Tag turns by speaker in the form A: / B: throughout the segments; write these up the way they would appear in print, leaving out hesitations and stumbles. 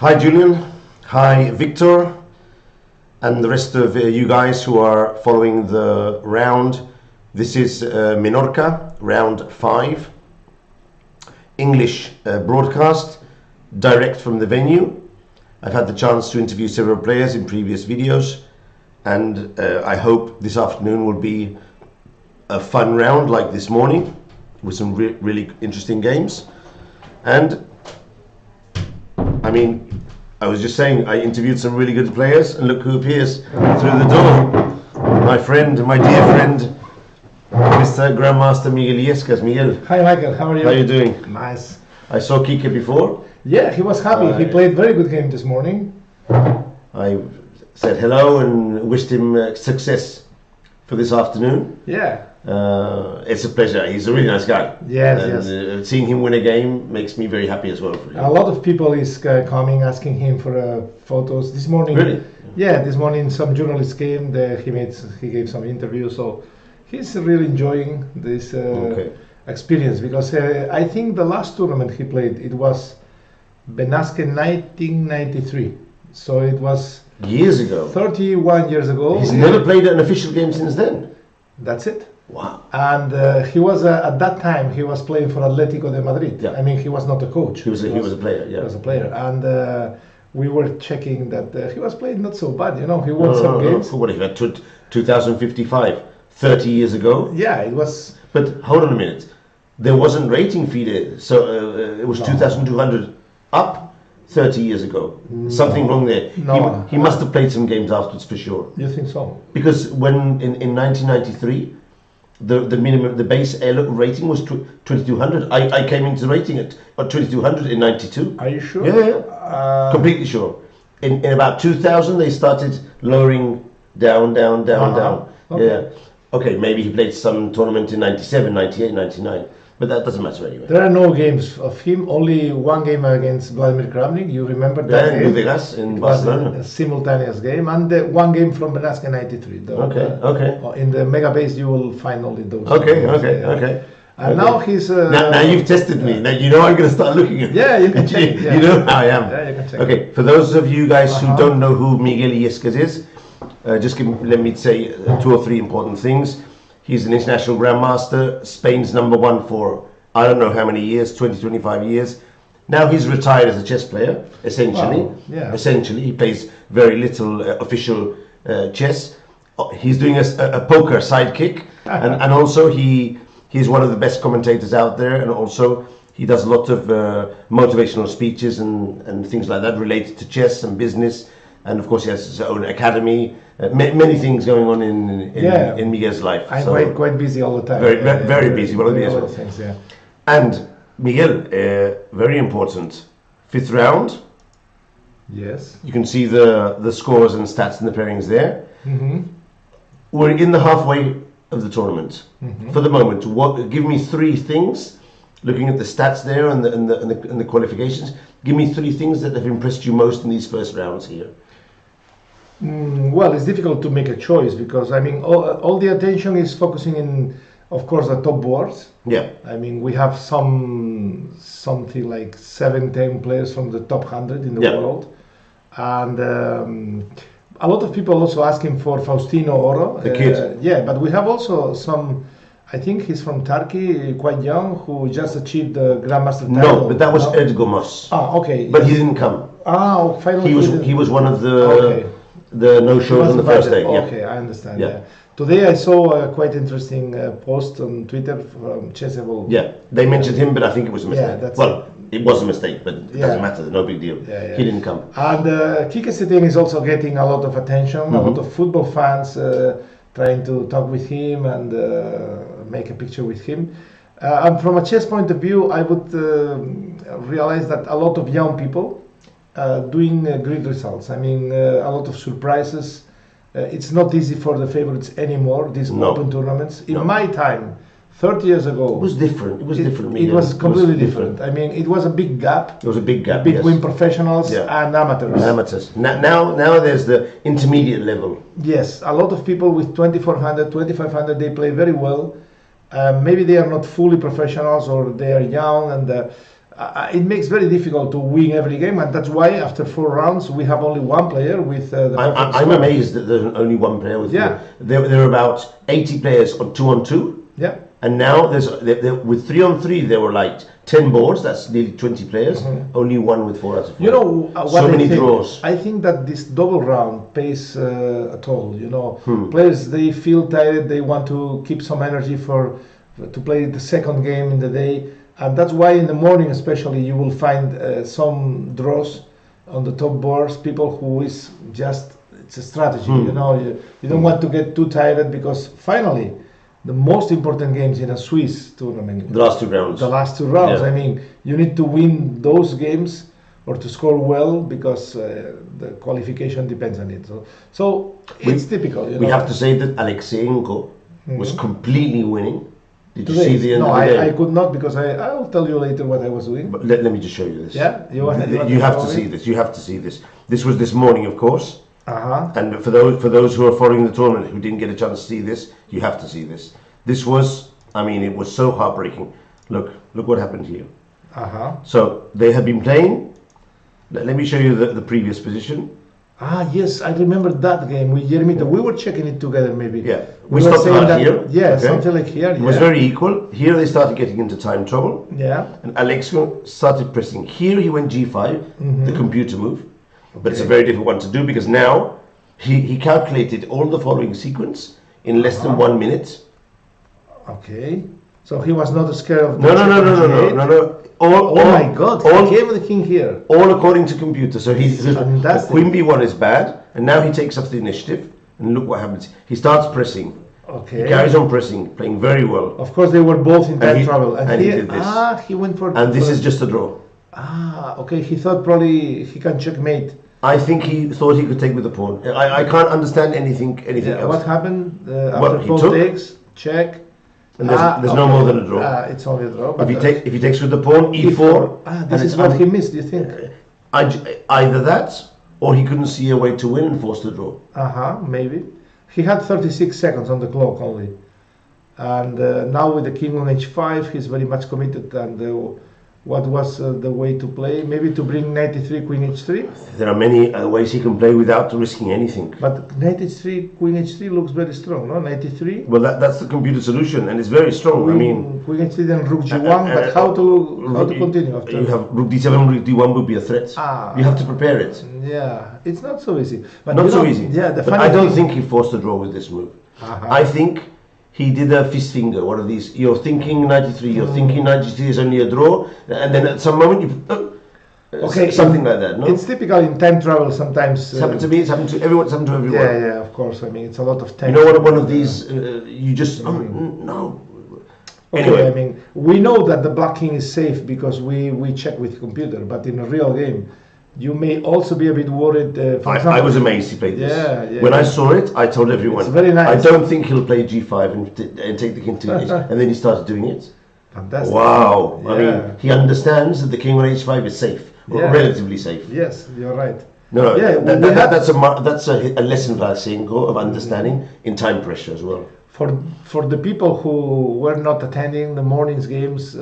A: Hi Julian, hi Victor, and the rest of you guys who are following the round. This is Menorca, round 5, English broadcast, direct from the venue. I've had the chance to interview several players in previous videos, and I hope this afternoon will be a fun round like this morning with some really interesting games. And I mean, I was just saying, I interviewed some really good players, and look who appears through the door. My friend, my dear friend, Mr. Grandmaster Miguel Illescas. Miguel.
B: Hi Michael, how are you?
A: How are you doing?
B: Nice.
A: I saw Kike before.
B: Yeah, he was happy. He played very good game this morning.
A: I said hello and wished him success for this afternoon.
B: Yeah.
A: It's a pleasure. He's a really nice guy.
B: Yes,
A: and,
B: yes.
A: Seeing him win a game makes me very happy as well. For him.
B: A lot of people is coming asking him for photos this morning.
A: Really?
B: Yeah, this morning some journalists came. He gave some interviews, so he's really enjoying this experience because I think the last tournament he played it was Benasque 1993. So it was
A: years ago.
B: 31 years ago.
A: He's never played an official game since then.
B: That's it.
A: Wow.
B: And he was at that time he was playing for Atletico de Madrid.
A: Yeah.
B: I mean, he was not a coach.
A: He was a player. Yeah.
B: He was a player, and we were checking that he was playing not so bad. You know, he won some games.
A: What if that 2055, 30 years ago?
B: Yeah, it was.
A: But hold on a minute. There wasn't rating feeder, so it was 2,200 up 30 years ago. Something wrong there.
B: No.
A: He must have played some games afterwards for sure.
B: You think so?
A: Because when in 1993, the minimum, the base air rating was 2,200. I came into rating at 2,200 in 92.
B: Are you sure?
A: Yeah. Completely sure. In about 2000, they started lowering down.
B: Okay.
A: Yeah. Okay, maybe he played some tournament in 97, 98, 99. But that doesn't matter anyway.
B: There are no games of him. Only one game against Vladimir Kramnik. You remember that game?
A: And Vegas in Barcelona.
B: A simultaneous game, and one game from Benasque 93.
A: Okay.
B: In the mega base, you will find only those.
A: Okay.
B: And now he's.
A: Now you've tested me. Now you know I'm going to start looking at.
B: Yeah, you can check. Yeah.
A: You know how I am.
B: Yeah, you can check.
A: Okay, for those of you guys who don't know who Miguel Illescas is, let me say 2 or 3 important things. He's an international grandmaster, Spain's #1 for I don't know how many years, 20, 25 years. Now he's retired as a chess player, essentially.
B: Wow. Yeah.
A: Essentially, he plays very little official chess. He's doing a poker sidekick, and also he's one of the best commentators out there, and also he does a lot of motivational speeches and things like that related to chess and business. And of course, he has his own academy. Many things going on in Miguel's life.
B: I'm quite busy all the time.
A: Very busy. One of the
B: other things, yeah.
A: And Miguel, very important, 5th round.
B: Yes.
A: You can see the scores and stats and the pairings there.
B: Mm-hmm.
A: We're in the halfway of the tournament.
B: Mm-hmm.
A: For the moment, give me 3 things. Looking at the stats there and the qualifications, give me 3 things that have impressed you most in these first rounds here.
B: Well, it's difficult to make a choice because I mean all the attention is focusing in, of course, the top boards.
A: Yeah.
B: I mean we have something like 7-10 players from the top 100 in the world, and a lot of people also asking for Faustino Oro.
A: The kid.
B: Yeah, but we have also some. I think he's from Turkey, quite young, who just achieved the Grandmaster title.
A: No, but that was Edgomos.
B: Ah, okay.
A: But he didn't come.
B: Ah, finally.
A: He was one of the no-shows on the first day. Yeah.
B: Okay, I understand. Yeah. Today I saw a quite interesting post on Twitter from Chessable.
A: Yeah, they mentioned him, but I think it was a mistake.
B: Yeah,
A: it was a mistake, but it doesn't matter. No big deal.
B: Yeah.
A: He didn't come.
B: And Kike Setien is also getting a lot of attention.
A: Mm-hmm.
B: A lot of football fans trying to talk with him and make a picture with him. And from a chess point of view, I would realize that a lot of young people doing great results. I mean, a lot of surprises. It's not easy for the favorites anymore, these open tournaments. In my time, 30 years ago,
A: it was different. It
B: was completely different. I mean, it was a big gap.
A: There was a big gap
B: between professionals and amateurs.
A: Now there's the intermediate level.
B: Yes, a lot of people with 2,400, 2,500, they play very well. Maybe they are not fully professionals or they are young, and it makes very difficult to win every game, and that's why after 4 rounds we have only one player with the perfect
A: I'm
B: score.
A: amazed that there's only one player with
B: Yeah.
A: there are about 80 players on 2-on-2.
B: Yeah.
A: And now with 3-on-3 there were like 10 boards. That's nearly 20 players. Only one with 4 out of 4.
B: You know what
A: so many
B: think?
A: draws.
B: I think that this double round pays a toll. You know, players, they feel tired. They want to keep some energy to play the second game in the day, and that's why in the morning, especially, you will find some draws on the top boards. People who is just, it's a strategy. You know, you don't want to get too tired, because finally, the most important games in a Swiss tournament,
A: The last 2 rounds.
B: the last 2 rounds.
A: Yeah.
B: I mean, you need to win those games or to score well, because the qualification depends on it. So it's typical. You
A: We
B: know.
A: have to say that Alexo was completely winning. Did you
B: Today,
A: see the end
B: no,
A: of the game?
B: I could not, because I'll tell you later what I was doing.
A: But let me just show you this.
B: Yeah, you
A: have to see this. You have to see this. This was this morning, of course. And for those who are following the tournament who didn't get a chance to see this, you have to see this. This was, I mean, it was so heartbreaking. Look what happened here. So they had been playing. Let me show you the previous position.
B: Yes, I remember that game with Jeremito. We were checking it together, maybe.
A: Yeah,
B: we
A: we
B: were
A: stopped
B: saying
A: right
B: that,
A: here.
B: Yeah,
A: okay?
B: something like here.
A: It was very equal. Here they started getting into time trouble.
B: Yeah.
A: And Alexo started pressing. Here he went G5, the computer move. But it's a very difficult one to do, because now he calculated all the following sequence in less than 1 minute.
B: Okay. So he was not scared of
A: No.
B: Oh my God! He gave the king here.
A: All according to computer. So
B: Fantastic.
A: Queen B1 is bad, and now he takes off the initiative. And look what happens. He starts pressing.
B: Okay.
A: He carries on pressing, playing very well.
B: Of course, they were both in time trouble,
A: and he did this.
B: He went for.
A: And this is just a draw.
B: Okay. He thought probably he can checkmate.
A: I think he thought he could take with the pawn. I can't understand anything else.
B: What happened
A: Well,
B: after
A: he
B: 4
A: took.
B: takes? Check.
A: And there's no more than a draw.
B: It's only a draw. But
A: If he takes with the pawn, E4.
B: This is what he missed. You think?
A: Either that, or he couldn't see a way to win and forced the draw.
B: Maybe. He had 36 seconds on the clock only, and now with the king on H5, he's very much committed. And what was the way to play? Maybe to bring knight e3, queen h3.
A: There are many ways he can play without risking anything.
B: But knight h3, queen h3 looks very strong, no? Knight e3.
A: Well, that's the computer solution, and it's very strong.
B: Queen h3, then rook g1. But how to continue after?
A: You have rook d7, rook d1 would be a threat. You have to prepare it.
B: Yeah, it's not so easy. But
A: not so easy.
B: Yeah,
A: but I don't think he forced a draw with this move. I think he did a fist finger, one of these. You're thinking 93, you're thinking 93 is only a draw, and then at some moment you something like that. No,
B: it's typical in time travel sometimes.
A: It's happened to me. It's happened to everyone. It's happened to everyone.
B: Yeah, of course. I mean, it's a lot of time.
A: You know what? One of these, you just no.
B: Okay,
A: anyway,
B: I mean, we know that the black king is safe because we check with computer, but in a real game, you may also be a bit worried. For example,
A: I was amazed he played this.
B: Yeah.
A: When I saw it, I told everyone.
B: It's very nice.
A: I don't think he'll play G5 and take the king to H, and then he started doing it.
B: Fantastic.
A: Wow.
B: Yeah.
A: I mean, he understands that the king on H5 is safe, or relatively safe.
B: Yes, you're right.
A: No,
B: yeah,
A: that's a lesson for Alexo of understanding in time pressure as well.
B: For the people who were not attending the morning's games,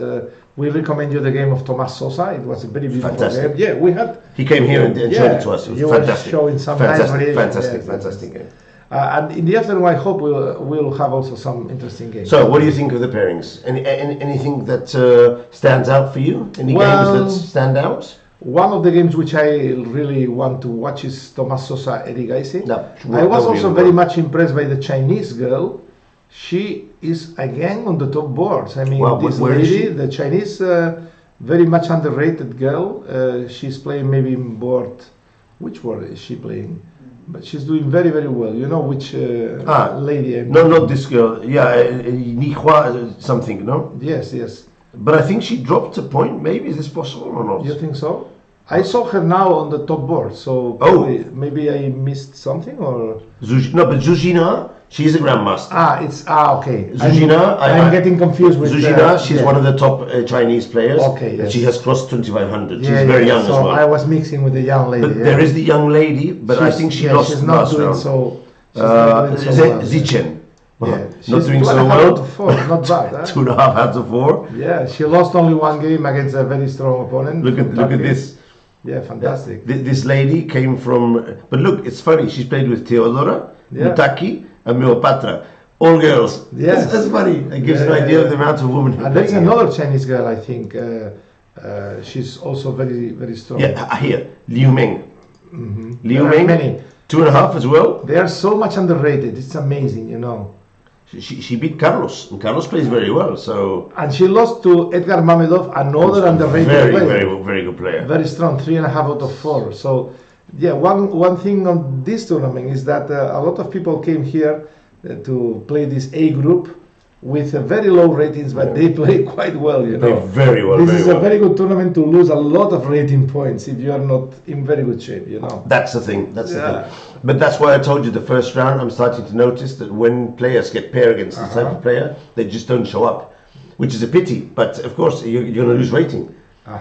B: we recommend you the game of Tomás Sosa. It was a very beautiful game. Yeah, we had.
A: He came here and showed it to us. It was fantastic.
B: Showing some
A: fantastic game.
B: And in the afternoon, I hope we'll have also some interesting games.
A: So, what do you think of the pairings? Anything that stands out for you? Any games that stand out?
B: One of the games which I really want to watch is Tomás Sosa Erigaisi. I was also very much impressed by the Chinese girl. She is again on the top boards. I mean, this lady, the Chinese, very much underrated girl. She's playing maybe in board. Which board is she playing? But she's doing very, very well. You know which lady?
A: No, not this girl. Yeah, Nihua something, no?
B: Yes.
A: But I think she dropped a point. Maybe is this possible or not?
B: You think so? I saw her now on the top board. So maybe I missed something or.
A: No, but Zuzhina, she's a grandmaster.
B: Okay.
A: Zuzhina,
B: I'm getting confused with
A: Zuzhina. She's one of the top Chinese players.
B: Okay, yes.
A: She has crossed 2,500. She's very young as well.
B: I was mixing with the young lady.
A: But there is the young lady, but I think she lost
B: she's not
A: last
B: doing
A: round.
B: so. Zichen. Yeah,
A: not
B: she's
A: doing
B: 2.5
A: so
B: out
A: well.
B: of 4, not bad. Huh?
A: 2.5 out of 4.
B: Yeah, she lost only one game against a very strong opponent.
A: Look at this.
B: Yeah, fantastic.
A: This lady came from, but look, it's funny. She's played with Teodora,
B: Yeah.
A: Mutaki, and Meopatra. All girls.
B: Yes.
A: That's funny. It gives an idea of the amount of women who
B: And
A: play
B: there's
A: here.
B: another Chinese girl, I think. She's also very, very strong.
A: Yeah, here, Liu Meng. Liu
B: There are
A: Meng,
B: many.
A: 2.5 as well.
B: They are so much underrated. It's amazing, you know.
A: She beat Carlos, and Carlos plays very well. So
B: And she lost to Edgar Mamedov, another underrated
A: very,
B: player.
A: very good player.
B: Very strong, 3.5 out of 4. So, yeah, one thing on this tournament is that a lot of people came here to play this A group with very low ratings, but they play quite well, you know.
A: Play very well.
B: This
A: very
B: is
A: well.
B: a very good tournament to lose a lot of rating points if you are not in very good shape, you know.
A: That's the thing. That's the
B: Yeah.
A: thing. But that's why I told you the first round. I'm starting to notice that when players get paired against this type of player, they just don't show up, which is a pity. But of course, you're going to lose rating.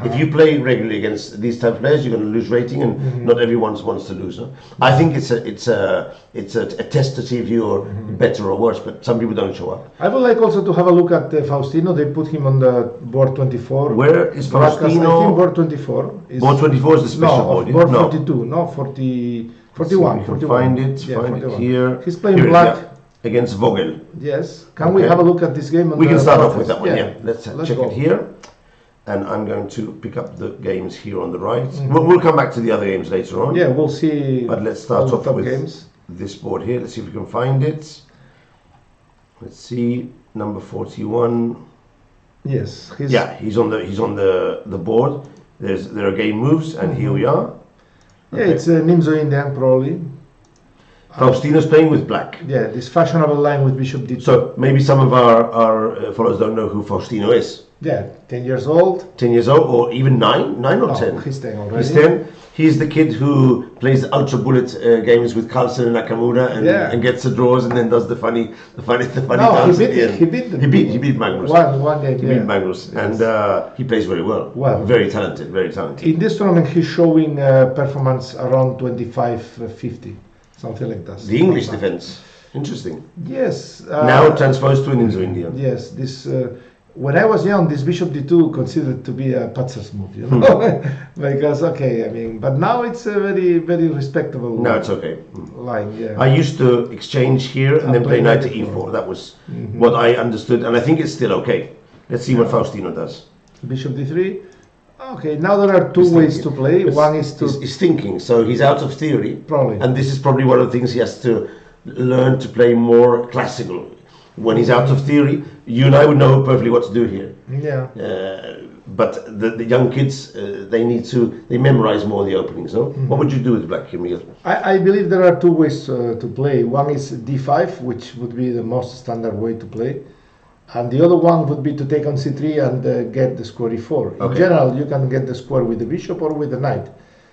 A: If you play regularly against these type of players, you're going to lose rating, and not everyone wants to lose. No? I think it's a test to see if you're better or worse. But some people don't show up.
B: I would like also to have a look at Faustino. They put him on the board 24.
A: Where is
B: Broadcast, I
A: Faustino?
B: think board 24 is
A: Board 24 is the special
B: no,
A: board. yeah?
B: board
A: No.
B: 42, no, 40, 41,
A: So we can
B: 41.
A: find it.
B: Yeah,
A: Find it
B: 41.
A: here.
B: He's playing
A: Here,
B: black.
A: yeah, against Vogel.
B: Yes. Can we
A: Okay.
B: have a look at this game? On
A: We can
B: the
A: start off with
B: broadcast?
A: that one. Yeah. Let's check
B: go.
A: it here. And I'm going to pick up the games here on the right. We'll come back to the other games later on.
B: Yeah, we'll see.
A: But let's
B: all
A: start
B: the
A: off
B: top
A: with
B: games.
A: this board here. Let's see if we can find it. Let's see, number 41.
B: Yes.
A: He's on the board. There are game moves, and here we are.
B: Yeah, it's Nimzo Indian probably.
A: Faustino's playing with black.
B: Yeah, this fashionable line with Bishop D2.
A: So maybe some of our followers don't know who Faustino is.
B: Yeah, 10 years old.
A: 10 years old, or even 9 or 10.
B: He's 10 already.
A: He's 10. He's the kid who plays the ultra bullet games with Carlsen and Nakamura and gets the draws and then does the funny
B: No,
A: dance
B: he
A: at the end.
B: beat
A: He beat Magnus.
B: One game.
A: He beat Magnus, and he plays very well.
B: Well,
A: very talented, very talented.
B: In this tournament, he's showing performance around 25-50, something like that.
A: The English defense, interesting.
B: Yes.
A: Now transposed to an Indo-Indian.
B: Yes, this. When I was young, this Bishop D2 considered to be a Patzer's move, you know, because but now it's a very, very respectable.
A: No, it's okay.
B: Line, yeah.
A: I used to exchange here and then play knight to e4. That was what I understood, and I think it's still okay. Let's see what Faustino does.
B: Bishop D3. Okay, now there are two ways to play. One is to
A: he's thinking, so he's out of theory,
B: probably,
A: and this is probably one of the things he has to learn to play more classical. When he's out of theory, you and I would know perfectly what to do here.
B: Yeah.
A: But the young kids, they memorize more the openings. No. What would you do with black here, Miguel?
B: I believe there are two ways to play. One is d5, which would be the most standard way to play, and the other one would be to take on c3 and get the square e4. In general, you can get the square with the bishop or with the knight.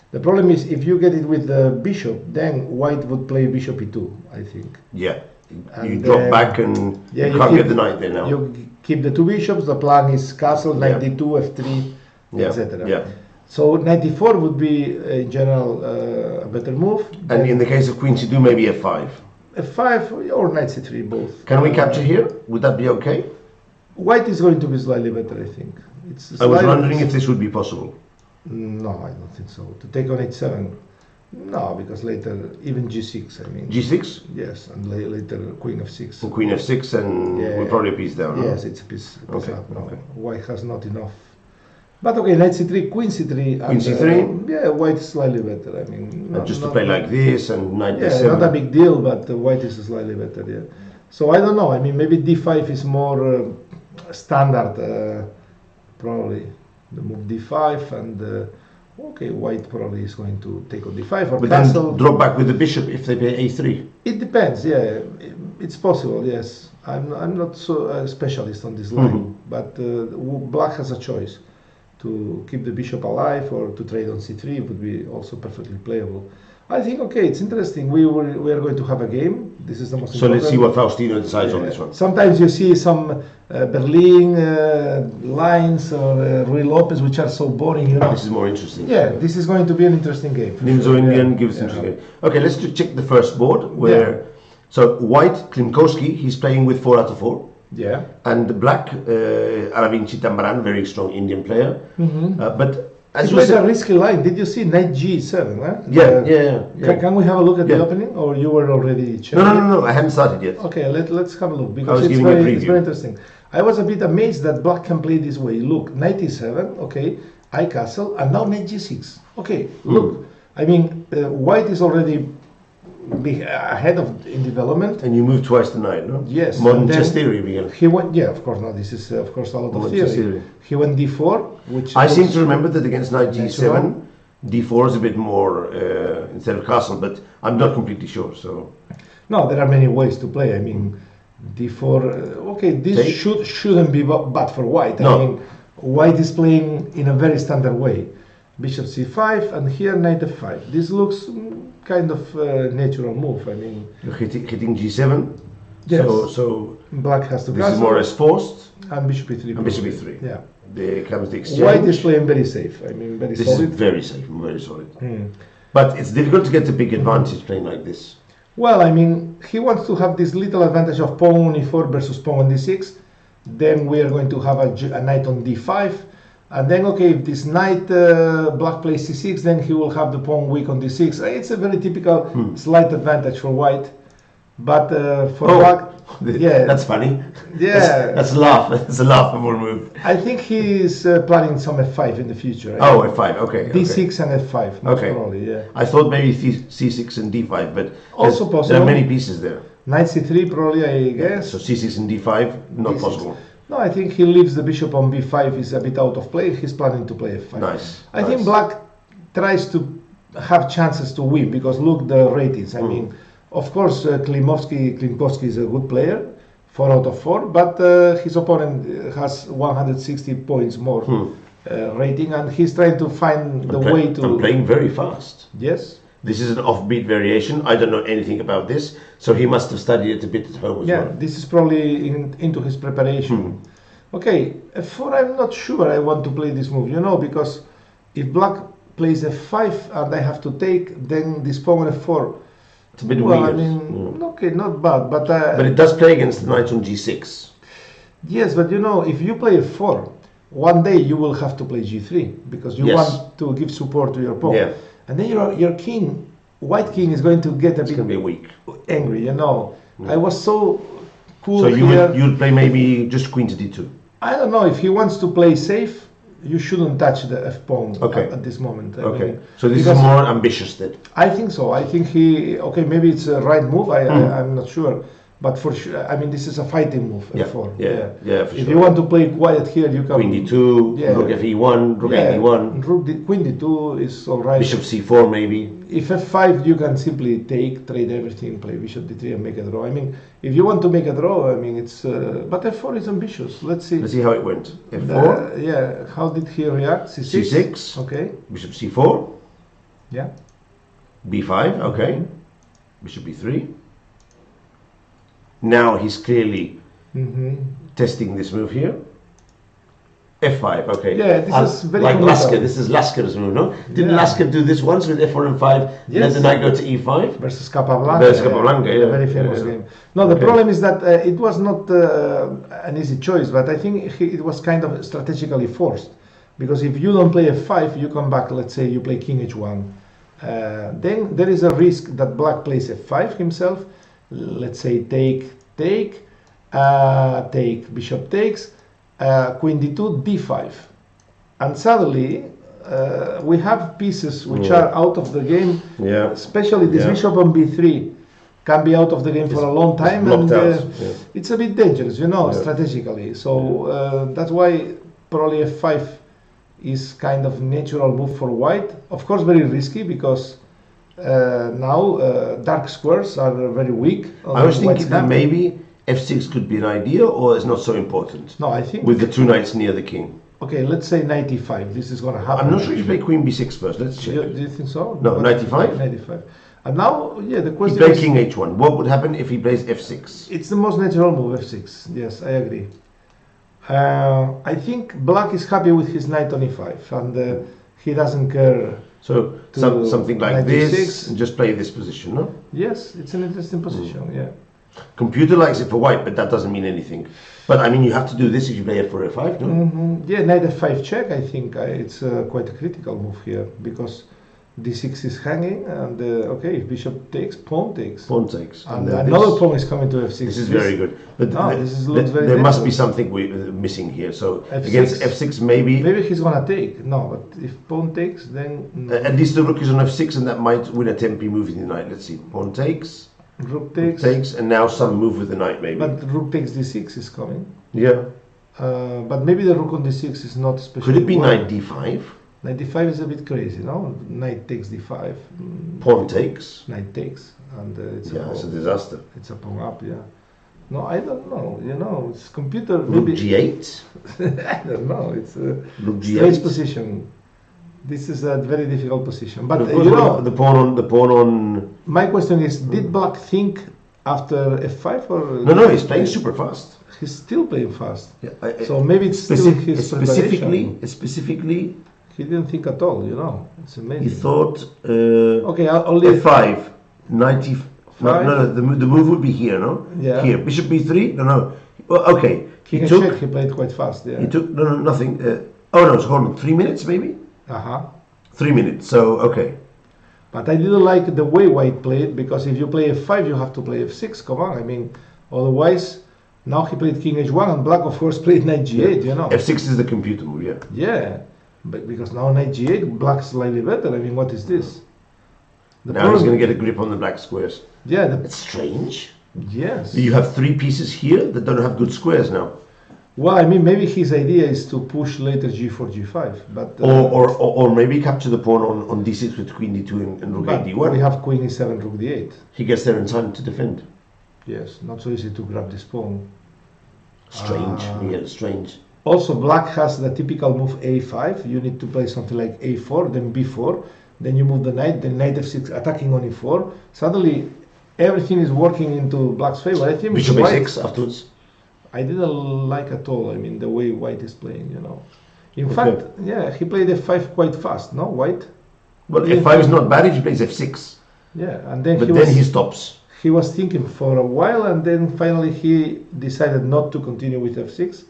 B: The problem is if you get it with the bishop, then white would play bishop e2, I think.
A: Yeah.
B: And
A: you drop back and you can't get the knight there now.
B: You keep the two bishops. The plan is castle, knight d2, f3, etc.
A: Yeah.
B: So knight d4 would be in general a better move.
A: And in the case of queen c2, maybe f5.
B: f5 or knight c3, both.
A: Can we capture here? Would that be okay?
B: White is going to be slightly better, I think.
A: I was wondering if this would be possible.
B: No, I don't think so. To take on h7. No, because later even g6.
A: G6?
B: Yes, and later queen f6.
A: Or queen f6, and we'll probably a piece down.
B: Yes, it's a piece up. No,
A: okay.
B: White has not enough. But okay, knight c3, queen c3.
A: Queen c3.
B: Yeah, white is slightly better.
A: Just to play like this and knight
B: d7.
A: d7.
B: Not a big deal, but white is slightly better. Yeah. So I don't know. Maybe d5 is more standard. Probably the move d5 and. Okay, white probably is going to take on d5 or
A: but
B: castle.
A: Then drop back with the bishop if they play a3.
B: It depends, yeah. It's possible, yes. I'm not so a specialist on this line, but black has a choice to keep the bishop alive or to trade on c3 would be also perfectly playable. I think, okay, it's interesting. We are going to have a game. This is the most important.
A: So let's see what Faustino decides on this one.
B: Sometimes you see some Berlin lines or Rui Lopez, which are so boring, you know.
A: This is more interesting.
B: Yeah, this is going to be an interesting game.
A: Nimzo Indian gives interesting game. Okay, let's just check the first board where. So white, Klimkowski, he's playing with 4 out of 4.
B: Yeah.
A: And black, Aravind Chidambaran, very strong Indian player. But as
B: It
A: you
B: was
A: said,
B: a risky line. Did you see knight g7? Huh?
A: Yeah.
B: Can we have a look at
A: Yeah.
B: the opening, or you were already checking?
A: No, I hadn't started yet.
B: Okay, let's have a look, because
A: was
B: it's
A: giving a
B: very, it's
A: preview.
B: very interesting. I was a bit amazed that black can play this way. Look, knight e7, okay, I castle, and now knight g6. Okay, look, I mean, white is already ahead of in development.
A: And you move twice the knight, no?
B: Yes.
A: Modern
B: and then
A: chess theory, Miguel.
B: He went, yeah, of course. No, this is of course a lot of
A: Modern chess
B: theory.
A: theory.
B: He went d4, which
A: I seem
B: looks
A: to remember that against knight g7,
B: natural.
A: d4 is a bit more instead of castle, but I'm not completely sure. So
B: No, there are many ways to play. I mean, d4. Okay, this
A: Take.
B: shouldn't be bad for white.
A: No.
B: I mean, white is playing in a very standard way. Bishop c5, and here knight f5. This looks kind of natural move. I mean,
A: you're hitting g7.
B: Yes.
A: So
B: black has to
A: this is
B: castle,
A: more or less forced.
B: and bishop e3.
A: And bishop
B: probably.
A: e3.
B: Yeah.
A: There comes the exchange.
B: White is playing very safe. I mean, very
A: This
B: solid.
A: is very safe, very solid. But it's difficult to get a big advantage playing like this.
B: Well, I mean, he wants to have this little advantage of pawn on e4 versus pawn on d6. Then we are going to have a knight on d5. And then, okay, if this knight black plays c6, then he will have the pawn weak on d6. It's a very typical slight advantage for white. But for black, yeah.
A: That's funny.
B: Yeah.
A: That's a laugh. That's a laughable move.
B: I think he is planning some f5 in the future.
A: Oh, f5, okay.
B: d6 and f5, most probably, yeah.
A: I thought maybe c6 and d5, but
B: Also possible.
A: there are many pieces there.
B: Knight c3 probably, I guess.
A: So c6 and d5, not
B: D6.
A: possible.
B: No, I think he leaves the bishop on b5 is a bit out of play. He's planning to play f5.
A: Nice.
B: I think black tries to have chances to win, because look the ratings. I mean, of course, Klimkowski is a good player, 4 out of 4, but his opponent has 160 points more rating, and he's trying to find the way to...
A: I'm playing very fast.
B: Yes.
A: This is an offbeat variation. I don't know anything about this, so he must have studied it a bit at home as well.
B: Yeah, this is probably into his preparation. Okay, f4, I'm not sure I want to play this move, you know, because if black plays f5 and I have to take, then this pawn on f4.
A: It's a bit
B: Well,
A: weird.
B: I mean, okay, not bad, but
A: it does play against the knight on g6.
B: yes, but you know, if you play f4, one day you will have to play g3, because you want to give support to your pawn.
A: Yeah.
B: And then your king, white king, is going to get a
A: It's
B: bit
A: going to be weak.
B: angry, you know. I was so cool
A: So
B: here.
A: you'd play maybe just queen to d2.
B: I don't know, if he wants to play safe, you shouldn't touch the f pawn
A: Okay.
B: at this moment. I
A: Okay.
B: mean,
A: So this is
B: because
A: more ambitious then.
B: I think so. I think okay, maybe it's a right move. I'm not sure. But for sure, I mean, this is a fighting move,
A: Yeah,
B: f4.
A: yeah, for
B: If
A: sure.
B: you want to play quiet here, you can...
A: Queen d2,
B: Yeah.
A: rook fe1, rook
B: yeah,
A: d1,
B: Queen d2 is all right.
A: bishop c4 maybe.
B: If f5, you can simply trade everything, play bishop d3 and make a draw. I mean, if you want to make a draw, I mean, it's... but f4 is ambitious. Let's see.
A: Let's see how it went. f4,
B: yeah, how did he react? c6?
A: c6,
B: Okay,
A: bishop c4,
B: yeah.
A: b5, okay, bishop b3. Now he's clearly testing this move here. f5, okay.
B: Yeah, this is very
A: like
B: commercial.
A: Lasker. This is Lasker's move, no? Didn't
B: Yeah.
A: Lasker do this once with f4 and 5? Let
B: Yes.
A: the knight go to e5.
B: Versus Capablanca.
A: Versus Capablanca, yeah.
B: A very famous
A: Yeah.
B: game. No, the
A: Okay.
B: problem is that it was not an easy choice, but I think it was kind of strategically forced. Because if you don't play f5, you come back, let's say you play king h1. Then there is a risk that black plays f5 himself. Let's say take, bishop takes, queen d2, d5. And suddenly we have pieces which are out of the game.
A: Yeah.
B: Especially this bishop on b3 can be out of the game for a long time, and it's a bit dangerous, you know, strategically. So that's why probably f5 is kind of natural move for white. Of course, very risky, because now dark squares are very weak.
A: I was thinking that maybe f6 could be an idea, or it's not so important.
B: No, I think
A: with the two knights near the king.
B: Okay, let's say knight e5. This is going to happen.
A: I'm not sure if you play queen b6 first. Let's check.
B: Do you think so?
A: No, knight e5.
B: Knight e5. And now, yeah, the question
A: He plays
B: is,
A: king h1. What would happen if he plays f6?
B: it's the most natural move, f6. Yes, I agree. I think black is happy with his knight on e5, and he doesn't care.
A: So something like
B: 96.
A: this, and just play this position, no?
B: Yes, it's an interesting position. Yeah.
A: Computer likes it for white, but that doesn't mean anything. But I mean, you have to do this if you play f4, f5, no?
B: Yeah, knight f5 check. I think it's quite a critical move here because d6 is hanging, and okay, if bishop takes, pawn takes.
A: Pawn takes.
B: And another pawn is coming to f6.
A: This is very good. But there must be something missing here. So
B: F6.
A: Against f6, maybe.
B: Maybe he's gonna take. No, but if pawn takes, then. No.
A: At least the rook is on f6, and that might win a tempi move in the knight. Let's see. Pawn takes.
B: Rook takes.
A: And now some move with the knight, maybe.
B: But rook takes d6 is coming.
A: Yeah.
B: But maybe the rook on d6 is not especially.
A: Could it be knight d5?
B: Knight d5 is a bit crazy, no? Knight takes d5.
A: Pawn takes.
B: Knight takes, and it's
A: it's a disaster.
B: It's a pawn up, yeah. No, I don't know. You know, it's computer.
A: Rook
B: Maybe
A: g8.
B: I don't know. It's a
A: Rook
B: strange
A: g8
B: position. This is a very difficult position. But
A: you know, the pawn on.
B: My question is: did Black think after f5 or?
A: No, he's playing super fast.
B: He's still playing fast.
A: Yeah,
B: so maybe it's still his preparation.
A: Specifically.
B: He didn't think at all. You know, it's amazing.
A: He thought.
B: Okay, I'll leave.
A: f5, 95. No, the move would be here, no?
B: Yeah.
A: Here, bishop b3. No. Well, okay.
B: King check. He played quite fast. Yeah.
A: He took nothing. So hold on. 3 minutes maybe. 3 minutes. So okay.
B: But I didn't like the way white played because if you play f5, you have to play f6. Come on, I mean, otherwise. Now he played king h1 and black of course played knight g8. You know.
A: f6 is the computer move. Yeah.
B: Yeah. But because now knight g8, black's slightly better. I mean, what is this?
A: Now he's going to get a grip on the black squares.
B: Yeah.
A: That's strange.
B: Yes.
A: You have 3 pieces here that don't have good squares now.
B: Well, I mean, maybe his idea is to push later g4, g5, but
A: or maybe capture the pawn on d6 with queen d2 and rook d1.
B: We have queen e7, rook d8.
A: He gets there in time to defend.
B: Yes, not so easy to grab this pawn.
A: Strange. Yeah, strange.
B: Also, black has the typical move a5. You need to play something like a4, then b4, then you move the knight, then knight f6, attacking on e4. Suddenly, everything is working into black's favor. I think
A: bishop a6 afterwards.
B: I didn't like at all. I mean, the way white is playing, you know. In fact, yeah, he played f5 quite fast, no, white?
A: Well, f5 is not bad if he plays f6.
B: Yeah, and then
A: he stops.
B: He was thinking for a while, and then finally he decided not to continue with f6,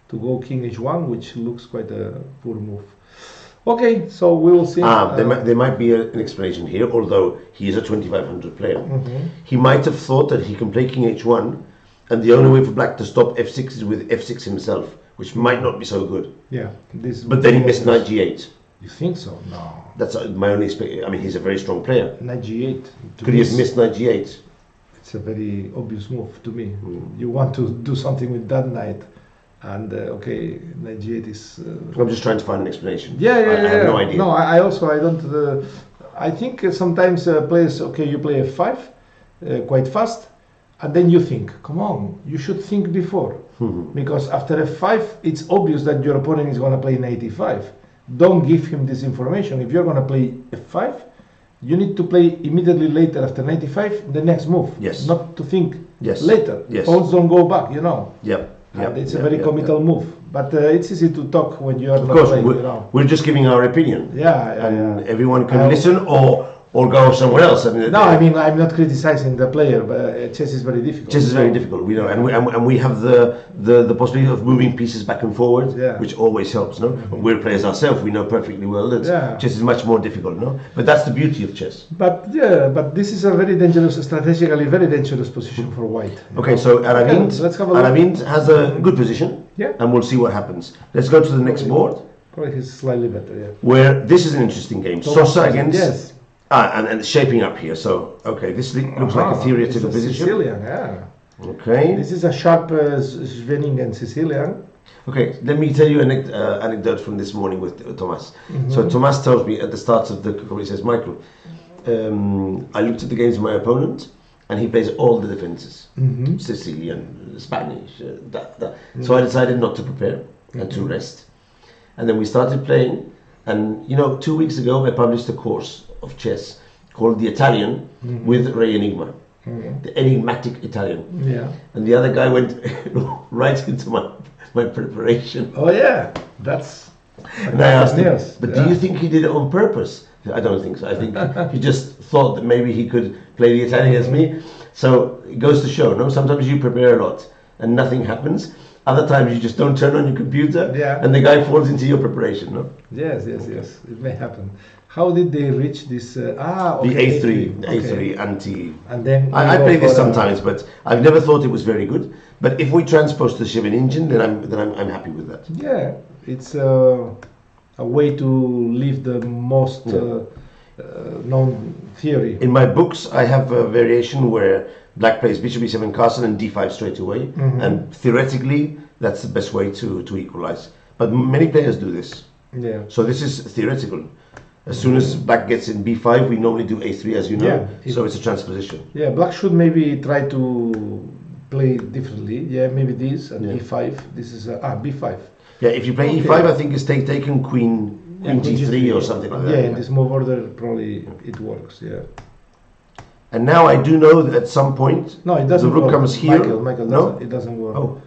B: to go king h1, which looks quite a poor move. Okay, so we will see.
A: There might be an explanation here, although he is a 2500 player. He might have thought that he can play king h1, and the only way for black to stop f6 is with f6 himself, which might not be so good.
B: Yeah.
A: But then he missed knight g8.
B: You think so? No.
A: That's my only expectation. I mean, he's a very strong player.
B: Knight g8.
A: Could he have missed knight g8?
B: It's a very obvious move to me. You want to do something with that knight, and okay, knight g8 is.
A: I'm just trying to find an explanation.
B: Yeah.
A: I have no idea.
B: No, I don't. I think sometimes players, okay, you play f5 quite fast, and then you think, come on, you should think before, because after f5, it's obvious that your opponent is going to play knight e5. Don't give him this information. If you're going to play f5. You need to play immediately later after 95 the next move.
A: Yes.
B: Not to think
A: yes.
B: later.
A: Yes.
B: Pawns don't go back, you know.
A: Yep.
B: It's a very committal move. But it's easy to talk when you are
A: of
B: not
A: course,
B: playing, you know.
A: We're just giving our opinion.
B: Yeah.
A: Everyone can listen or go somewhere else. I mean,
B: I mean, I'm not criticizing the player, but chess is very difficult.
A: Chess is very difficult, we know, and we have the possibility of moving pieces back and forward, which always helps, no? We're players ourselves, we know perfectly well that chess is much more difficult, no? But that's the beauty of chess.
B: But this is a very dangerous, strategically very dangerous position for white.
A: Okay, so Aravind has a good position, and we'll see what happens. Let's go to the next board.
B: Probably he's slightly better,
A: where this is an interesting game. Sosa against...
B: Yes.
A: And shaping up here. So, okay, this looks like a theoretical position.
B: Sicilian, yeah.
A: Okay.
B: This is a sharp Schwenningen Sicilian.
A: Okay, let me tell you an anecdote from this morning with Thomas. So Thomas tells me at the start of the call, he says, Michael, I looked at the games of my opponent, and he plays all the defenses. Sicilian, Spanish, So I decided not to prepare and to rest. And then we started playing, and 2 weeks ago I published a course of chess called The Italian with Ray Enigma, the enigmatic Italian.
B: Yeah.
A: And the other guy went right into my preparation.
B: Oh yeah, that's.
A: And I asked him, but do you think he did it on purpose I don't think so. I think he just thought that maybe he could play the Italian as me. So it goes to show, no? Sometimes you prepare a lot and nothing happens. Other times you just don't turn on your computer, and the guy falls into your preparation, no?
B: Yes. It may happen. How did they reach this?
A: The A3, the A3 anti.
B: And then
A: I play this sometimes, but I've never thought it was very good. But if we transpose to the Shevin engine, then I'm happy with that.
B: Yeah, it's a way to leave the most known theory.
A: In my books, I have a variation where black plays bishop e7 castle and d5 straight away, and theoretically that's the best way to equalize. But many players do this.
B: Yeah.
A: So this is theoretical. As soon as black gets in b5, we normally do a3, as you know. So it's a transposition.
B: Yeah, black should maybe try to play differently. Yeah, maybe this and e5. This is b5.
A: Yeah, if you play e5, I think it's taken queen g3 or something like that.
B: Yeah, in this move order, probably it works. Yeah.
A: And now I do know that at some point
B: it doesn't
A: the rook comes here.
B: Michael,
A: No,
B: it doesn't work.
A: Oh.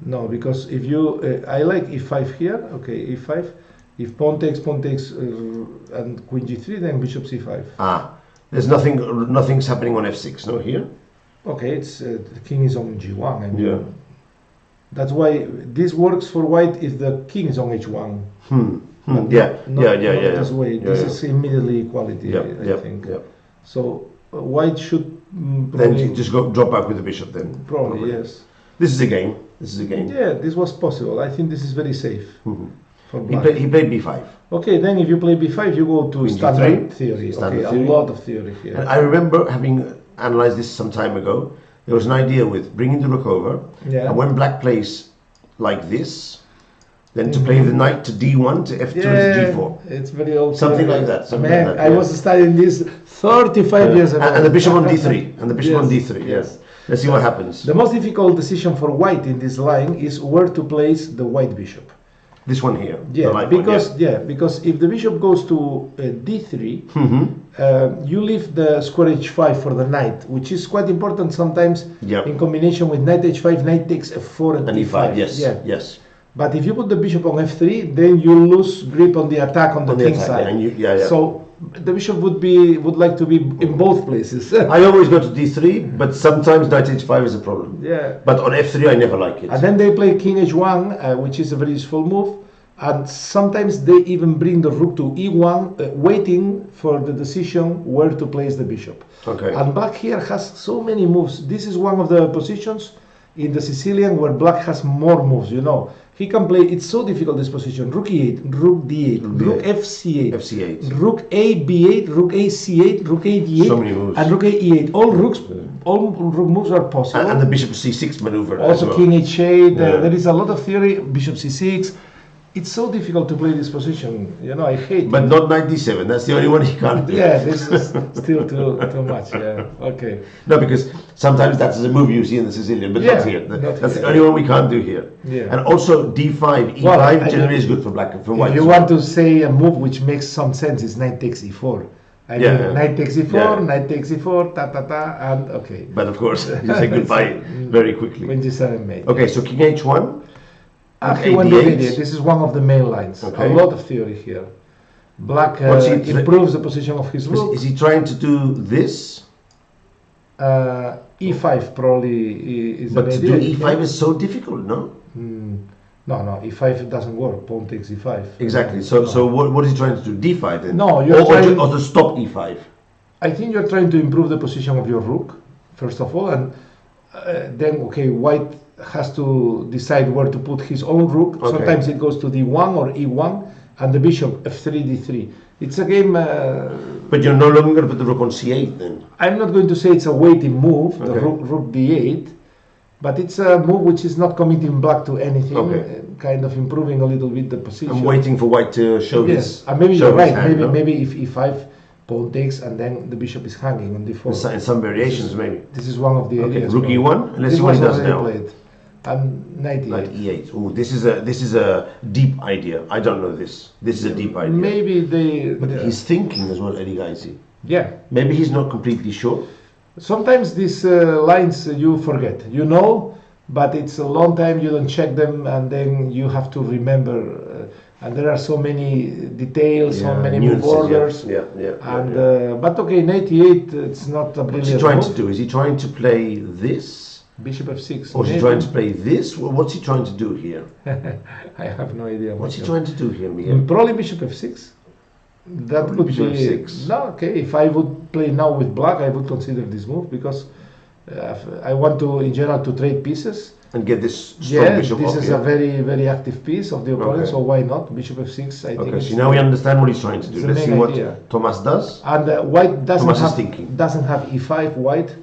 B: No, because if you, I like e5 here. Okay, e5. If pawn takes and queen g3, then bishop c5.
A: There's nothing's happening on f6. No, here.
B: Okay, it's the king is on g1. I mean, that's why this works for white if the king is on h1. Not this way. This is immediately equality. I think. So white should
A: then just drop back with the bishop. Then
B: probably yes.
A: This is a game.
B: Yeah, this was possible. I think this is very safe. For black.
A: He played b5.
B: Okay, then if you play b5, you go to standard theory.
A: Standard
B: theory.
A: A
B: lot of theory here.
A: And I remember having analyzed this some time ago. There was an idea with bringing the rook over, and when black plays like this, then to play the knight to d1 to f2 to d4.
B: It's very old.
A: Something like that.
B: I was studying this 35 years ago.
A: And the bishop on d3. And the bishop on d3. Yes. Let's see what happens.
B: The most difficult decision for white in this line is where to place the white bishop.
A: This one here.
B: Yeah, because if the bishop goes to d3, you leave the square h5 for the knight, which is quite important sometimes in combination with knight h5, knight takes f4 and e5.
A: Yes.
B: But if you put the bishop on f3, then you lose grip on the attack on the king side. So the bishop would like to be in both places.
A: I always go to d3, but sometimes knight h5 is a problem.
B: Yeah.
A: But on f3 I never like it.
B: And then they play king h1, which is a very useful move. And sometimes they even bring the rook to e1, waiting for the decision where to place the bishop.
A: Okay.
B: And black here has so many moves. This is one of the positions in the Sicilian where black has more moves, you know. He can play, it's so difficult this position. Rook e8, rook d8, rook fc8, rook a b8, rook a c8, rook a d8,
A: so many moves.
B: and rook a e8. All rook moves are possible.
A: And the bishop c6 maneuver
B: also
A: as well.
B: King h8, there is a lot of theory, bishop c6. It's so difficult to play this position, you know, I hate
A: But
B: it.
A: not knight d7, that's the only one he can't do.
B: Yeah, this is still too much, okay.
A: No, because sometimes that's a move you see in the Sicilian, but not here. That's the only one we can't do here.
B: Yeah.
A: And also d5, e5 generally is good for black, for white.
B: If you want to say a move which makes some sense, is knight takes e4. I mean, knight takes e4, knight takes e4, and okay.
A: But of course, you say goodbye very quickly.
B: When g7 mate.
A: Okay, so king h1.
B: This is one of the main lines. A lot of theory here. Black improves the position of his rook.
A: Is he trying to do this?
B: e5 probably is.
A: But to do e5 is so difficult, no?
B: No, e5 doesn't work. Pawn takes e5.
A: Exactly. So what is he trying to do? d5 then?
B: No,
A: or to stop e5.
B: I think you're trying to improve the position of your rook, first of all, and then white has to decide where to put his own rook. Sometimes it goes to d1 or e1, and the bishop f3, d3. It's a game.
A: But you're no longer going to put the rook on c8 then?
B: I'm not going to say it's a waiting move, the rook d8, but it's a move which is not committing black to anything, kind of improving a little bit the position.
A: I'm waiting for white to show his.
B: And maybe you're right. Maybe if e5, pawn takes, and then the bishop is hanging on d4.
A: In some variations, maybe.
B: This is one of the ideas.
A: Rook e1. Let's see what he does now.
B: And knight e8.
A: Knight e8. Oh, this is a deep idea. I don't know this. This is a deep idea.
B: Maybe they.
A: But he's thinking as well, Eddie Gaisi.
B: Yeah.
A: Maybe he's not completely sure.
B: Sometimes these lines you forget. You know, but it's a long time you don't check them, and then you have to remember. and there are so many details, so many move
A: nuances,
B: orders. But okay, knight e8, it's not a brilliant
A: What's he trying
B: move.
A: to do? Is he trying to play this?
B: Bishop f6.
A: Or is he trying to play this? Well, what's he trying to do here?
B: I have no idea.
A: What's he trying to do here, Miguel?
B: Probably bishop f6. That
A: Probably
B: could
A: bishop
B: be
A: f6.
B: no. Okay, if I would play now with black, I would consider this move because I want to, in general, to trade pieces.
A: And get this strong bishop
B: this
A: off
B: is
A: here.
B: a very active piece of the opponent.
A: Okay.
B: So why not bishop f6? I think.
A: Okay, so now we understand what he's trying to do. Let's see what Thomas does.
B: And white doesn't
A: Thomas
B: have e5 white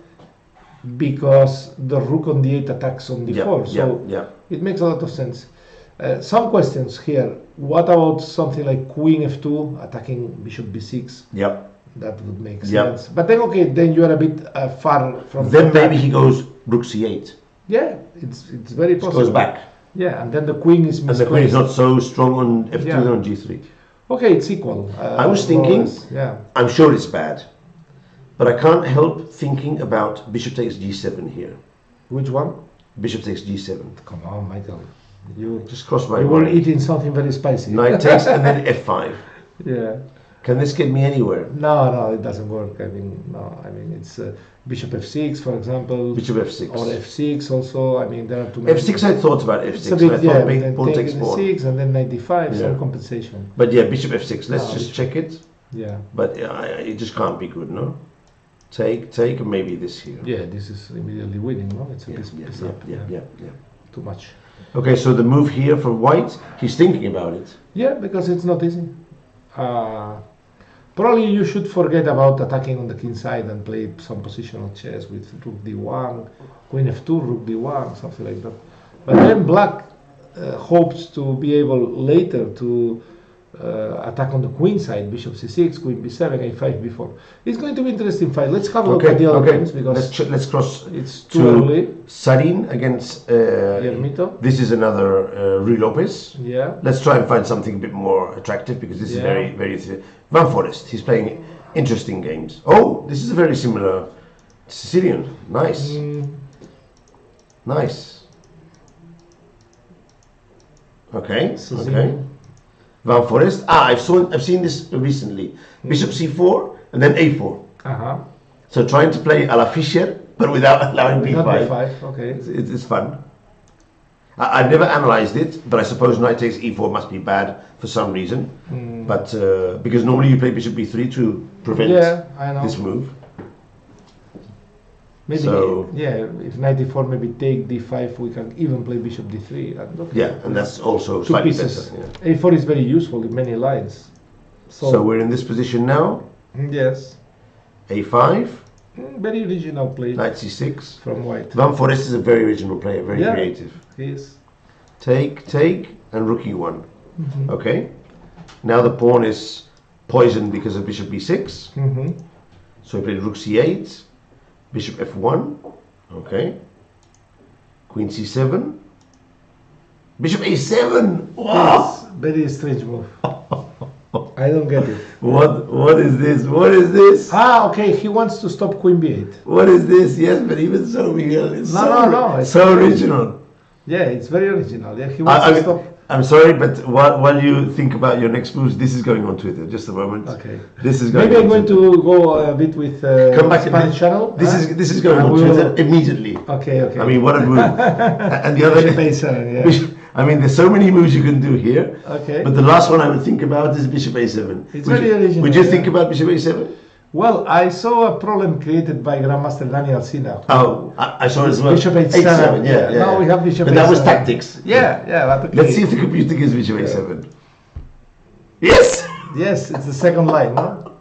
B: because the rook on d8 attacks on d4. So it makes a lot of sense. Some questions here. What about something like queen f2 attacking bishop b6?
A: Yep.
B: That would make sense. But then okay, then you are a bit far from.
A: Then maybe he goes rook c8.
B: Yeah, it's very possible.
A: Goes back.
B: Yeah, and then the queen is misplaced.
A: And the queen is not so strong on f2 than on g3.
B: Okay, it's equal.
A: I was thinking, I'm sure it's bad, but I can't help thinking about bishop takes g7 here.
B: Which one?
A: Bishop takes g7.
B: Come on, Michael. You
A: just crossed my
B: mind.
A: You
B: were eating something very spicy.
A: Knight takes and then f5.
B: Yeah.
A: Can this get me anywhere?
B: No, it doesn't work. I mean, it's bishop f6, for example.
A: Bishop f6.
B: Or f6 also. I mean, there are too many.
A: f6, I thought about f6.
B: It's a bit,
A: I thought big pawn takes pawn.
B: 6 and then 95, some compensation.
A: But yeah, bishop f6. Let's just check it.
B: Yeah.
A: But it just can't be good, no? Take, and maybe this here.
B: Yeah, this is immediately winning, no? It's a piece up.
A: Yeah.
B: Too much.
A: Okay, so the move here for white, he's thinking about it.
B: Yeah, because it's not easy. Probably you should forget about attacking on the king side and play some positional chess with rook d1, queen f2, rook d1, something like that. But then black hopes to be able later to attack on the queen side, bishop c6, queen b7, a5, b4. It's going to be interesting fight. Let's have a look at the other games because
A: let's cross.
B: It's too early.
A: Sarin against
B: Yermito.
A: This is another Ruy Lopez.
B: Yeah.
A: Let's try and find something a bit more attractive because this is very. Van Forest. He's playing interesting games. Oh, this is a very similar Sicilian. Nice. Nice. Okay. Okay. Van Forest. I've seen this recently. Bishop c4 and then a4. So trying to play a la Fischer, but without allowing b5.
B: b5. Okay.
A: It's fun. I've never analyzed it, but I suppose knight takes e4 must be bad for some reason. But because normally you play bishop b3 to prevent this move.
B: Maybe if knight e4 maybe take d5, we can even play bishop d3.
A: And that's also slightly better.
B: a4 is very useful in many lines.
A: So we're in this position now.
B: Yes.
A: a5.
B: Very original play.
A: Knight c6
B: from white.
A: Van Forest is a very original player, very creative.
B: He is.
A: Take, and rook e1. Okay. Now the pawn is poisoned because of bishop b6. So he played rook c8, bishop f1. Okay. Queen c7, bishop a7. Wow.
B: Very strange move. I don't get it.
A: What is this? What is this?
B: Okay. He wants to stop queen b8.
A: What is this? Yes, but even so, Miguel, it's
B: It's
A: so original.
B: Yeah, it's very original. Yeah, he wants to stop.
A: I'm sorry, but while you think about your next moves, this is going on Twitter. Just a moment.
B: Okay.
A: This is going.
B: Maybe I'm going to go a bit with
A: come back
B: Spanish channel.
A: This is going on Twitter immediately.
B: Okay.
A: I mean, what a move! And the other.
B: A7,
A: I mean, there's so many moves you can do here.
B: Okay.
A: But the last one I would think about is bishop a7.
B: It's very original.
A: Would you think about bishop a7?
B: Well, I saw a problem created by Grandmaster Daniel Sina.
A: I saw it as well.
B: Bishop h7.
A: Yeah.
B: Now we have bishop
A: but
B: a7.
A: That was tactics.
B: Yeah. But okay.
A: Let's see if the computer gives bishop a7. Yes.
B: Yes, it's the second line, no?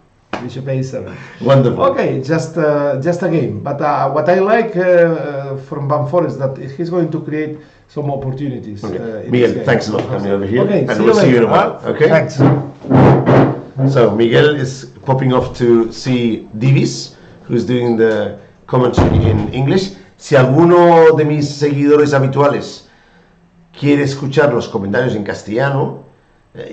B: Bishop a7.
A: Wonderful.
B: Okay, just a game. But what I like from Van Forest is that he's going to create some opportunities.
A: Okay. Miguel, thanks a lot for coming over here.
B: Okay,
A: and we'll see you in a while. Okay.
B: Thanks.
A: So Miguel is popping off to see Divis, who's doing the commentary in English. Si alguno de mis seguidores habituales quiere escuchar los comentarios en castellano,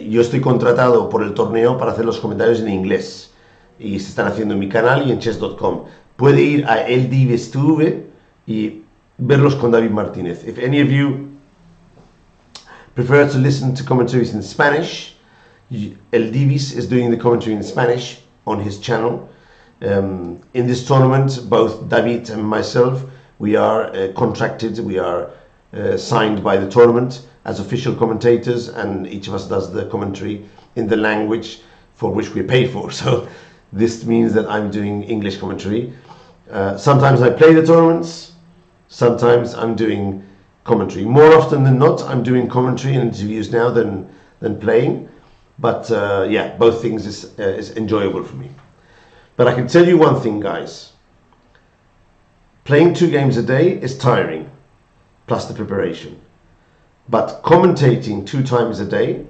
A: yo estoy contratado por el torneo para hacer los comentarios en inglés y se están haciendo en mi canal y en chess.com. Puede ir a El Divis TV y verlos con David Martínez. If any of you prefer to listen to commentaries in Spanish, El Divis is doing the commentary in Spanish on his channel. In this tournament, both David and myself, we are contracted, we are signed by the tournament as official commentators, and each of us does the commentary in the language for which we're paid for. So this means that I'm doing English commentary. Sometimes I play the tournaments, sometimes I'm doing commentary. More often than not, I'm doing commentary and interviews now than playing. But yeah, both things is enjoyable for me. But I can tell you one thing, guys. Playing 2 games a day is tiring, plus the preparation. But commentating 2 times a day,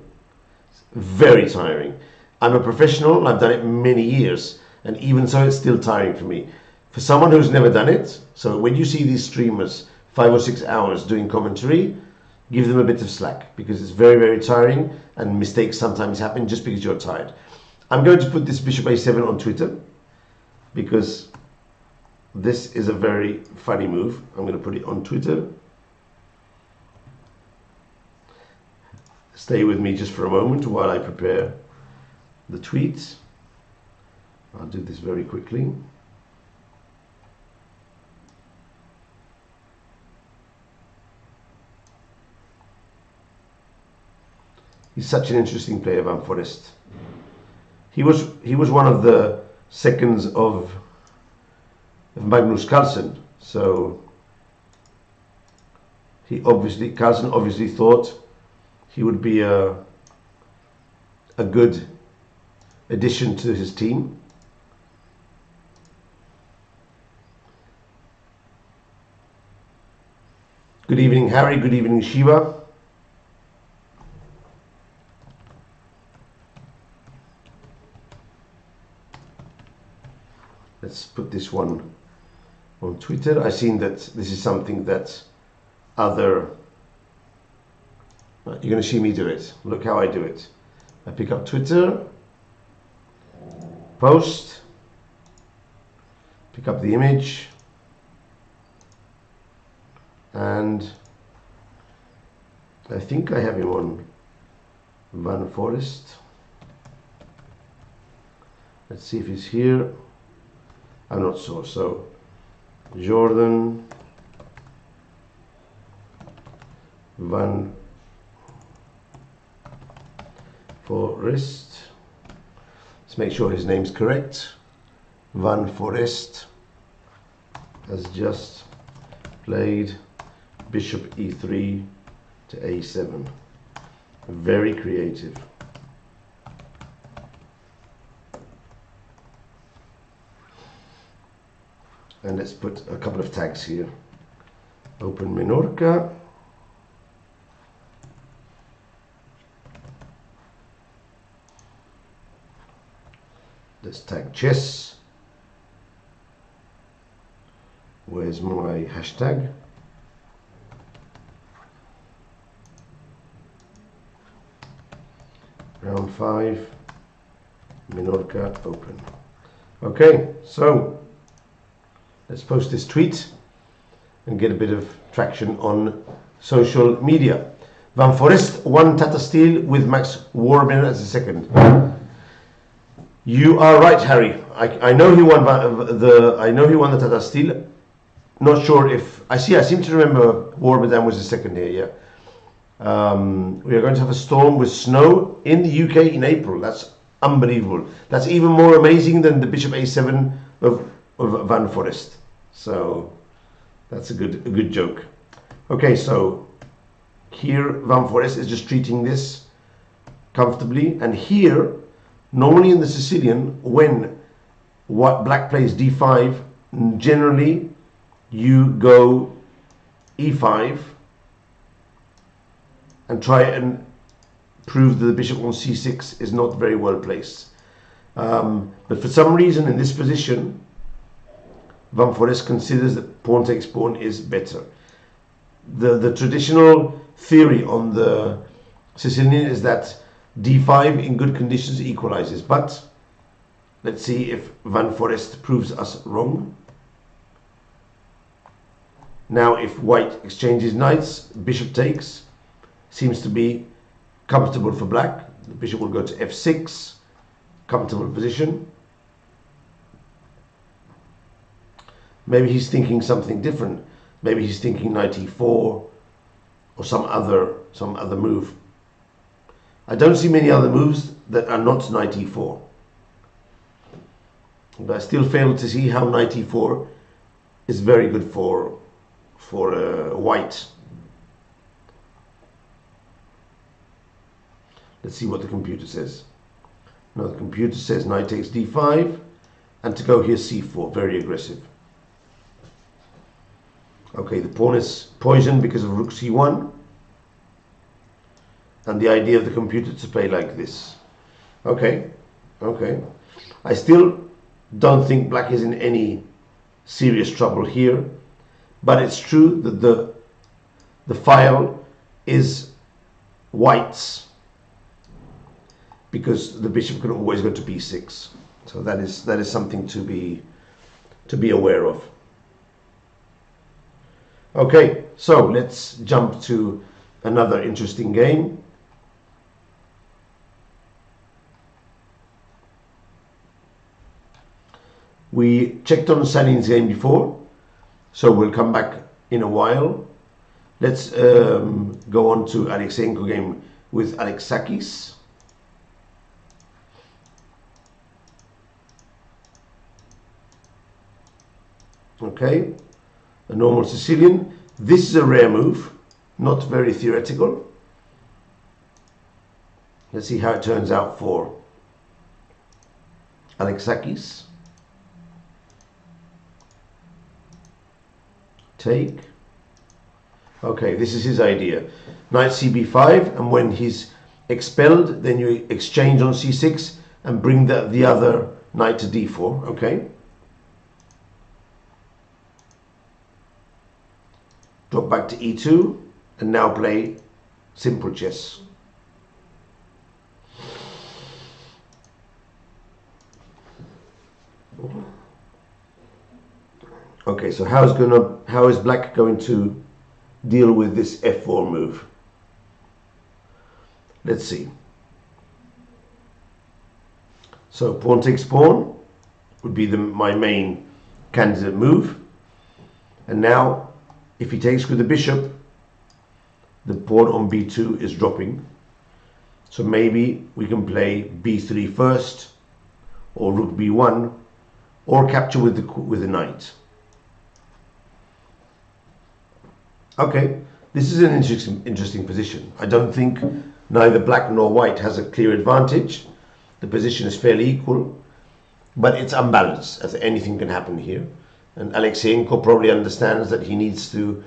A: very tiring. I'm a professional, I've done it many years, and even so it's still tiring for me. For someone who's never done it, so when you see these streamers 5 or 6 hours doing commentary, give them a bit of slack, because it's very, very tiring, and mistakes sometimes happen just because you're tired. I'm going to put this bishop a7 on Twitter, because this is a very funny move. I'm going to put it on Twitter. Stay with me just for a moment while I prepare the tweet. I'll do this very quickly. He's such an interesting player, Van Forest. He was one of the seconds of Magnus Carlsen, so Carlsen obviously thought he would be a good addition to his team. Good evening, Harry. Good evening, Shiva. Let's put this one on Twitter. I've seen that this is something that other... You're going to see me do it. Look how I do it. I pick up Twitter, post, pick up the image, and I think I have him on Van Forest. Let's see if he's here. I'm not sure. So Jordan Van Forest. Let's make sure his name's correct. Van Forest has just played bishop e3 to a7. Very creative. And let's put a couple of tags here. Open Menorca. Let's tag chess. Where's my hashtag? Round 5, Menorca open. Okay, so let's post this tweet and get a bit of traction on social media. Van Forest won Tata Steel with Max Warburton as a second. You are right, Harry. I know he won the Tata Steel. Not sure if I seem to remember Warburton was the second here. Yeah. We are going to have a storm with snow in the UK in April. That's unbelievable. That's even more amazing than the bishop a7 of Van Forest. So that's a good joke. Okay, so here Van Forest is just treating this comfortably, and here normally in the Sicilian, when black plays d5, generally you go e5 and try and prove that the bishop on c6 is not very well placed. But for some reason in this position, Van Forest considers that pawn takes pawn is better. The traditional theory on the Sicilian is that d5 in good conditions equalizes, but let's see if Van Forest proves us wrong. Now if white exchanges knights, bishop takes, seems to be comfortable for black. The bishop will go to f6, comfortable position. Maybe he's thinking something different. Maybe he's thinking knight e4 or some other move. I don't see many other moves that are not knight e4. But I still fail to see how knight e4 is very good for white. Let's see what the computer says. No, the computer says knight takes d5 and to go here c4, very aggressive. Okay, the pawn is poisoned because of rook c1, and the idea of the computer to play like this. Okay, I still don't think black is in any serious trouble here, but it's true that the file is white's, because the bishop can always go to b6. So that is something to be aware of. Okay, so let's jump to another interesting game. We checked on Salin's game before, so we'll come back in a while. Let's go on to Alexenko game with Alexakis. Okay, a normal Sicilian. This is a rare move, not very theoretical. Let's see how it turns out for Alexakis. Take. Okay, this is his idea. Knight cb5, and when he's expelled, then you exchange on c6 and bring the other knight to d4. Okay. Drop back to e2 and now play simple chess. Okay, so how is black going to deal with this f4 move? Let's see. So pawn takes pawn would be my main candidate move, and now if he takes with the bishop, the pawn on b2 is dropping. So maybe we can play b3 first, or rook b1, or capture with the knight. Okay, this is an interesting position. I don't think neither black nor white has a clear advantage. The position is fairly equal, but it's unbalanced, as anything can happen here. And Alexenko probably understands that he needs to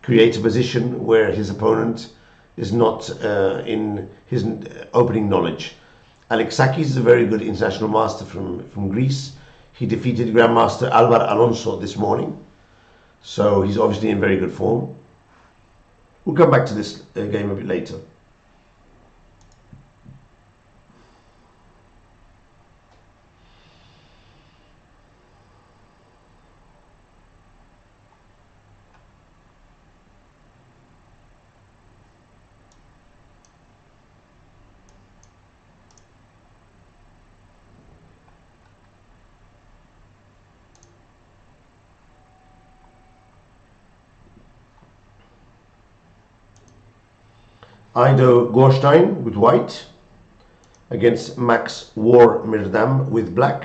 A: create a position where his opponent is not in his opening knowledge. Alexakis is a very good international master from Greece. He defeated Grandmaster Alvar Alonso this morning. So he's obviously in very good form. We'll come back to this game a bit later. Ido Gorstein with white against Max War Mirdam with black.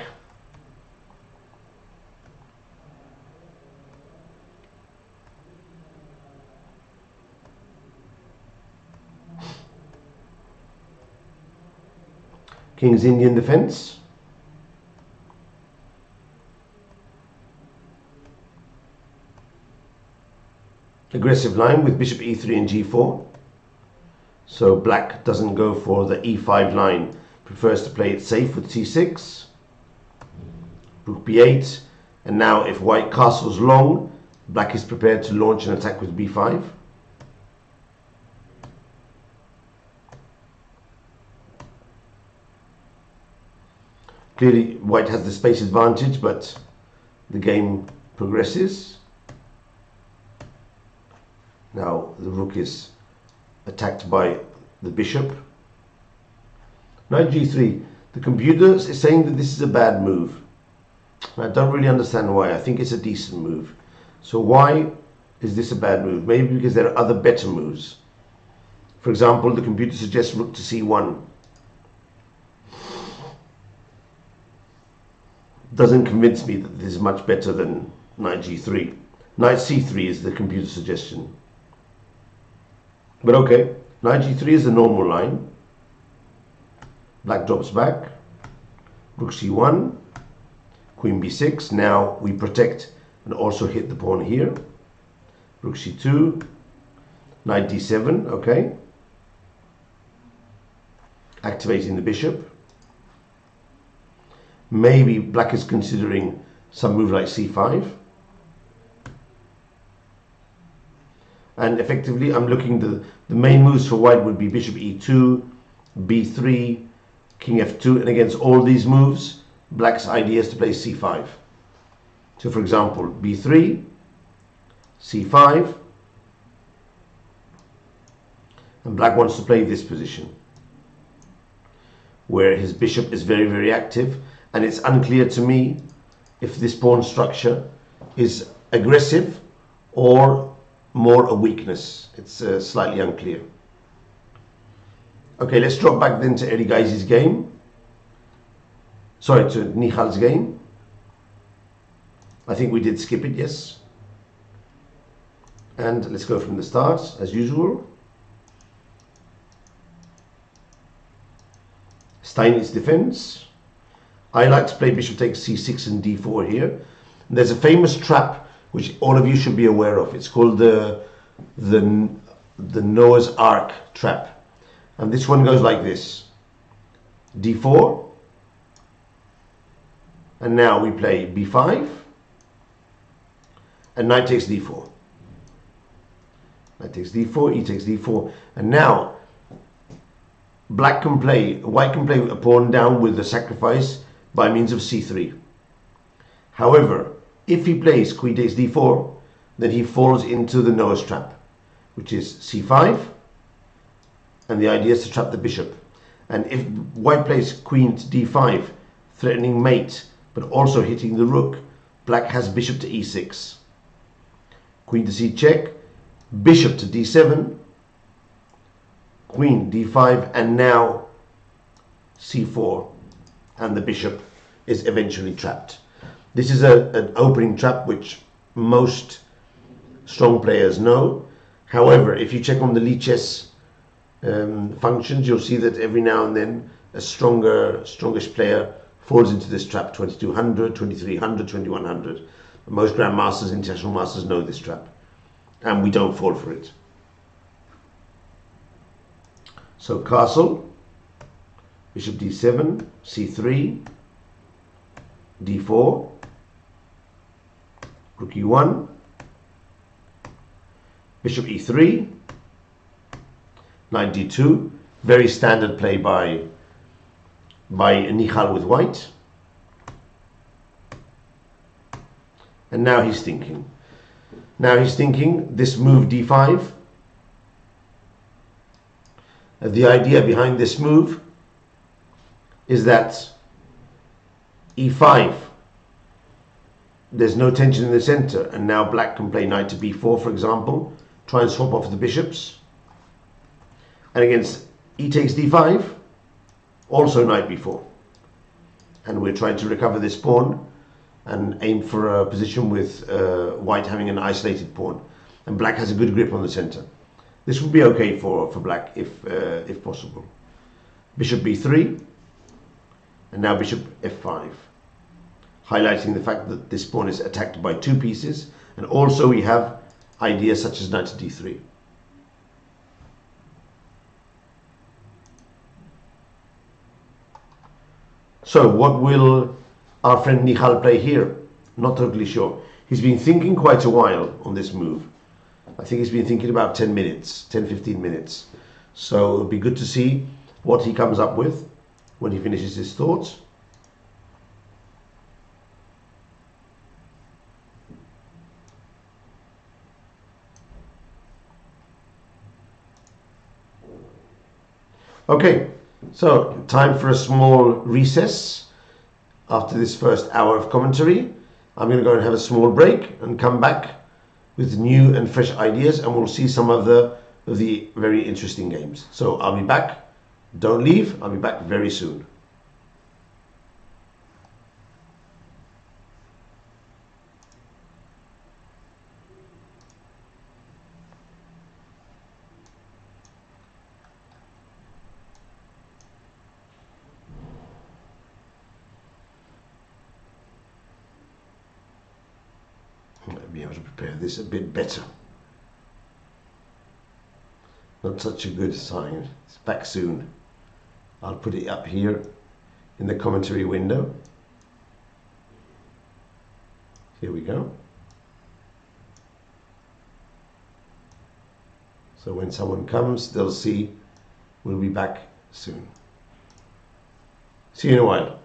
A: King's Indian defense. Aggressive line with bishop e3 and g4. So black doesn't go for the e5 line, prefers to play it safe with c6, rook b8, and now if white castles long, black is prepared to launch an attack with b5. Clearly white has the space advantage, but the game progresses. Now the rook is attacked by the bishop. Knight g3. The computer is saying that this is a bad move. I don't really understand why. I think it's a decent move. So why is this a bad move? Maybe because there are other better moves. For example, the computer suggests rook to c1. Doesn't convince me that this is much better than knight g3. Knight c3 is the computer suggestion. But okay, knight g3 is the normal line. Black drops back. Rook c1. Queen b6. Now we protect and also hit the pawn here. Rook c2. Knight d7. Okay. Activating the bishop. Maybe black is considering some move like c5. And effectively I'm looking, the main moves for white would be bishop e2, b3, king f2, and against all these moves black's idea is to play c5. So for example, b3, c5, and black wants to play this position where his bishop is very, very active, and it's unclear to me if this pawn structure is aggressive or more a weakness. It's slightly unclear. Okay, let's drop back then to Erigai's game. Sorry, to Mihal's game. I think we did skip it, yes. And let's go from the start, as usual. Steinitz defense. I like to play bishop takes c6 and d4 here. And there's a famous trap which all of you should be aware of. It's called the Noah's Ark trap. And this one goes like this. d4. And now we play b5. And knight takes d4. Knight takes d4, e takes d4. And now white can play a pawn down with the sacrifice by means of c3. However, if he plays queen takes d4, then he falls into the Noah's trap, which is c5, and the idea is to trap the bishop. And if white plays queen to d5, threatening mate, but also hitting the rook, black has bishop to e6. Queen to c check, bishop to d7, queen d5, and now c4, and the bishop is eventually trapped. This is an opening trap which most strong players know. However, if you check on the Lee chess functions, you'll see that every now and then a strongish player falls into this trap. 2200, 2300, 2100. Most grandmasters, international masters know this trap, and we don't fall for it. So castle, bishop d7, c3, d4, rook e1, bishop e3, knight d2. Very standard play by Michal with white. And now he's thinking. Now he's thinking this move d5. The idea behind this move is that e5, there's no tension in the center, and now black can play knight to b4, for example, try and swap off the bishops. And against e takes d5, also knight b4. And we're trying to recover this pawn and aim for a position with white having an isolated pawn. And black has a good grip on the center. This would be okay for black if possible. Bishop b3, and now bishop f5. Highlighting the fact that this pawn is attacked by two pieces, and also we have ideas such as knight to d3. So what will our friend Michal play here? Not totally sure. He's been thinking quite a while on this move. I think he's been thinking about 10 minutes, 10-15 minutes. So it'll be good to see what he comes up with when he finishes his thoughts. Okay, so time for a small recess after this first hour of commentary. I'm going to go and have a small break and come back with new and fresh ideas, and we'll see some of the very interesting games. So I'll be back. Don't leave. I'll be back very soon. I'll be able to prepare this a bit better. Not such a good sign. It's back soon. I'll put it up here in the commentary window. Here we go. So when someone comes, they'll see we'll be back soon. See you in a while.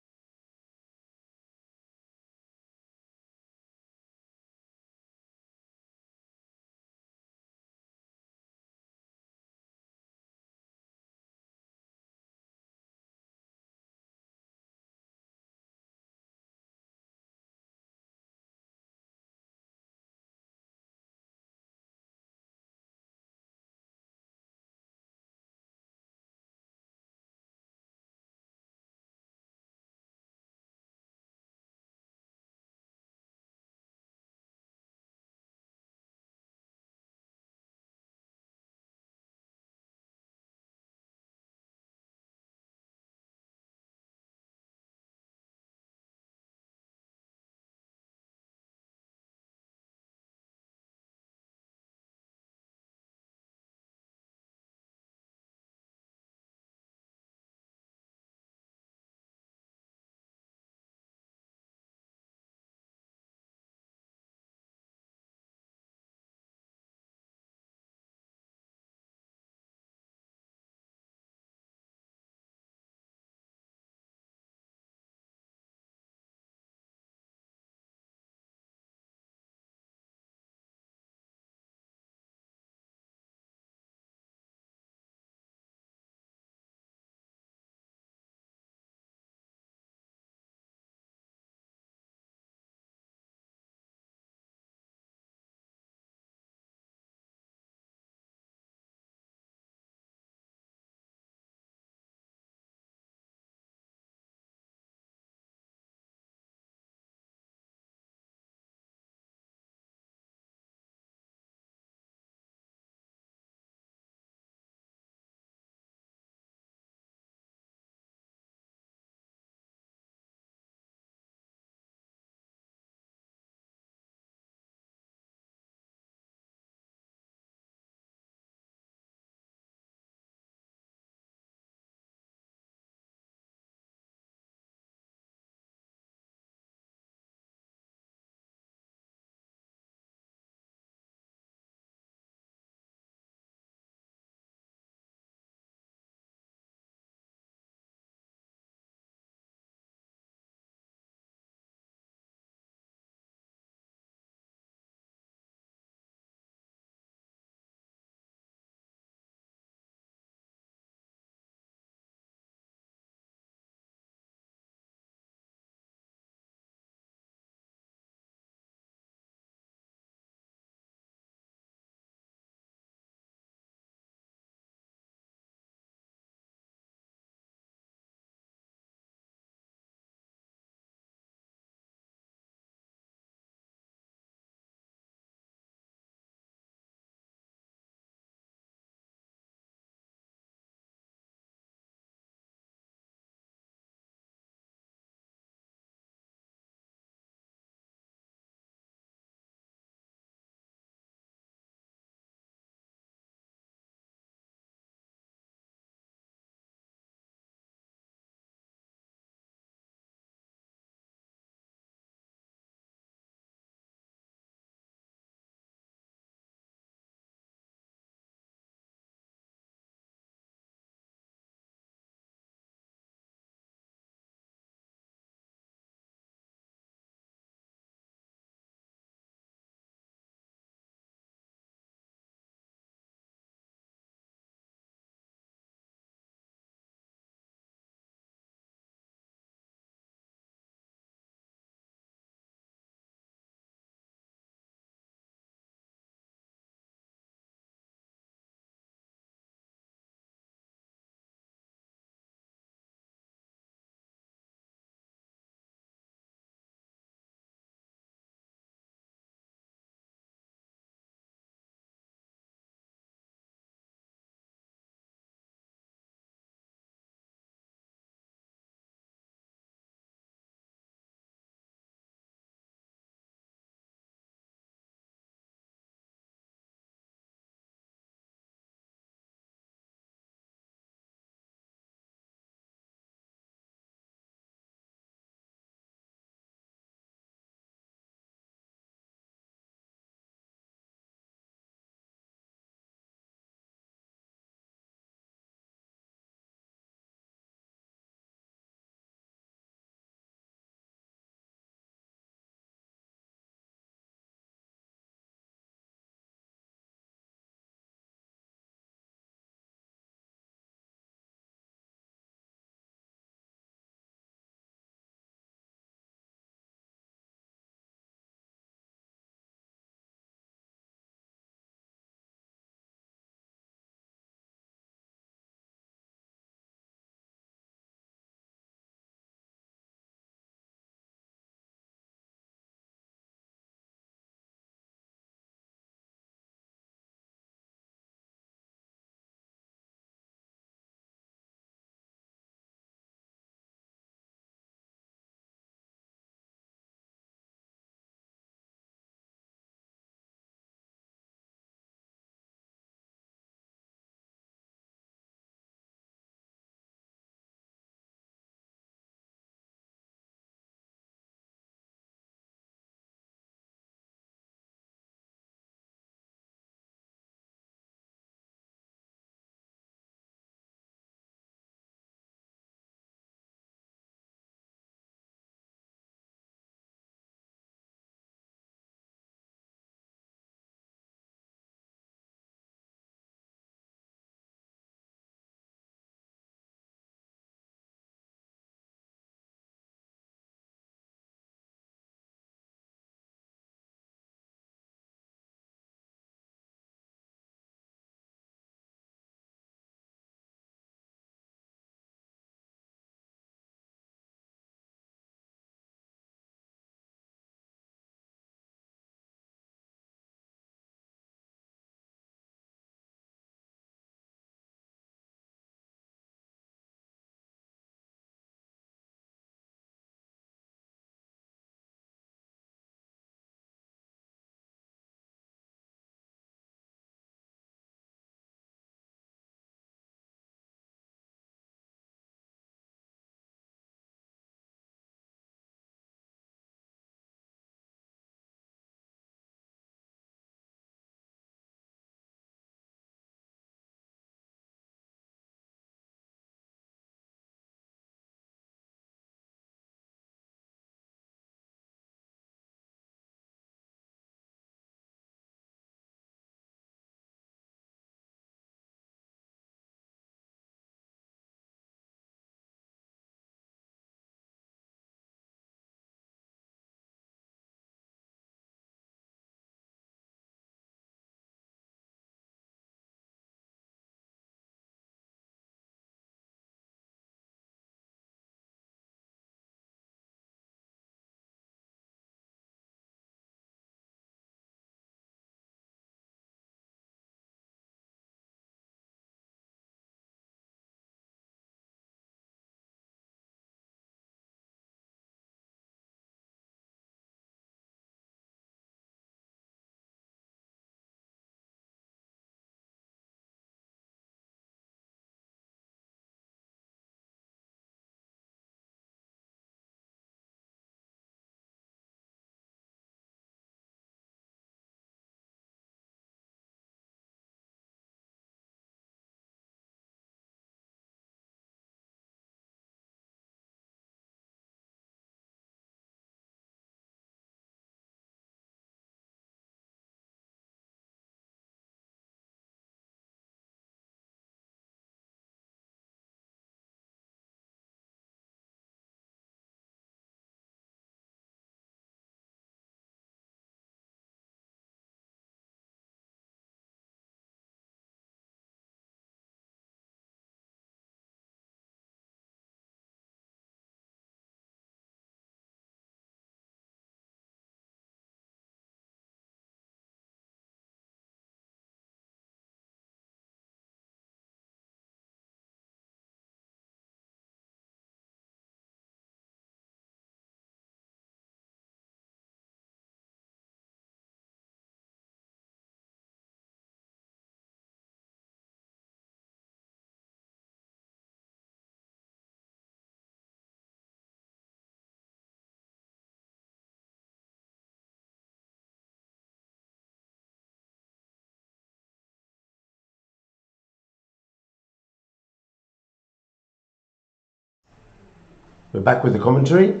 A: We're back with the commentary,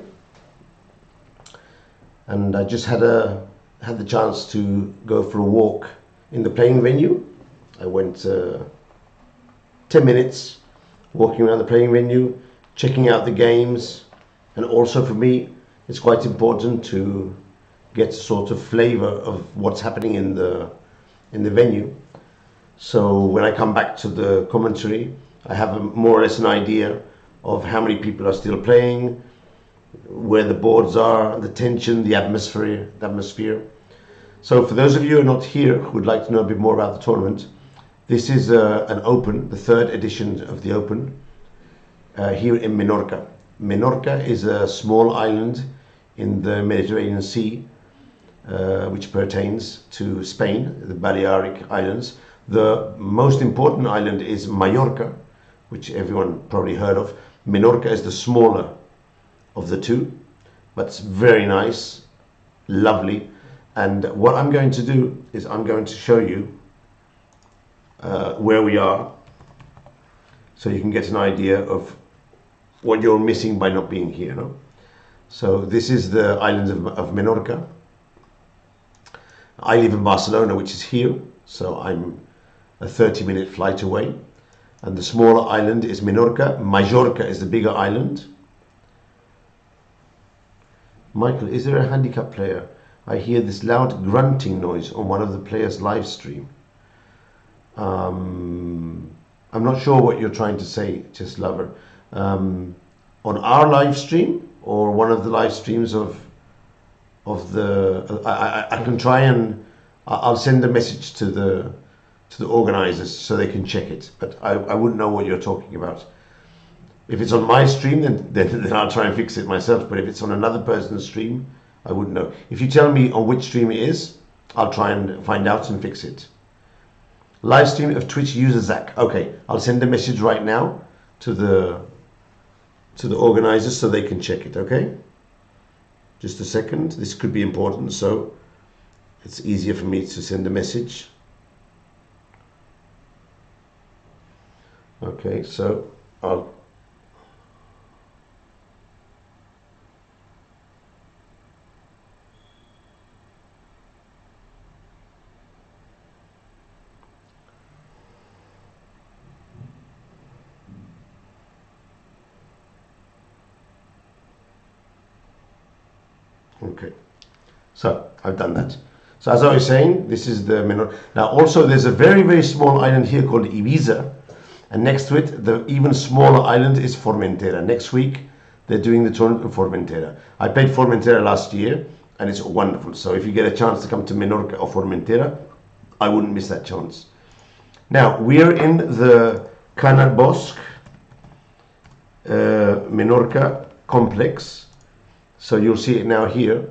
A: and I just had the chance to go for a walk in the playing venue. I went 10 minutes walking around the playing venue, checking out the games, and also for me it's quite important to get a sort of flavor of what's happening in the venue. So when I come back to the commentary, I have more or less an idea of how many people are still playing, where the boards are, the tension, the atmosphere. So for those of you who are not here who would like to know a bit more about the tournament, this is an Open, the third edition of the Open, here in Menorca. Menorca is a small island in the Mediterranean Sea, which pertains to Spain, the Balearic Islands. The most important island is Mallorca, which everyone probably heard of. Menorca is the smaller of the two, but it's very nice, lovely. And what I'm going to do is I'm going to show you where we are, so you can get an idea of what you're missing by not being here. No? So this is the island of Menorca. I live in Barcelona, which is here, so I'm a 30-minute flight away. And the smaller island is Menorca. Majorca is the bigger island. Michael, is there a handicap player? I hear this loud grunting noise on one of the players' live stream. I'm not sure what you're trying to say, Chess Lover. On our live stream or one of the live streams of the... I can try and I'll send a message to the organizers so they can check it, but I wouldn't know what you're talking about. If it's on my stream, then I'll try and fix it myself, but if it's on another person's stream, I wouldn't know. If you tell me on which stream it is, I'll try and find out and fix it. Live stream of Twitch user Zach. Okay, I'll send a message right now to the organizers so they can check it, okay? Just a second, this could be important, so it's easier for me to send a message. Okay, so I'll... Okay, so I've done that. So as I was saying, this is the Menorca. Now also there's a very, very small island here called Ibiza. And next to it, the even smaller island is Formentera. Next week, they're doing the tournament in Formentera. I played Formentera last year, and it's wonderful. So if you get a chance to come to Menorca or Formentera, I wouldn't miss that chance. Now, we're in the Canal Bosque Menorca complex. So you'll see it now here.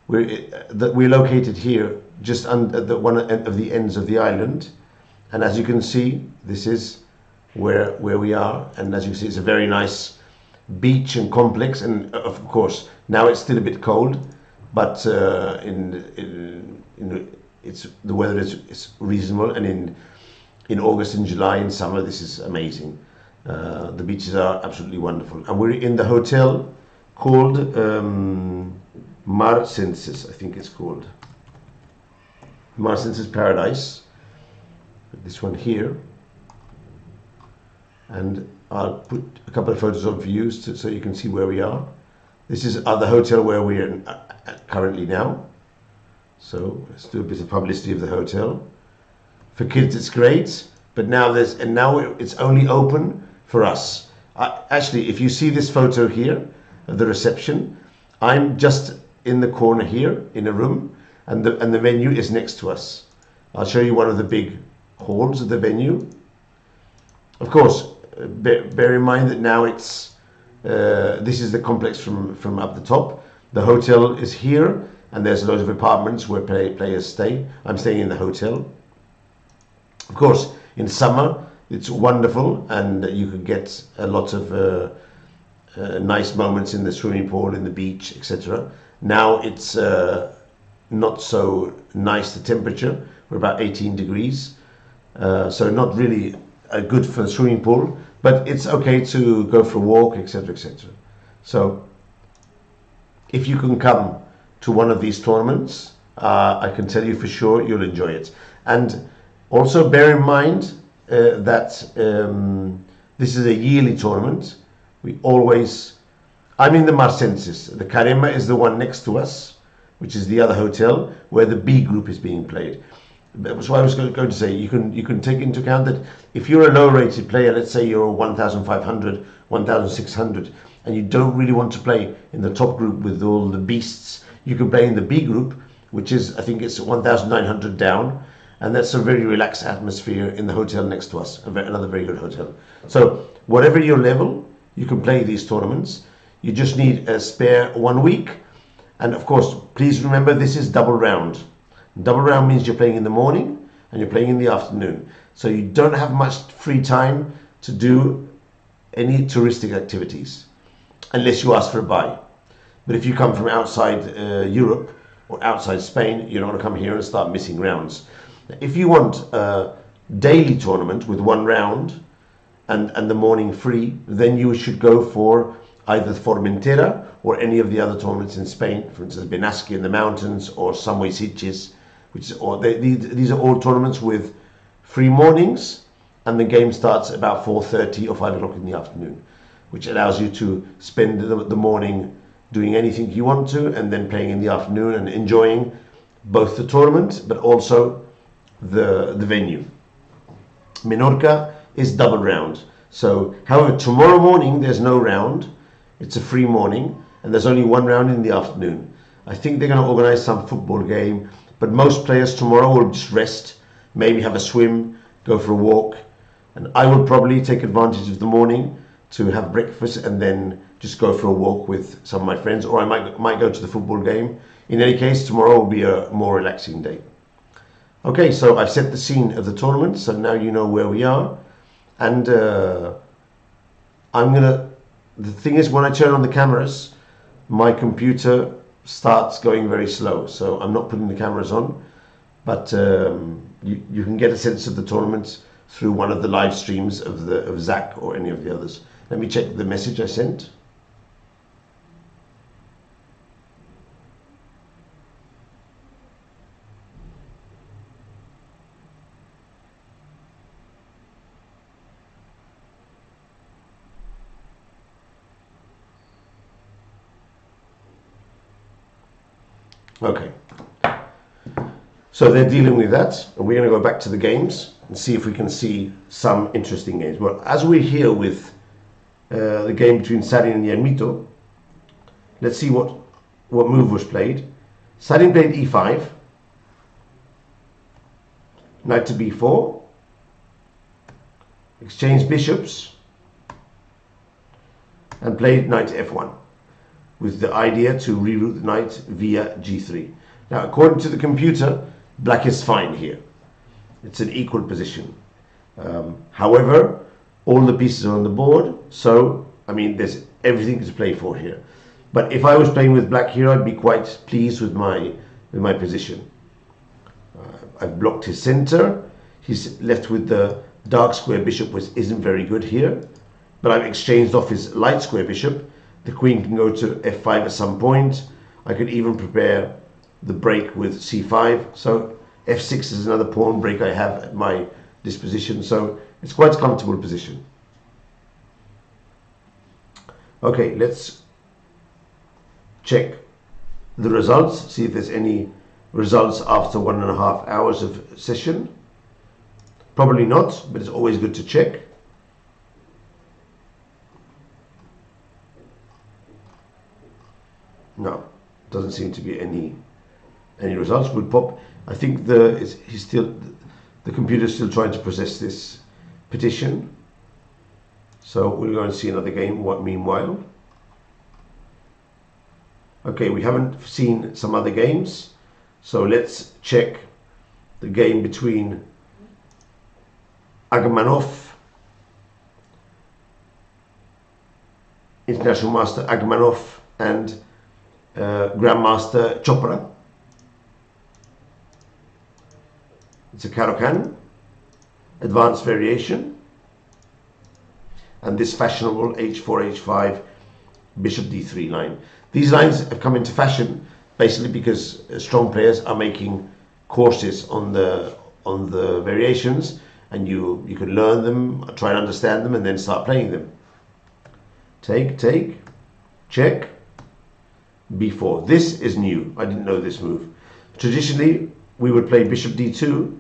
A: We're located here, just under one of the ends of the island. And as you can see, this is where we are, and as you can see, it's a very nice beach and complex. And of course now it's still a bit cold, but it's the weather is reasonable, and in August and July in summer this is amazing. The beaches are absolutely wonderful, and we're in the hotel called Mar Senses, I think it's called Mar Senses Paradise, this one here. And I'll put a couple of photos on for you so you can see where we are. This is the hotel where we're currently now. So let's do a bit of publicity of the hotel. For kids it's great, but now it's only open for us. Actually, if you see this photo here of the reception, I'm just in the corner here in a room, and the venue is next to us. I'll show you one of the big halls of the venue. Of course, bear in mind that now it's this is the complex from up the top. The hotel is here, and there's loads of apartments where players stay. I'm staying in the hotel. Of course, in summer it's wonderful, and you can get a lot of nice moments in the swimming pool, in the beach, etc. Now it's not so nice, the temperature. We're about 18 degrees, so not really good for the swimming pool, but it's okay to go for a walk, etc., etc. So if you can come to one of these tournaments, I can tell you for sure you'll enjoy it. And also bear in mind that this is a yearly tournament. I'm in the Marsensis. The Carema is the one next to us, which is the other hotel where the B group is being played. That's what I was going to say. You can take into account that if you're a low-rated player, let's say you're 1,500, 1,600, and you don't really want to play in the top group with all the beasts, you can play in the B group, which is, I think it's 1,900 down, and that's a very relaxed atmosphere in the hotel next to us, another very good hotel. So whatever your level, you can play these tournaments. You just need a spare 1 week, and of course, please remember this is double round. Double round means you're playing in the morning and you're playing in the afternoon. So you don't have much free time to do any touristic activities unless you ask for a buy. But if you come from outside Europe or outside Spain, you're not going to come here and start missing rounds. If you want a daily tournament with 1 round and the morning free, then you should go for either Formentera or any of the other tournaments in Spain, for instance, Benasque in the mountains or Samui Sitges. These are all tournaments with free mornings, and the game starts about 4:30 or 5 o'clock in the afternoon, which allows you to spend the morning doing anything you want to, and then playing in the afternoon and enjoying both the tournament but also the venue. Menorca is double round. So, however, tomorrow morning there's no round. It's a free morning, and there's only 1 round in the afternoon. I think they're going to organize some football game. But most players tomorrow will just rest, maybe have a swim, go for a walk. And I will probably take advantage of the morning to have breakfast and then just go for a walk with some of my friends. Or I might go to the football game. In any case, tomorrow will be a more relaxing day. Okay, so I've set the scene of the tournament. So now you know where we are. And the thing is, when I turn on the cameras, my computer starts going very slow, so I'm not putting the cameras on, but you can get a sense of the tournament through one of the live streams of Zach or any of the others. Let me check the message I sent. Okay, so they're dealing with that, and we're going to go back to the games and see if we can see some interesting games. Well, as we're here with the game between Sarin and Yermito, let's see what move was played. Sarin played e5, knight to b4, exchanged bishops, and played knight to f1. With the idea to reroute the knight via g3. Now, according to the computer, black is fine here. It's an equal position. However, all the pieces are on the board, so, I mean, there's everything to play for here. But if I was playing with black here, I'd be quite pleased with my position. I've blocked his center. He's left with the dark square bishop, which isn't very good here. But I've exchanged off his light square bishop. The queen can go to f5 at some point. I could even prepare the break with c5. So f6 is another pawn break I have at my disposition. So it's quite a comfortable position. Okay, let's check the results. See if there's any results after 1.5 hours of session. Probably not, but it's always good to check. No, doesn't seem to be any results. Would pop. I think the computer's still trying to process this petition. So we're going to see another game. Meanwhile, okay, we haven't seen some other games, so let's check the game between Agmanov, International Master Agmanov, and Grandmaster Chopra. It's a Caro-Kann advanced variation, and this fashionable h4 h5 bishop d3 line. These lines have come into fashion basically because strong players are making courses on the variations, and you can learn them, try and understand them, and then start playing them. Take, check, b4. This is new. I didn't know this move. Traditionally, we would play bishop d2,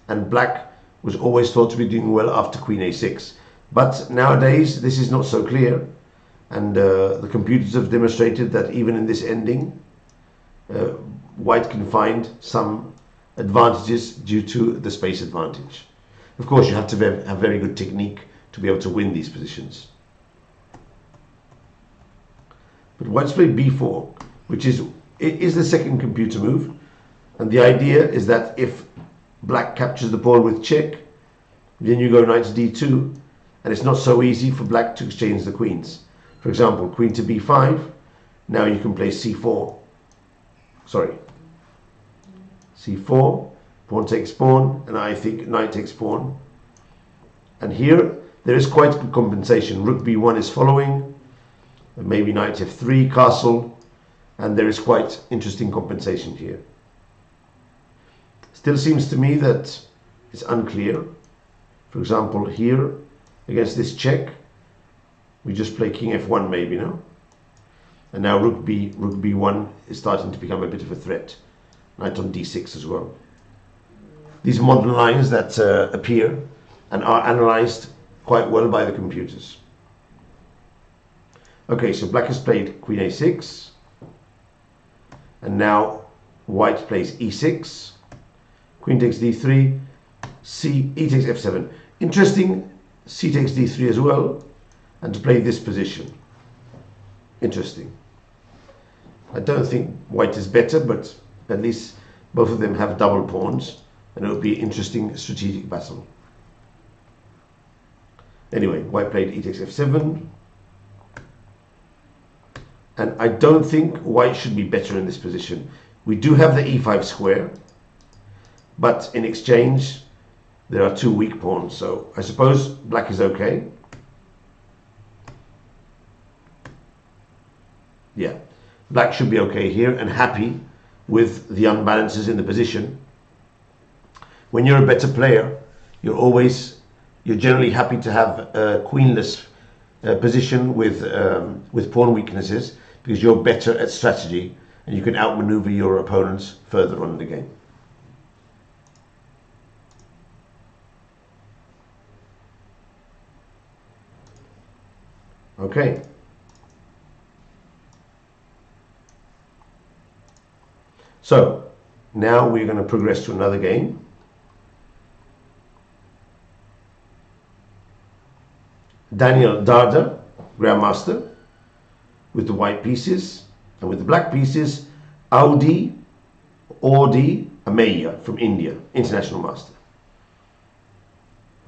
A: and black was always thought to be doing well after queen a6. But nowadays, this is not so clear, and the computers have demonstrated that even in this ending, white can find some advantages due to the space advantage. Of course, you have to have very good technique to be able to win these positions. But white's played b4, which is the second computer move, and the idea is that if black captures the pawn with check, then you go knight to d2, and it's not so easy for black to exchange the queens. For example, queen to b5, now you can play c4. Sorry, c4, pawn takes pawn, and I think knight takes pawn. And here there is quite good compensation. Rook b1 is following, and maybe knight f3, castle, and there is quite interesting compensation here. Still seems to me that it's unclear. For example, here against this check, we just play king f1 maybe, no? And now rook b1 is starting to become a bit of a threat. Knight on d6 as well. These are modern lines that appear and are analyzed quite well by the computers. Okay, so black has played queen a6, and now white plays e6, queen takes d3, e takes f7. Interesting, c takes d3 as well, and to play this position. Interesting. I don't think white is better, but at least both of them have double pawns, and it will be an interesting strategic battle. Anyway, white played e takes f7, and I don't think white should be better in this position. We do have the e5 square, but in exchange there are two weak pawns, so I suppose black is okay. Yeah, black should be okay here and happy with the unbalances in the position. When you're a better player, you're generally happy to have a queenless position with pawn weaknesses, because you're better at strategy and you can outmaneuver your opponents further on in the game. Okay. So now we're going to progress to another game. Daniel Darder, Grandmaster, with the white pieces, and with the black pieces, Audi Ameya from India, International Master.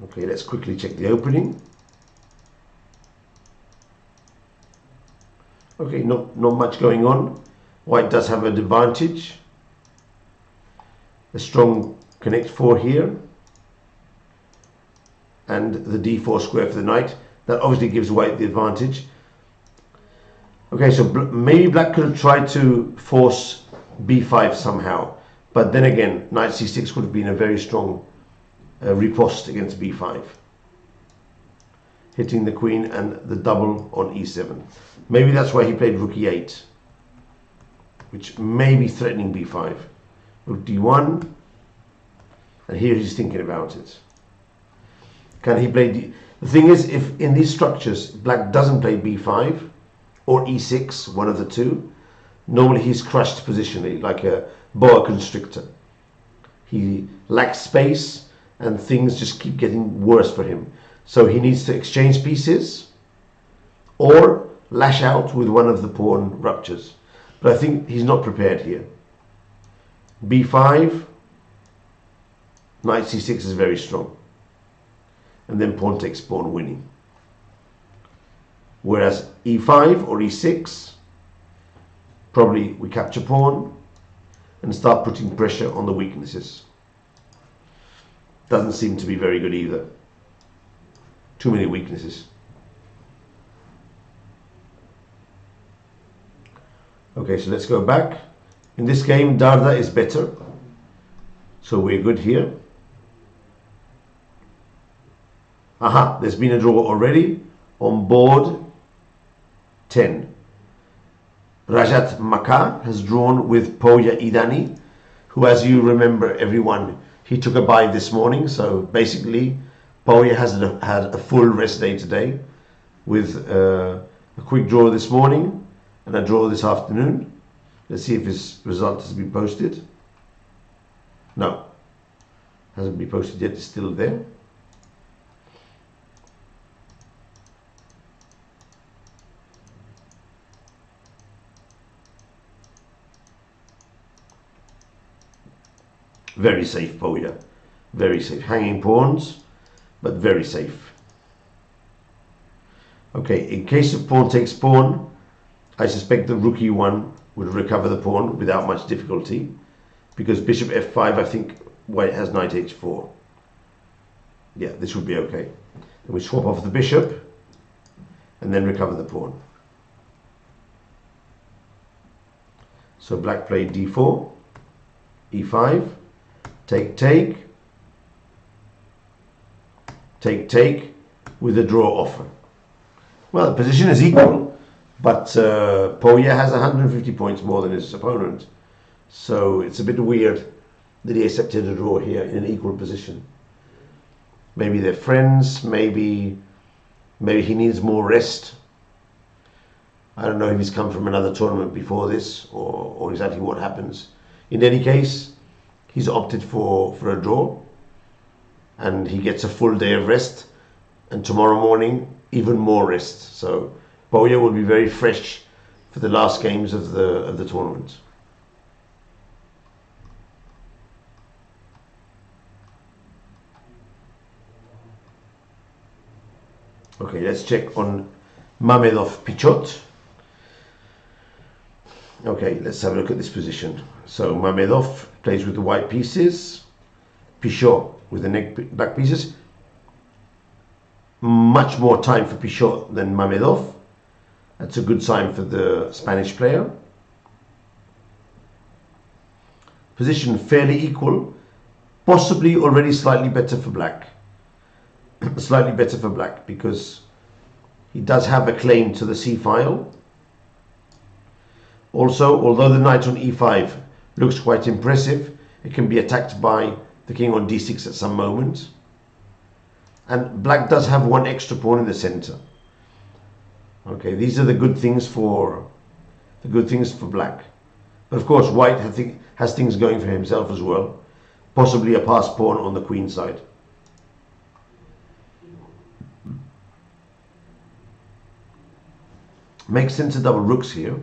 A: Okay, let's quickly check the opening. Okay, not much going on. White does have an advantage. A strong connect 4 here, and the d4 square for the knight. That obviously gives white the advantage. Okay, so maybe black could have tried to force b5 somehow, but then again, knight c6 would have been a very strong riposte against b5, hitting the queen and the double on e7. Maybe that's why he played rook e8, which may be threatening b5. Rook d1, and here he's thinking about it. Can he play the thing is, if in these structures black doesn't play b5 or e6, one of the two, normally he's crushed positionally like a boa constrictor. He lacks space and things just keep getting worse for him. So he needs to exchange pieces or lash out with one of the pawn ruptures. But I think he's not prepared here. b5, knight c6 is very strong, and then pawn takes pawn winning. Whereas e5 or e6, probably we capture pawn and start putting pressure on the weaknesses. Doesn't seem to be very good either. Too many weaknesses. Okay, so let's go back. In this game, Darda is better. So we're good here. Aha, there's been a draw already on board 10. Rajat Maka has drawn with Poya Idani, who, as you remember, everyone, he took a bye this morning. So basically, Poya has had a full rest day today with a quick draw this morning and a draw this afternoon. Let's see if his result has been posted. No, hasn't been posted yet, it's still there. Very safe, Poya. Very safe. Hanging pawns, but very safe. Okay, in case of pawn takes pawn, I suspect the rook e1 would recover the pawn without much difficulty, because bishop f5, I think white has knight h4. Yeah, this would be okay. And we swap off the bishop and then recover the pawn. So black played d4, e5, take, take, take, take, with a draw offer. Well, the position is equal, but Poya has 150 points more than his opponent. So it's a bit weird that he accepted a draw here in an equal position. Maybe they're friends, maybe he needs more rest. I don't know if he's come from another tournament before this or exactly what happens. In any case, he's opted for a draw and he gets a full day of rest, and tomorrow morning even more rest. So Poya will be very fresh for the last games of the tournament. Okay, let's check on Mamedov Pichot. Okay, let's have a look at this position. So Mamedov plays with the white pieces, Pichot with the black pieces. Much more time for Pichot than Mamedov. That's a good sign for the Spanish player. Position fairly equal, possibly already slightly better for black. Slightly better for black because he does have a claim to the c-file. Also, although the knight on e5 looks quite impressive, it can be attacked by the king on d6 at some moment. And black does have one extra pawn in the center. Okay, these are the good things for black. But of course, white has things going for himself as well. Possibly a passed pawn on the queen side. Makes sense to double rooks here.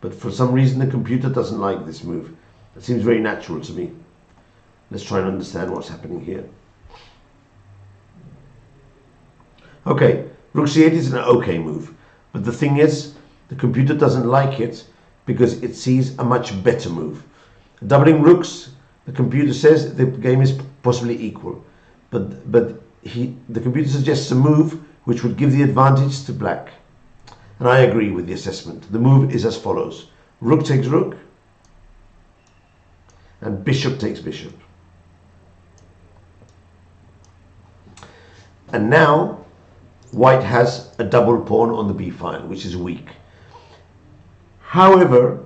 A: But for some reason the computer doesn't like this move. It seems very natural to me. Let's try and understand what's happening here. Okay, rook c8 is an okay move. But the thing is, the computer doesn't like it because it sees a much better move. Doubling rooks, the computer says the game is possibly equal. But the computer suggests a move which would give the advantage to black. And I agree with the assessment. The move is as follows. Rook takes rook and bishop takes bishop. And now white has a double pawn on the b file, which is weak. However,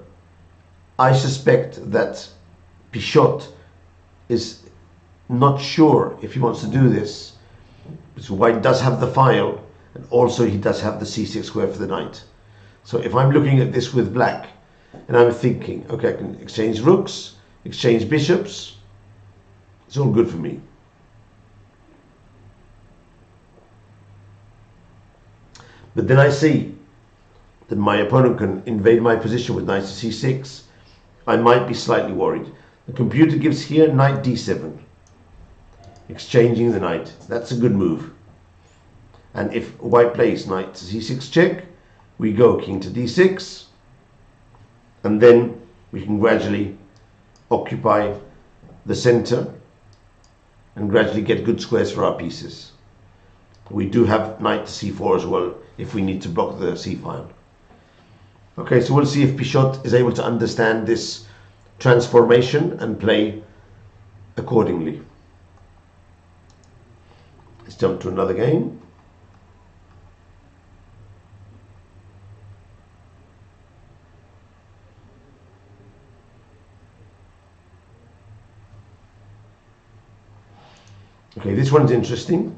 A: I suspect that Pichot is not sure if he wants to do this, because white does have the file and also he does have the c6 square for the knight. So if I'm looking at this with black and I'm thinking, okay, I can exchange rooks, exchange bishops, it's all good for me. But then I see that my opponent can invade my position with knight to c6. I might be slightly worried. The computer gives here knight d7, exchanging the knight. That's a good move. And if white plays knight to c6 check, we go king to d6, and then we can gradually occupy the center and gradually get good squares for our pieces. We do have knight to c4 as well if we need to block the c-file. Okay, so we'll see if Pichot is able to understand this transformation and play accordingly. Let's jump to another game. Okay, this one's interesting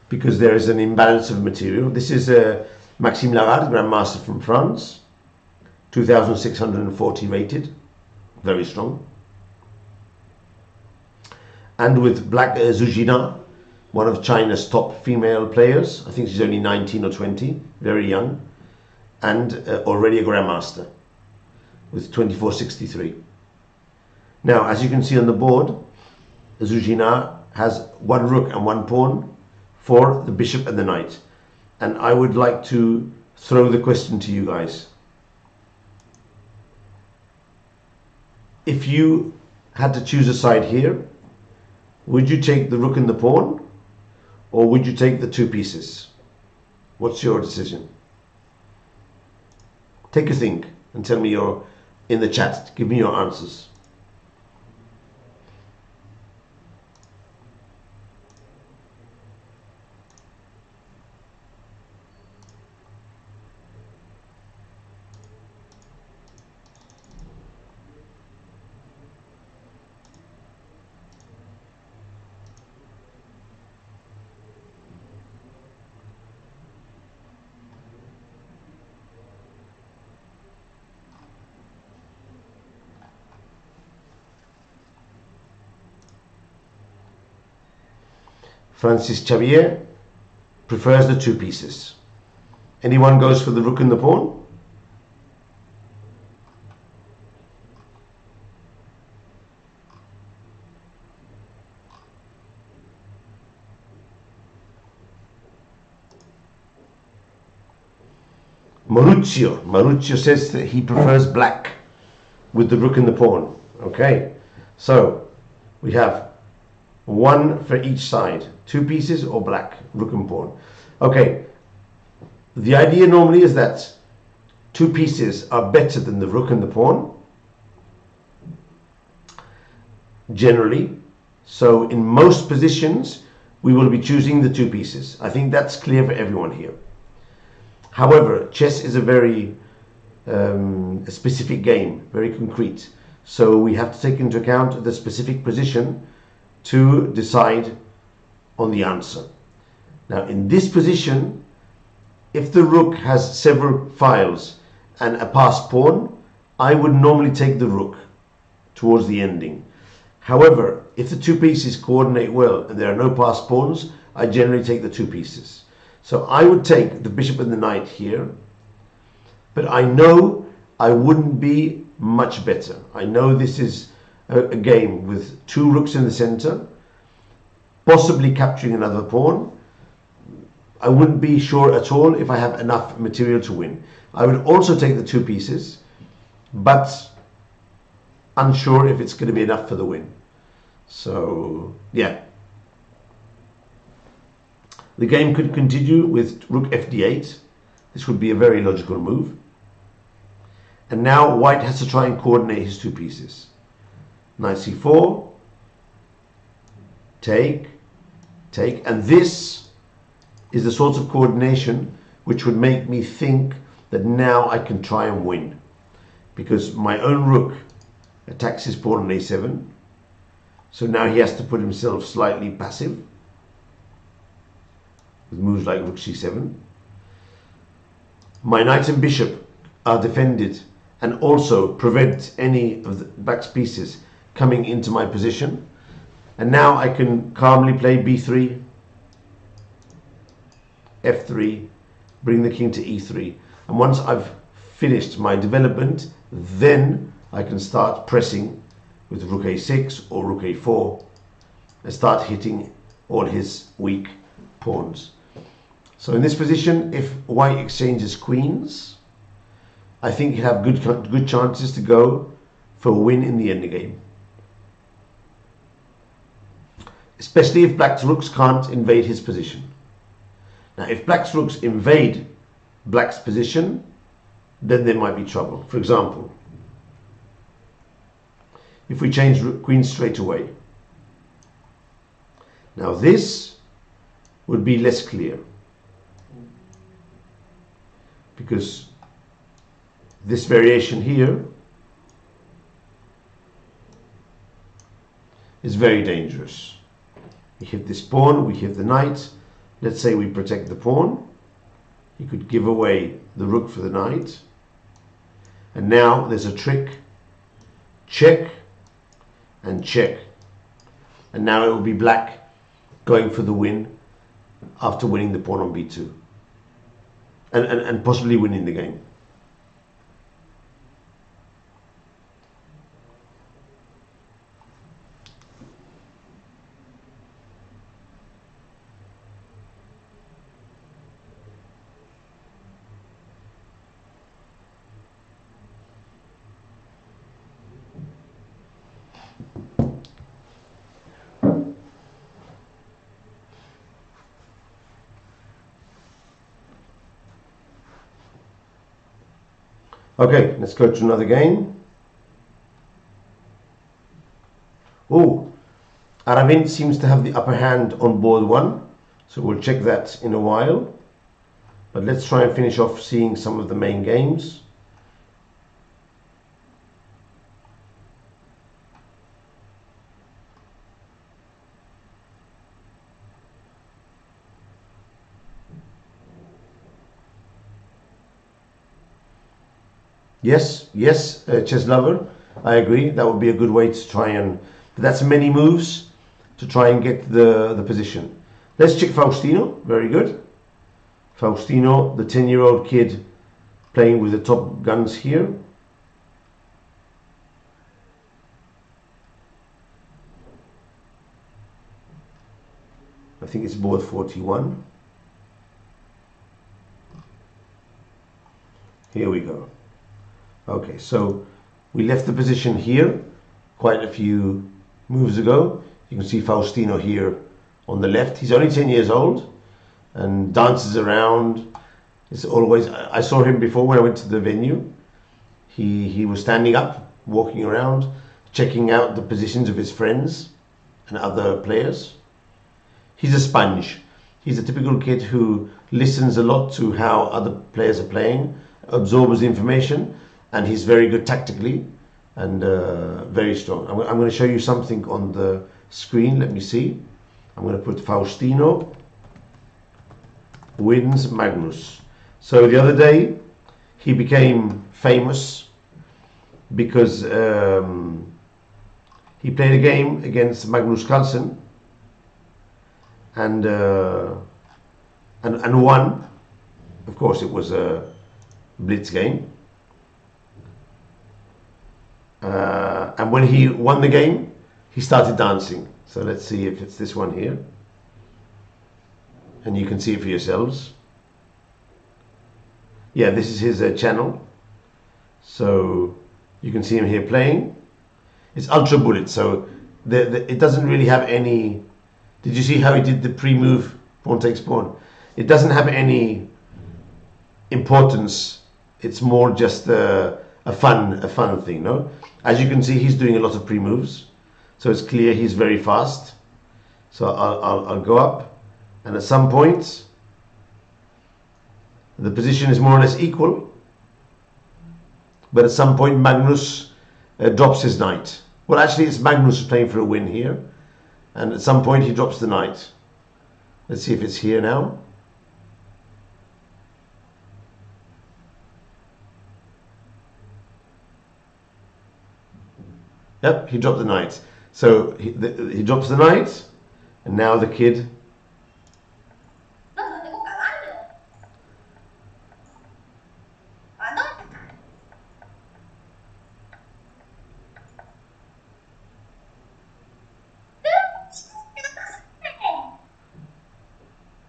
A: because there is an imbalance of material. This is Maxime Lagarde, Grandmaster from France, 2,640 rated, very strong. And with Black Zhu Jina, one of China's top female players. I think she's only 19 or 20, very young, and already a Grandmaster with 2463. Now, as you can see on the board, Zhu Jina has one rook and one pawn for the bishop and the knight. And I would like to throw the question to you guys. If you had to choose a side here, would you take the rook and the pawn, or would you take the two pieces? What's your decision? Take a think and tell me your in the chat. Give me your answers. Francis Xavier prefers the two pieces. Anyone goes for the rook and the pawn? Mauricio says that he prefers black with the rook and the pawn. Okay, so we have one for each side, two pieces or black, rook and pawn. Okay, the idea normally is that two pieces are better than the rook and the pawn, generally. So in most positions we will be choosing the two pieces. I think that's clear for everyone here. However, chess is a very specific game, very concrete. So we have to take into account the specific position to decide on the answer. Now in this position, if the rook has several files and a passed pawn, I would normally take the rook towards the ending. However, if the two pieces coordinate well and there are no passed pawns, I generally take the two pieces. So I would take the bishop and the knight here, but I know I wouldn't be much better. I know this is a game with two rooks in the center, possibly capturing another pawn. I wouldn't be sure at all if I have enough material to win. I would also take the two pieces, but unsure if it's going to be enough for the win. So yeah, the game could continue with rook fd8. This would be a very logical move. And now white has to try and coordinate his two pieces. Knight c4, take, and this is the sort of coordination which would make me think that now I can try and win, because my own rook attacks his pawn on a7, so now he has to put himself slightly passive with moves like rook c7. My knight and bishop are defended and also prevent any of the black's pieces coming into my position, and now I can calmly play b3, f3, bring the king to e3, and once I've finished my development, then I can start pressing with rook a6 or rook a4 and start hitting all his weak pawns. So in this position, if white exchanges queens, I think he'll have good chances to go for a win in the endgame. Especially if black's rooks can't invade his position. Now, if black's rooks invade black's position, then there might be trouble. For example, if we change queen straight away. Now this would be less clear, because this variation here is very dangerous. We hit this pawn, we hit the knight. Let's say we protect the pawn. He could give away the rook for the knight. And now there's a trick. Check and check. And now it will be black going for the win after winning the pawn on b2. And possibly winning the game. Okay, let's go to another game. Oh, Aravind seems to have the upper hand on board one, so we'll check that in a while. But let's try and finish off seeing some of the main games. Yes, chess lover, I agree. That would be a good way to try and... But that's many moves to try and get the position. Let's check Faustino. Very good. Faustino, the 10-year-old kid playing with the top guns here. I think it's board 41. Here we go. Okay, so we left the position here quite a few moves ago. You can see Faustino here on the left. He's only 10 years old and dances around. It's always, I saw him before when I went to the venue. He was standing up, walking around, checking out the positions of his friends and other players. He's a sponge. He's a typical kid who listens a lot to how other players are playing, absorbs the information, and he's very good tactically and very strong. I'm going to show you something on the screen. Let me see. I'm going to put Faustino wins Magnus. So the other day he became famous because he played a game against Magnus Carlsen and won. Of course, it was a blitz game. And when he won the game, he started dancing. So let's see if it's this one here. And you can see it for yourselves. Yeah, this is his channel. So you can see him here playing. It's ultra bullet, so it doesn't really have any... Did you see how he did the pre-move pawn takes pawn? It doesn't have any importance. It's more just a fun thing, no? As you can see, he's doing a lot of pre-moves, so it's clear he's very fast. So I'll go up, and at some point the position is more or less equal, but at some point Magnus drops his knight. Well, actually it's Magnus playing for a win here, and at some point he drops the knight. Let's see if it's here now. Yep, he dropped the knight. So he drops the knight, and now the kid...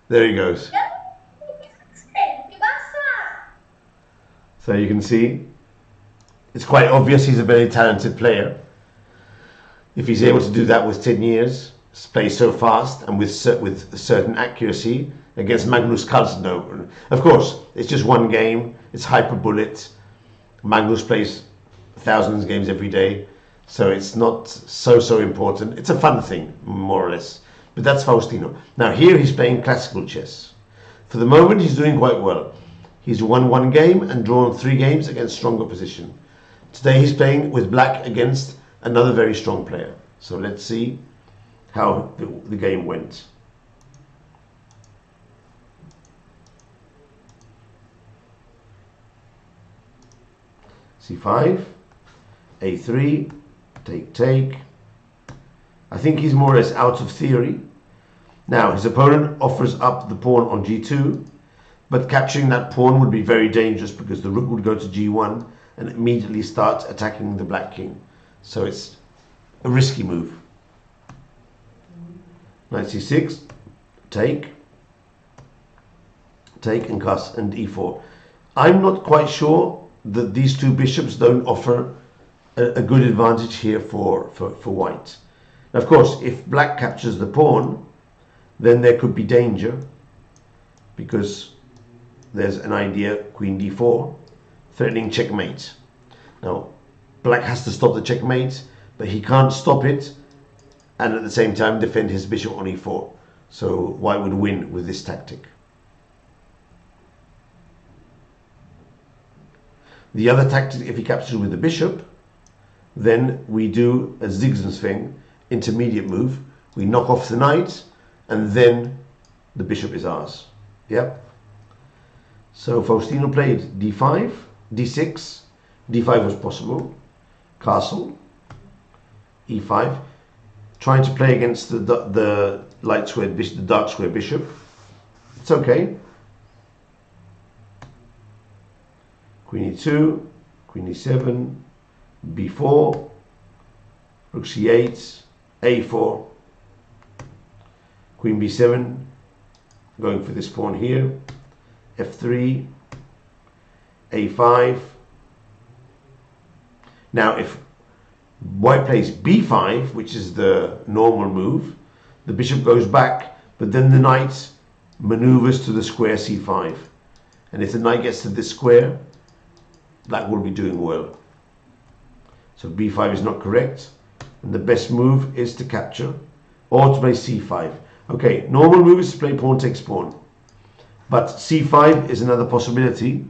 A: There he goes. So you can see, it's quite obvious he's a very talented player. If he's able to do that with 10 years, plays so fast and with certain accuracy against Magnus Carlsen. Of course, it's just one game. It's hyper bullet. Magnus plays thousands of games every day, so it's not so important. It's a fun thing, more or less. But that's Faustino. Now here he's playing classical chess. For the moment, he's doing quite well. He's won one game and drawn 3 games against strong opposition. Today he's playing with black against another very strong player. So let's see how the game went. C5, A3, take. I think he's more or less out of theory. Now his opponent offers up the pawn on G2, but capturing that pawn would be very dangerous because the rook would go to G1 and immediately start attacking the black king. So it's a risky move. Knight C6, take and cuss, and E4. I'm not quite sure that these 2 bishops don't offer a good advantage here for white. Of course, if black captures the pawn, then there could be danger because there's an idea, queen d4, threatening checkmate. Now, black has to stop the checkmate, but he can't stop it and at the same time defend his bishop on e4. So white would win with this tactic. The other tactic, if he captures with the bishop, then we do a Zigzag intermediate move. We knock off the knight and then the bishop is ours. Yep. So Faustino played d5, d6, d5 was possible, castle, e5, trying to play against the light square bishop, the dark square bishop. It's okay. Queen e2, queen e7, b4, rook c8, a4, queen b7, going for this pawn here, f3, a5. Now if white plays b5, which is the normal move, the bishop goes back, but then the knight maneuvers to the square c5. And if the knight gets to this square, black will be doing well. So b5 is not correct, and the best move is to capture or to play c5. Okay, normal move is to play pawn takes pawn, but c5 is another possibility,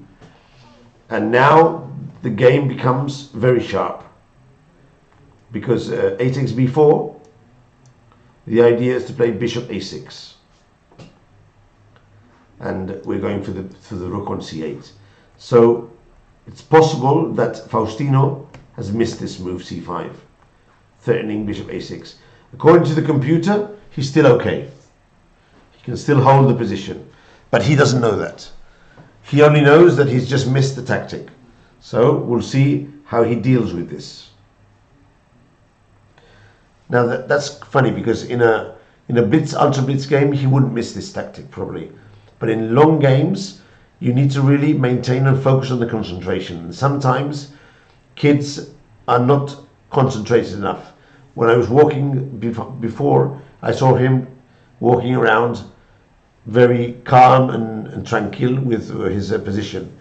A: and now the game becomes very sharp because a takes b4. The idea is to play bishop a6, and we're going for the rook on c8. So it's possible that Faustino has missed this move c5, threatening bishop a6. According to the computer, he's still okay. He can still hold the position, but he doesn't know that. He only knows that he's just missed the tactic. So we'll see how he deals with this. Now that's funny because in a blitz, ultra blitz game, he wouldn't miss this tactic probably. But in long games, you need to really maintain and focus on the concentration. And sometimes kids are not concentrated enough. When I was walking before, I saw him walking around very calm and tranquil with his position.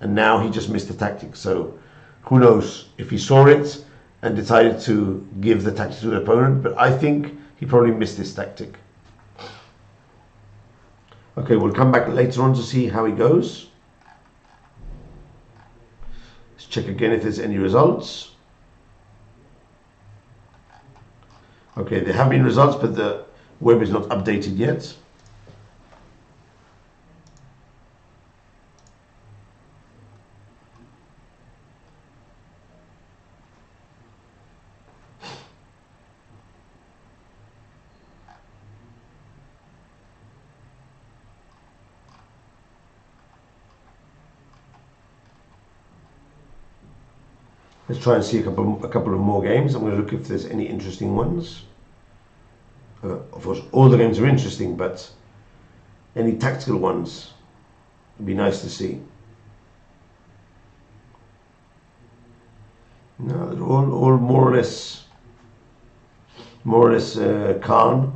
A: And now he just missed the tactic. So who knows if he saw it and decided to give the tactic to the opponent. But I think he probably missed this tactic. Okay, we'll come back later on to see how he goes. Let's check again if there's any results. Okay, there have been results, but the web is not updated yet. Let's try and see a couple of more games. I'm going to look if there's any interesting ones. Of course, all the games are interesting, but any tactical ones would be nice to see. No, they're all more or less more or less calm.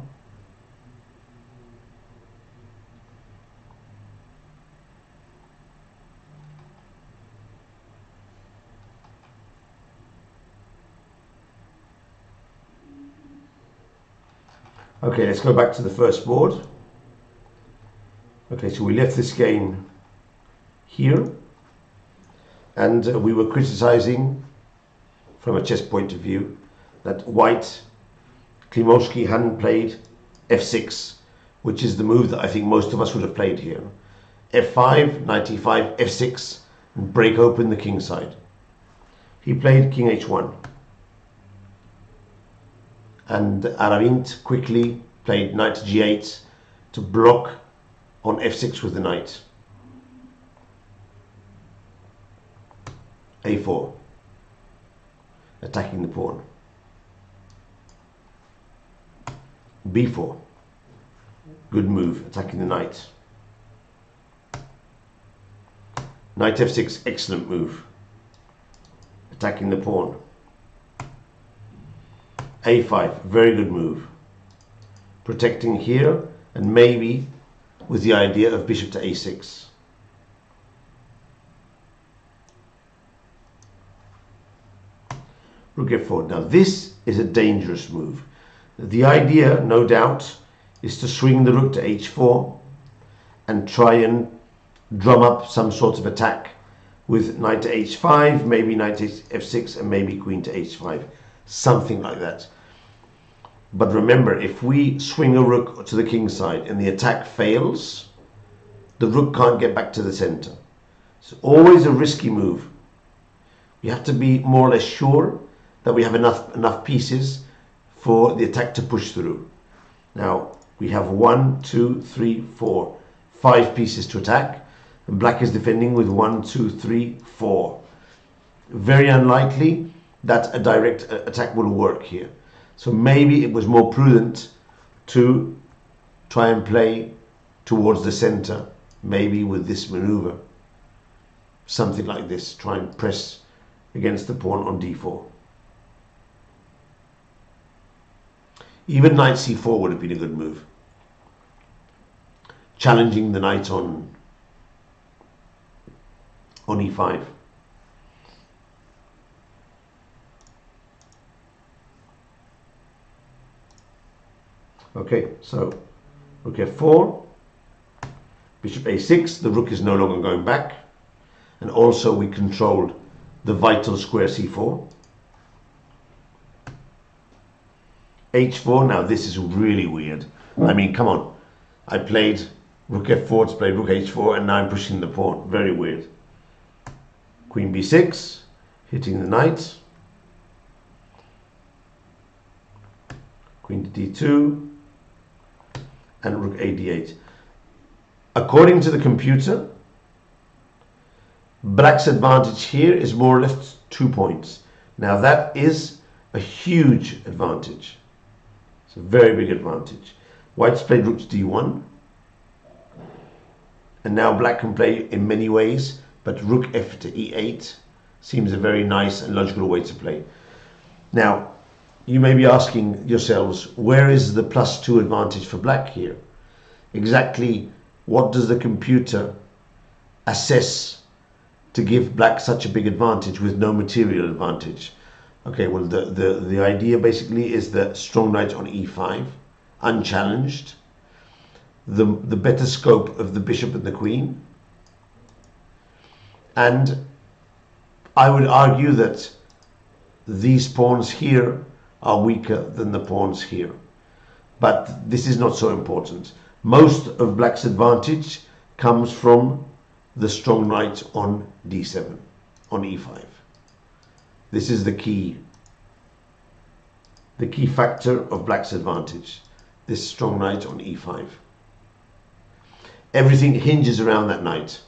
A: Okay, let's go back to the first board. Okay, so we left this game here, and we were criticizing from a chess point of view that white, Klimovsky hadn't played f6, which is the move that I think most of us would have played here. f5, knight e5, f6, and break open the king side. He played king h1. And Aravint quickly played knight g8 to block on f6 with the knight. a4, attacking the pawn. b4, good move, attacking the knight. Knight f6, excellent move, attacking the pawn. a5, very good move, protecting here, and maybe with the idea of bishop to a6. Rook f4. Now this is a dangerous move. The idea, no doubt, is to swing the rook to h4 and try and drum up some sort of attack with knight to h5, maybe knight to f6, and maybe queen to h5. Something like that. But remember, if we swing a rook to the king side and the attack fails, the rook can't get back to the center. It's always a risky move. You have to be more or less sure that we have enough pieces for the attack to push through. Now we have 1, 2, 3, 4, 5 pieces to attack, and black is defending with 1, 2, 3, 4. Very unlikely that a direct attack will work here. So maybe it was more prudent to try and play towards the center, maybe with this maneuver. Something like this, try and press against the pawn on d4. Even knight c4 would have been a good move. Challenging the knight on e5. Okay, so rook f4, bishop a6, the rook is no longer going back, and also we controlled the vital square c4. h4, now this is really weird. I mean, come on. I played rook f4 to play rook h4, and now I'm pushing the pawn. Very weird. Queen b6, hitting the knight. Queen to d2, and rook a d8. According to the computer, black's advantage here is more or less 2 points. Now that is a huge advantage. It's a very big advantage. White's played rook to d1, and now black can play in many ways, but rook f to e8 seems a very nice and logical way to play. Now you may be asking yourselves, where is the +2 advantage for black here? Exactly what does the computer assess to give black such a big advantage with no material advantage? Okay, well, the idea basically is the strong knight on e5, unchallenged, the better scope of the bishop and the queen, and I would argue that these pawns here are weaker than the pawns here, but this is not so important. Most of black's advantage comes from the strong knight on d7, on e5. This is the key factor of black's advantage, this strong knight on e5. Everything hinges around that knight,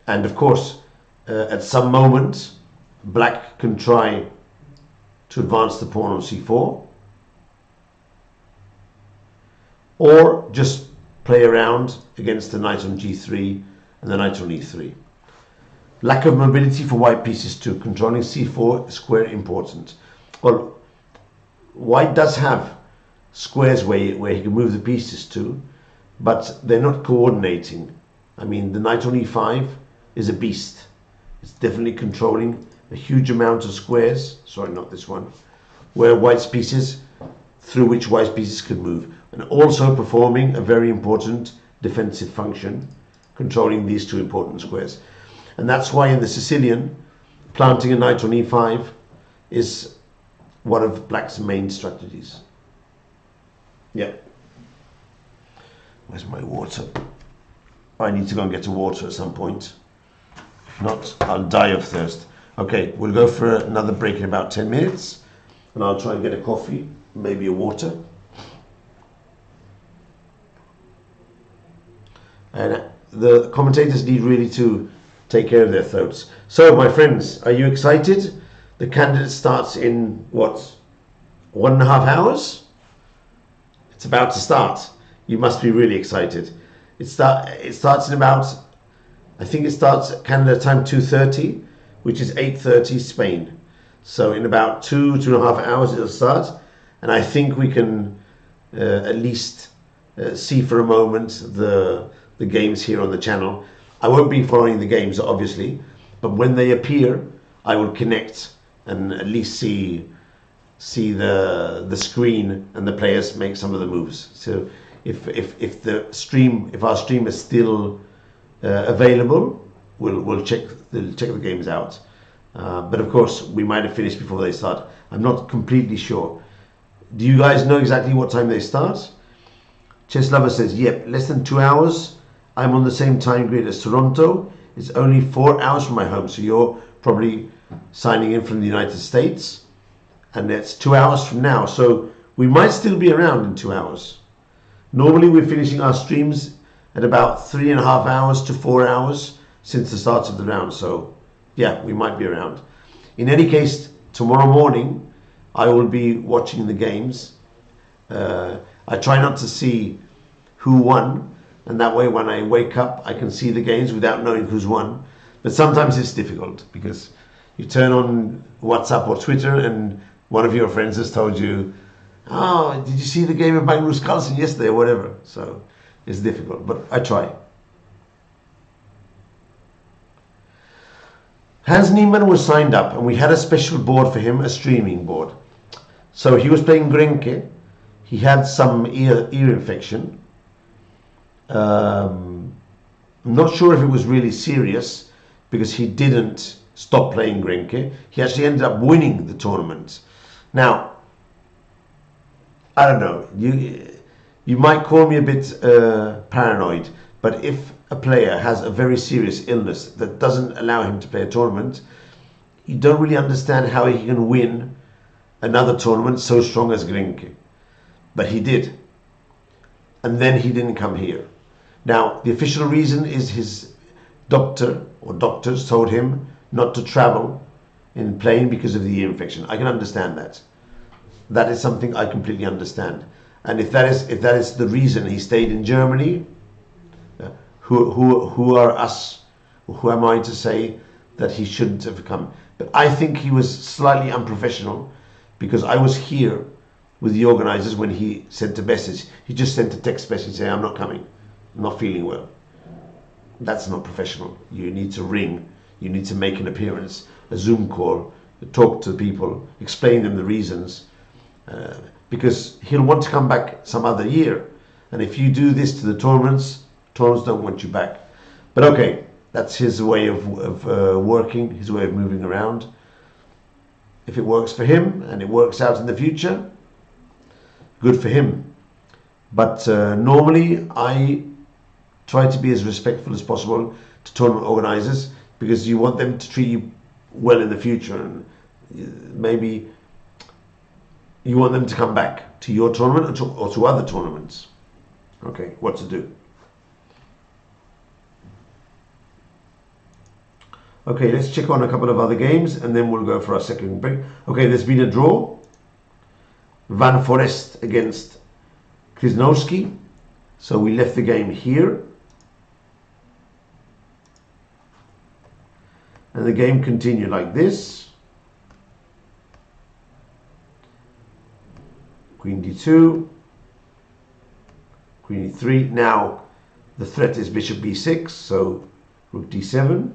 A: and of course at some moment black can try to advance the pawn on c4, or just play around against the knight on g3 and the knight on e3. Lack of mobility for white pieces too. Controlling c4 square important. Well, white does have squares where he can move the pieces to, but they're not coordinating. I mean, the knight on e5 is a beast. It's definitely controlling a huge amount of squares. Sorry, not this one. Where white's pieces, through which white's pieces could move, and also performing a very important defensive function, controlling these two important squares. And that's why in the Sicilian, planting a knight on e5 is one of black's main strategies. Yeah. Where's my water? I need to go and get a water at some point. If not, I'll die of thirst. Okay, we'll go for another break in about 10 minutes. And I'll try and get a coffee, maybe a water. And the commentators need really to take care of their throats. So, my friends, are you excited? The candidate starts in, what, 1.5 hours? It's about to start. You must be really excited. It starts in about, I think it starts at Canada time 2:30, which is 8:30 Spain. So in about 2.5 hours it'll start. And I think we can at least see for a moment the games here on the channel. I won't be following the games, obviously, but when they appear, I will connect and at least see the screen and the players make some of the moves. So if our stream is still available, we'll check the games out. But of course, we might have finished before they start. I'm not completely sure. Do you guys know exactly what time they start? Chess Lover says, yep, less than 2 hours. I'm on the same time grid as Toronto. It's only 4 hours from my home. So you're probably signing in from the United States. And that's 2 hours from now. So we might still be around in 2 hours. Normally we're finishing our streams at about 3.5 hours to 4 hours since the start of the round. So yeah, we might be around. In any case, tomorrow morning, I will be watching the games. I try not to see who won. And that way, when I wake up, I can see the games without knowing who's won. But sometimes it's difficult because you turn on WhatsApp or Twitter and one of your friends has told you, oh, did you see the game of Magnus Carlsen yesterday or whatever? So it's difficult, but I try. Hans Niemann was signed up and we had a special board for him, a streaming board. So he was playing Grenke. He had some ear infection. I'm not sure if it was really serious because he didn't stop playing Grenke. He actually ended up winning the tournament. Now, I don't know, you might call me a bit paranoid, but if a player has a very serious illness that doesn't allow him to play a tournament, you don't really understand how he can win another tournament so strong as Grenke. But he did. And then he didn't come here. Now, the official reason is his doctor or doctors told him not to travel in plane because of the ear infection. I can understand that. That is something I completely understand. And if that is the reason he stayed in Germany, who are us? Who am I to say that he shouldn't have come? But I think he was slightly unprofessional because I was here with the organizers when he sent a message. He just sent a text message saying, I'm not coming. I'm not feeling well. That's not professional. You need to ring. You need to make an appearance, a Zoom call, talk to people, explain them the reasons. Because he'll want to come back some other year. And if you do this to the tournaments don't want you back. But okay, that's his way of working, his way of moving around. If it works for him and it works out in the future, good for him. But normally I try to be as respectful as possible to tournament organizers because you want them to treat you well in the future, and maybe you want them to come back to your tournament or to other tournaments. Okay, what to do? Okay, let's check on a couple of other games and then we'll go for our second break. Okay, there's been a draw. Van Forest against Krasnowski. So we left the game here. And the game continued like this. Queen d2, Queen e3. Now the threat is bishop b6, so rook d7.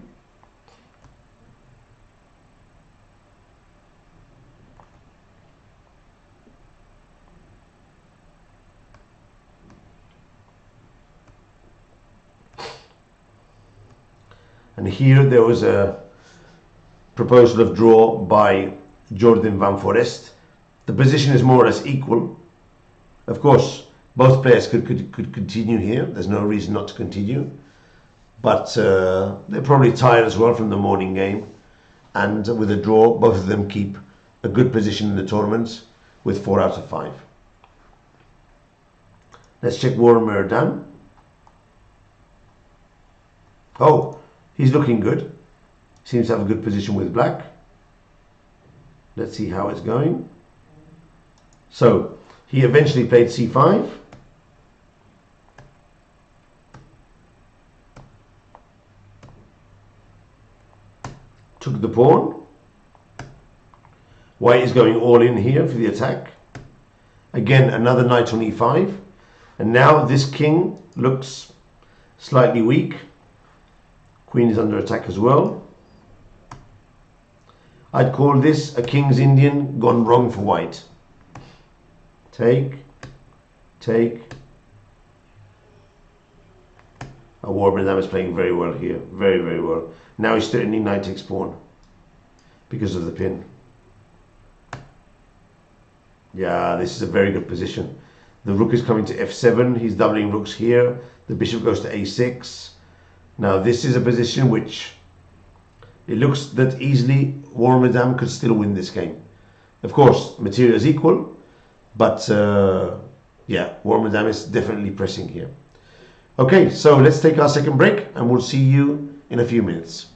A: And here there was a proposal of draw by Jordan Van Forest. The position is more or less equal. Of course, both players could continue here. There's no reason not to continue. But they're probably tired as well from the morning game. And with a draw, both of them keep a good position in the tournament with 4 out of 5. Let's check Warren Murdan. Oh, he's looking good. Seems to have a good position with black. Let's see how it's going. So he eventually played c5. Took the pawn. White is going all in here for the attack. Again, another knight on e5. And now this king looks slightly weak. Queen is under attack as well. I'd call this a King's Indian gone wrong for white. Take, take. Warren Murdan is playing very well here. Very, very well. Now he's threatening knight takes pawn because of the pin. Yeah, this is a very good position. The rook is coming to f7. He's doubling rooks here. The bishop goes to a6. Now this is a position which it looks that easily Warren Murdan could still win this game. Of course, material is equal, but yeah, Warren Murdan is definitely pressing here. Okay, so let's take our second break and we'll see you in a few minutes.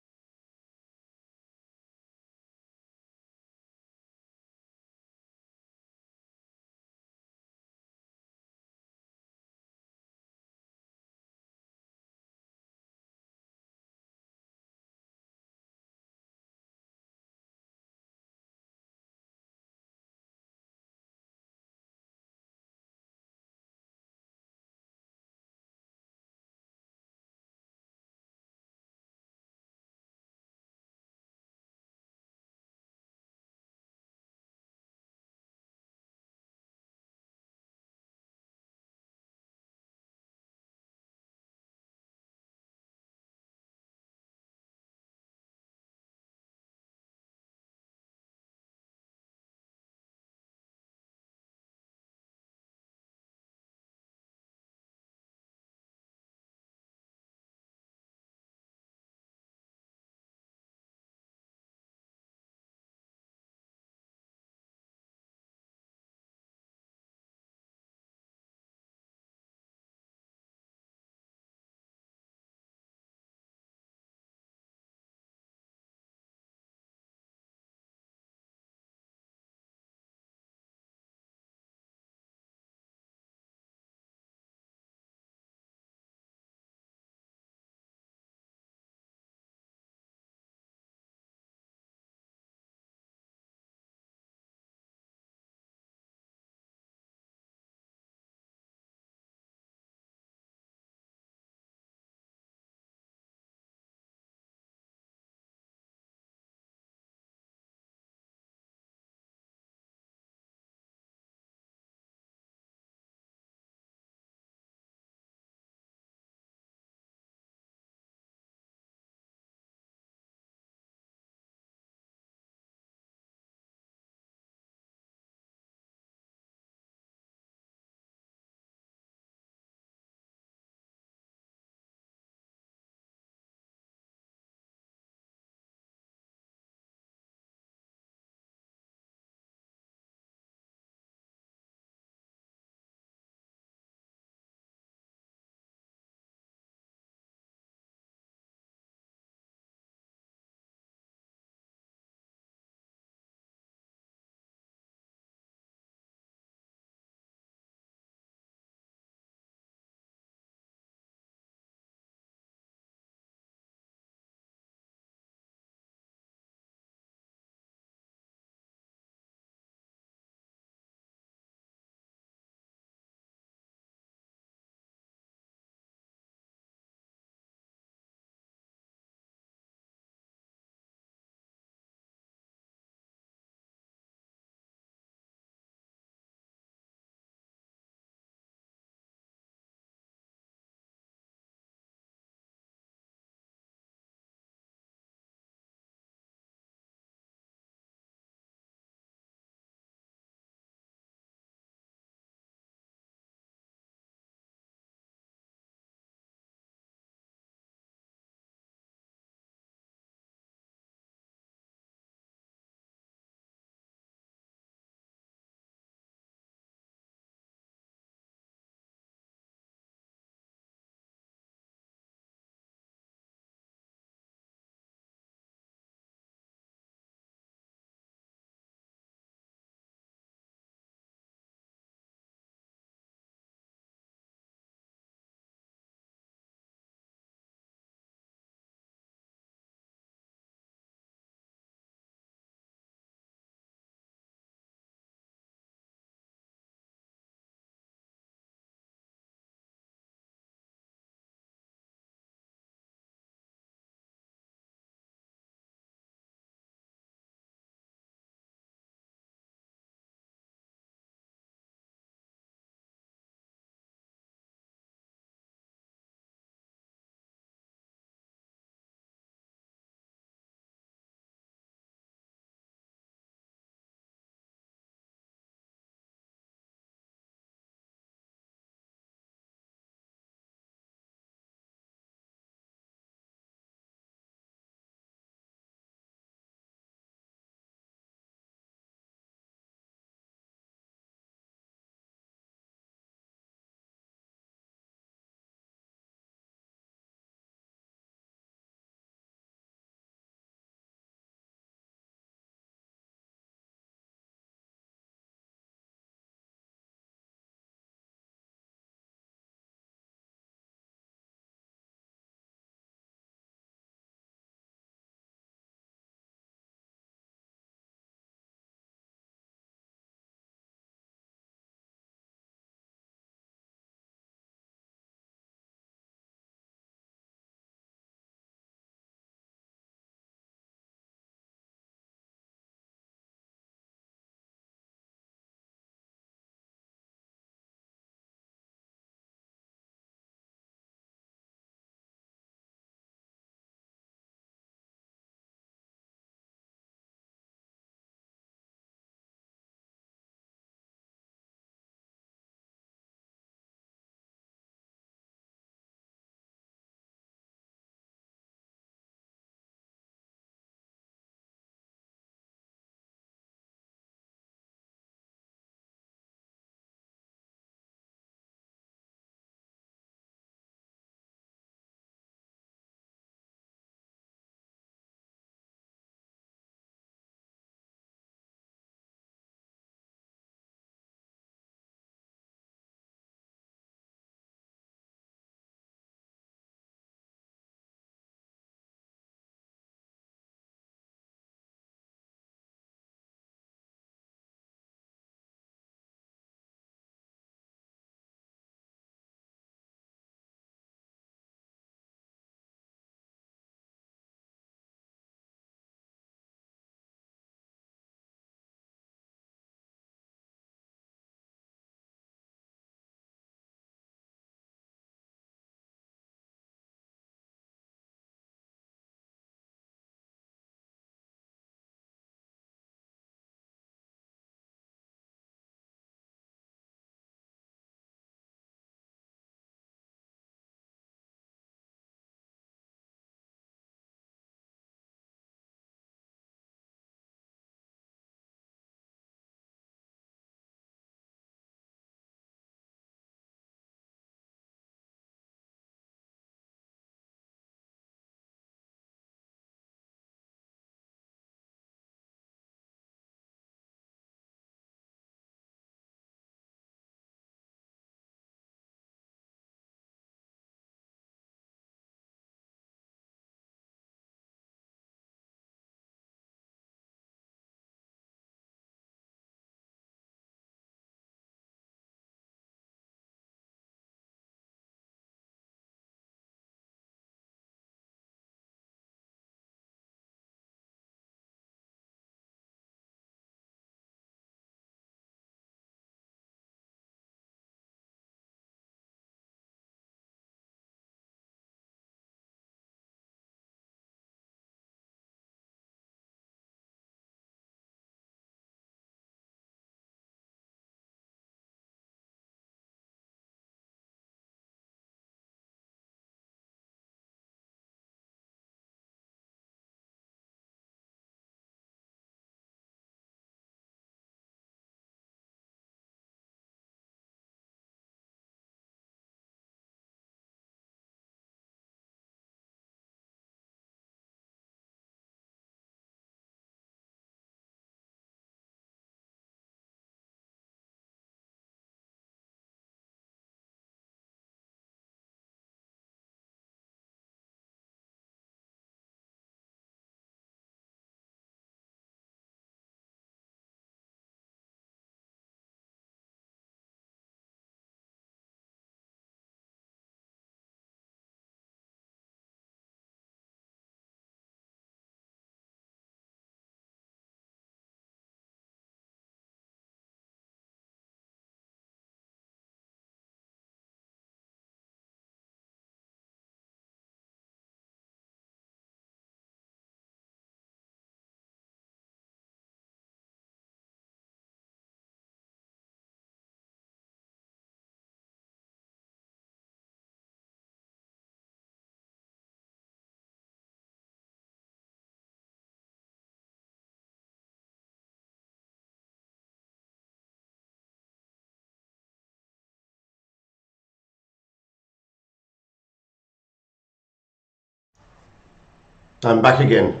A: I'm back again.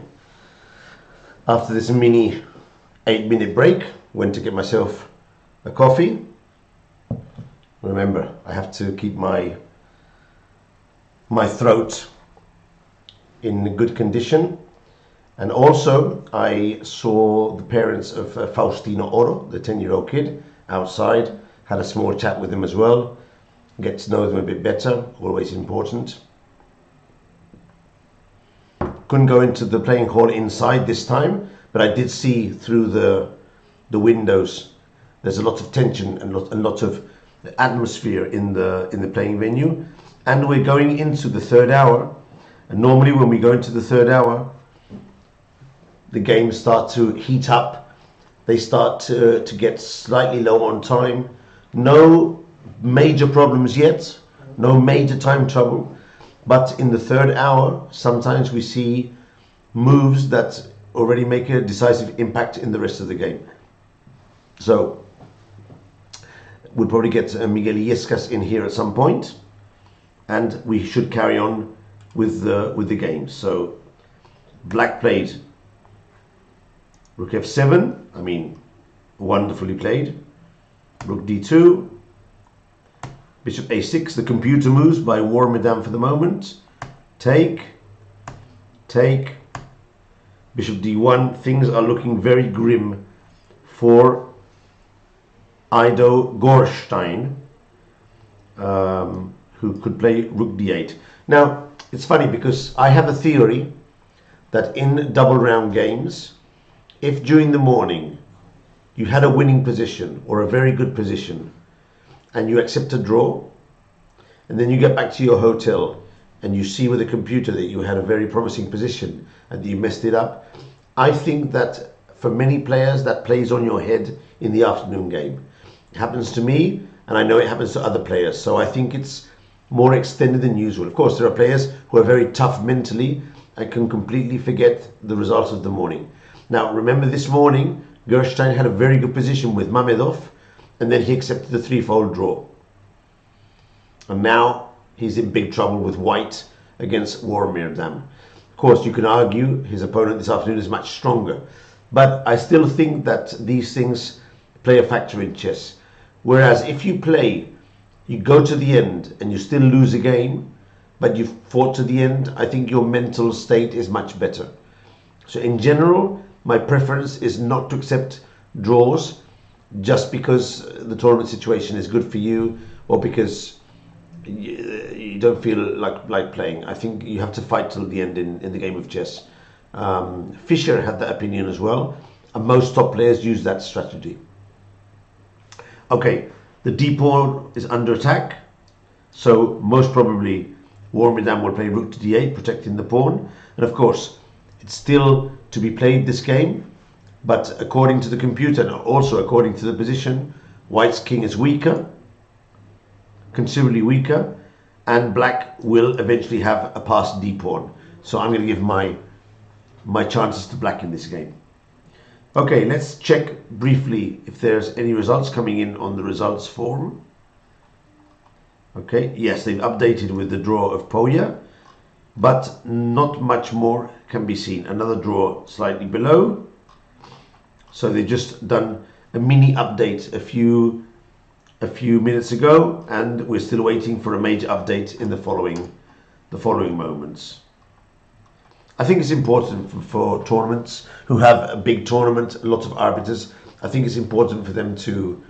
A: After this mini 8-minute break, went to get myself a coffee. Remember, I have to keep my throat in good condition. And also, I saw the parents of Faustino Oro, the 10-year-old kid, outside. Had a small chat with them as well. Get to know them a bit better, always important. Couldn't go into the playing hall inside this time, but I did see through the windows. There's a lot of tension and a lot of atmosphere in the playing venue, and we're going into the third hour. And normally, when we go into the third hour, the games start to heat up. They start to get slightly low on time. No major problems yet. No major time trouble. But in the third hour, sometimes we see moves that already make a decisive impact in the rest of the game. So we'll probably get Miguel Illescas in here at some point, and we should carry on with the game. So Black played Rook F7. I mean, wonderfully played. Rook D2. Bishop A6, the computer moves by War Madame for the moment. Take. Bishop D1. Things are looking very grim for Ido Gorstein, who could play Rook D8. Now, it's funny because I have a theory that in double round games, if during the morning you had a winning position or a very good position, and you accept a draw, and then you get back to your hotel and you see with the computer that you had a very promising position and you messed it up, I think that for many players that plays on your head in the afternoon game. It happens to me, and I know it happens to other players, so I think it's more extended than usual. Of course, there are players who are very tough mentally and can completely forget the results of the morning. Now, remember this morning, Gerstein had a very good position with Mamedov, and then he accepted the threefold draw. And now he's in big trouble with white against War Madame. Of course, you can argue his opponent this afternoon is much stronger. But I still think that these things play a factor in chess. Whereas if you play, you go to the end and you still lose a game, but you've fought to the end, I think your mental state is much better. So in general, my preference is not to accept draws just because the tournament situation is good for you or because you don't feel like playing. I think you have to fight till the end in the game of chess. Fischer had that opinion as well, and most top players use that strategy. Okay, the d pawn is under attack, so most probably War Madame will play rook to d8, protecting the pawn. And of course, it's still to be played, this game, but according to the computer and also according to the position, white's king is weaker, considerably weaker, and black will eventually have a passed d pawn. So I'm going to give my chances to black in this game. Okay, let's check briefly if there's any results coming in on the results forum. Okay, yes, they've updated with the draw of Poya, but not much more can be seen. Another draw slightly below. So they've just done a mini update a few minutes ago, and we're still waiting for a major update in the following moments. I think it's important for tournaments who have a big tournament, lots of arbiters. I think it's important for them to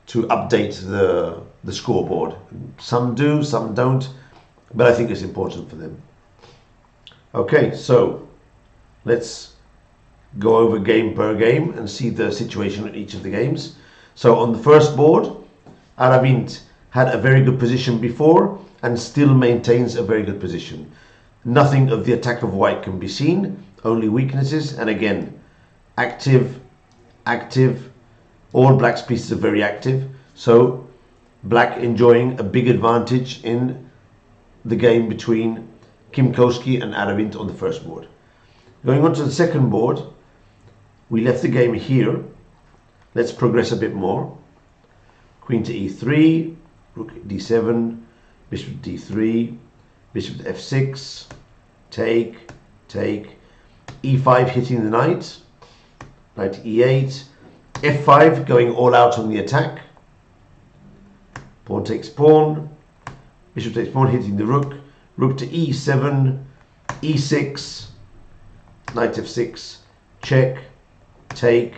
A: update the scoreboard. Some do, some don't, but I think it's important for them. Okay, so let's go over game per game and see the situation in each of the games. So on the first board, Aravind had a very good position before and still maintains a very good position. Nothing of the attack of white can be seen, only weaknesses, and again, active. All black's pieces are very active, so black enjoying a big advantage in the game between Kim Koski and Aravind on the first board. Going on to the second board, we left the game here. Let's progress a bit more. Queen to e3, rook d7, bishop d3, bishop to f6, take, take, e5 hitting the knight, knight to e8, f5 going all out on the attack, pawn takes pawn, bishop takes pawn hitting the rook, rook to e7, e6, knight f6, check, take,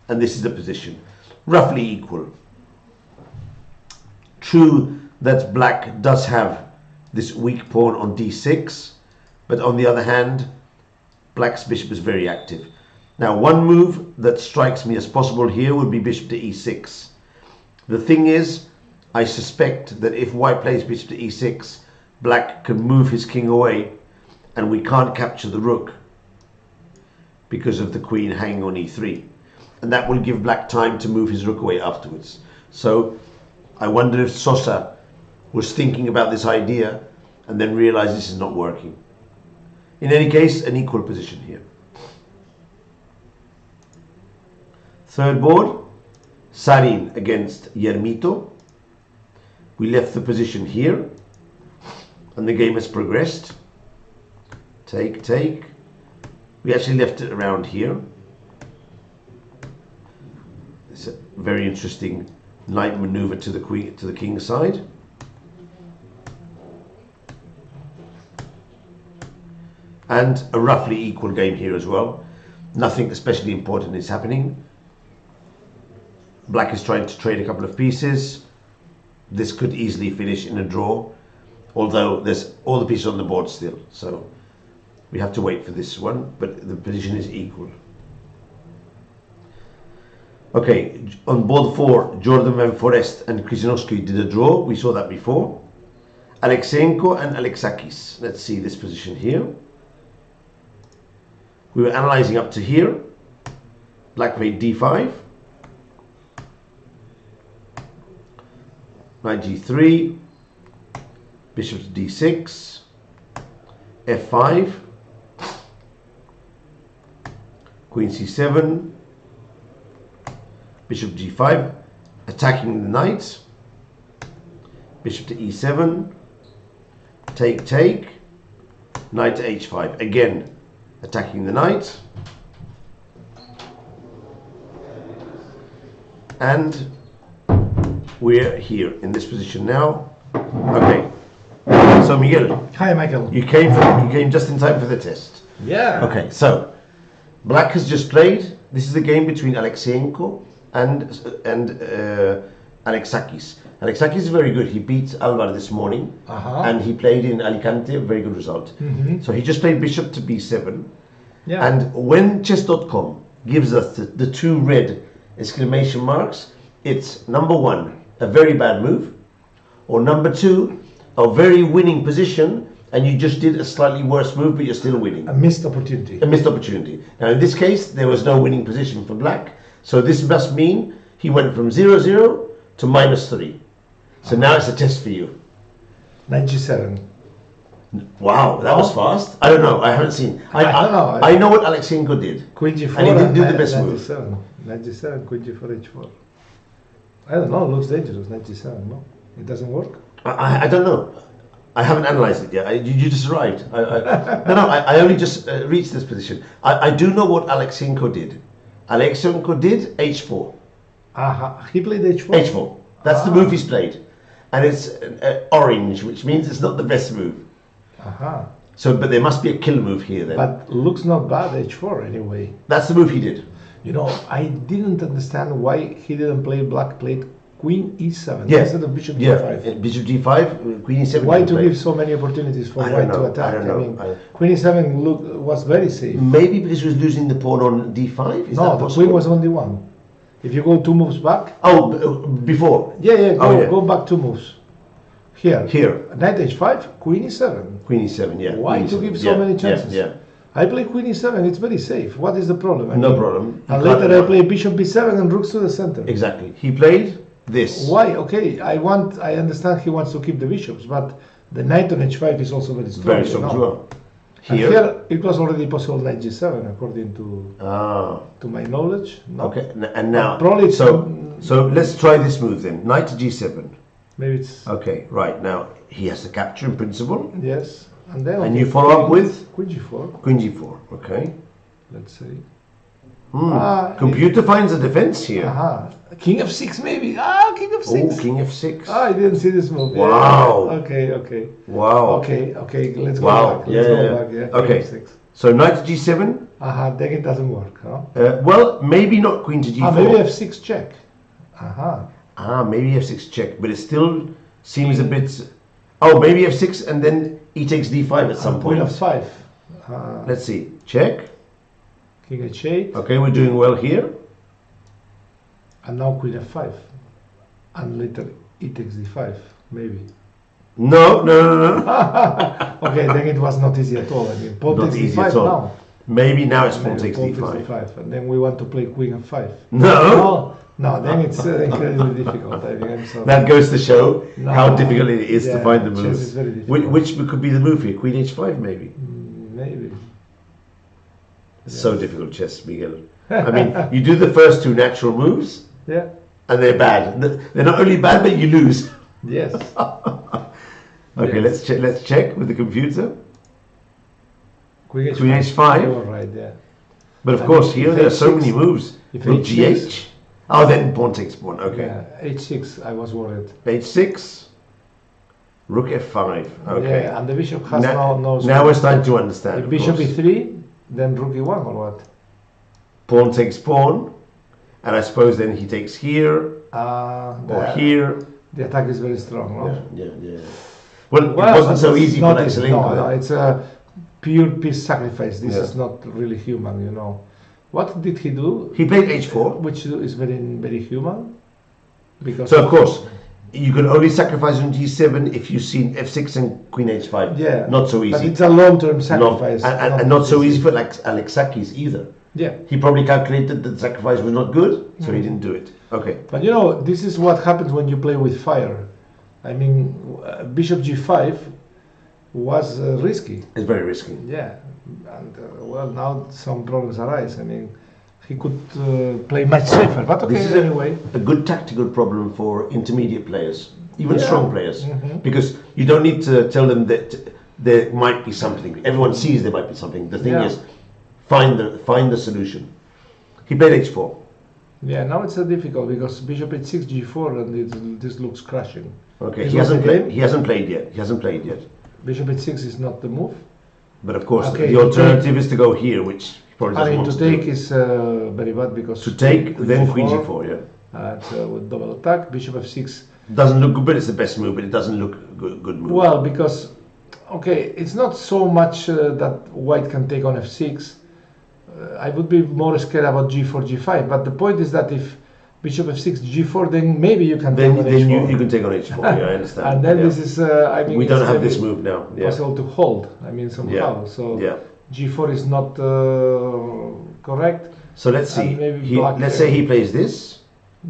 A: and this is the position. Roughly equal. True that black does have this weak pawn on d6, but on the other hand, black's bishop is very active. Now, one move that strikes me as possible here would be bishop to e6. The thing is, I suspect that if white plays bishop to e6, black can move his king away and we can't capture the rook because of the queen hanging on e3. And that will give black time to move his rook away afterwards. So I wonder if Sosa was thinking about this idea and then realized this is not working. In any case, an equal position here. Third board, Sarin against Yermito. We left the position here and the game has progressed. Take, take. We actually left it around here. It's a very interesting knight maneuver to the queen, to the king's side. And a roughly equal game here as well. Nothing especially important is happening. Black is trying to trade a couple of pieces. This could easily finish in a draw, although there's all the pieces on the board still. So we have to wait for this one, but the position is equal. Okay, on board 4, Jordan Van Forest and Krzyzewski did a draw. We saw that before. Alexenko and Alexakis. Let's see this position here. We were analyzing up to here. Black played d5. Knight g3. Bishop to d6. f5. Queen c7. Bishop g5, attacking the knight. Bishop to e7. Take, take. Knight to h5. Again, attacking the knight. And we're here in this position now. Okay. So Miguel.
B: Hi, Michael.
A: You came just in time for the test.
B: Yeah.
A: Okay. So black has just played. This is the game between Alexenko and Alexakis. Alexakis is very good. He beat Alvar this morning, and he played in Alicante, a very good result. So he just played bishop to b7.
B: Yeah.
A: And when chess.com gives us the two red exclamation marks, it's number 1, a very bad move, or number 2, a very winning position, and you just did a slightly worse move, but you're still winning.
B: A missed opportunity.
A: A missed opportunity. Now in this case, there was no winning position for black. So this must mean he went from 0-0 to -3. So now it's a test for you.
B: Knight g7.
A: Wow, that was fast. I don't know. I haven't seen. I don't know. I know what Alexenko did.
B: Queen g4.
A: And he didn't do the best
B: knight
A: move.
B: G7. Knight g7, queen g4, h4. I don't know. It looks dangerous. Knight g7. No, it doesn't work.
A: I don't know. I haven't analyzed it yet. You just arrived. I only just reached this position. I do know what Alexenko did. Alexenko did h4.
B: He played h4.
A: h4. That's the move he's played, and it's orange, which means it's not the best move. So, but there must be a kill move here then.
B: But looks not bad, h4 anyway.
A: That's the move he did.
B: You know, I didn't understand why he didn't play black played queen e7
A: Yeah.
B: instead of bishop g5.
A: Bishop g5, queen e7.
B: Why to give so many opportunities for white to attack? I mean, queen e7 was very safe.
A: Maybe because he was losing the pawn on d5? Is
B: no, the queen was on d1. If you go 2 moves back.
A: Oh, before.
B: Yeah, go back 2 moves. Here. Knight h5, queen e7.
A: Queen e7, yeah.
B: Why to give so many chances?
A: Yeah.
B: I play queen e7, it's very safe. What is the problem? I
A: mean, problem.
B: And later I play bishop b7 and rooks to the center.
A: Exactly. He played this.
B: Why? Okay, I understand he wants to keep the bishops, but the knight on h5 is also very strong.
A: Very strong as well.
B: Here it was already possible knight g7 according to my knowledge. No.
A: Okay, and now
B: probably
A: so let's try this move then. Knight to g7.
B: Maybe it's
A: okay. Right now he has to capture in principle.
B: Yes. And then
A: And you follow up with?
B: Queen G4.
A: Queen G4, okay.
B: Let's see.
A: Computer finds a defense here.
B: King F6 maybe. King F6.
A: Oh, King F6.
B: I didn't see this move.
A: Wow.
B: Yeah. Okay.
A: Wow.
B: Okay. Let's go back.
A: Let's go back. Okay.
B: King F6.
A: So knight to G7.
B: Then it doesn't work. Huh?
A: Well, maybe not Queen to G4.
B: Maybe F6 check.
A: Maybe F6 check, but it still seems a bit. Oh, maybe F6 and then he takes D5 at some point.
B: Queen F5.
A: Let's see. Check.
B: King H8.
A: Okay, we're doing well here.
B: And now Queen F5. And later E takes D5, maybe.
A: No.
B: Okay, then it was not easy at all. I mean, pawn takes
A: easy
B: D5
A: at all.
B: now.
A: Maybe now it's pawn takes D5.
B: D5. And then we want to play Queen F5.
A: No,
B: then it's incredibly difficult. I think I'm sorry.
A: That goes to show how difficult it is to find the
B: chess
A: moves.
B: is very difficult.
A: Which could be the move here? Queen H5 maybe?
B: Maybe.
A: It's so difficult chess, Miguel. I mean, you do the first two natural moves,
B: yeah,
A: and they're bad. They're not only bad, but you lose.
B: Yes.
A: Okay,
B: yes.
A: Let's check with the computer.
B: Queen H5.
A: Queen H5.
B: You're right, yeah.
A: But of course, here there are so many moves.
B: If
A: Rook
B: H6,
A: GH. Oh, then pawn takes pawn. Okay.
B: Yeah, H6. I was worried.
A: H6. Rook F5. Okay.
B: Yeah, and the bishop has now
A: Now we're starting to understand.
B: If bishop E3, then Rook E1 or what?
A: Pawn takes pawn, and I suppose then he takes here or here.
B: The attack is very strong, no?
A: Yeah. Well, it wasn't so easy for Alexo.
B: No, it's a pure piece sacrifice. This is not really human, you know. What did he do?
A: He played H4,
B: which is very, very human. Because
A: so of course, you can only sacrifice on G7 if you've seen F6 and Queen H5.
B: Yeah,
A: not so easy.
B: But it's a long-term sacrifice,
A: and not so easy for Alexakis either.
B: Yeah,
A: he probably calculated that the sacrifice was not good, so he didn't do it. Okay.
B: But you know, this is what happens when you play with fire. I mean, Bishop G5 was risky.
A: It's very risky.
B: Yeah, and well, now some problems arise. I mean, he could play much safer, but okay,
A: this is
B: anyway.
A: A good tactical problem for intermediate players, even strong players, because you don't need to tell them that there might be something. Everyone sees there might be something. The thing is, find the solution. He played H4.
B: Yeah, now it's difficult because Bishop H6, G4, and this looks crashing.
A: Okay, he hasn't played yet.
B: Bishop H6 is not the move.
A: But of course, the alternative is to go here, which probably doesn't want to
B: take is very bad because
A: to take then Queen G4,
B: yeah. With double attack, Bishop F6
A: doesn't look good, but it's the best move. But it doesn't look good move.
B: Well, because it's not so much that White can take on F6. I would be more scared about G4, G5. But the point is that if Bishop F6, G4, then maybe you can take on H4.
A: You can take on H4. Yeah, I understand.
B: And then this is, I mean,
A: we don't have this move now.
B: Possible to hold. I mean, somehow. So G4 is not correct.
A: So let's see. Let's say he plays this.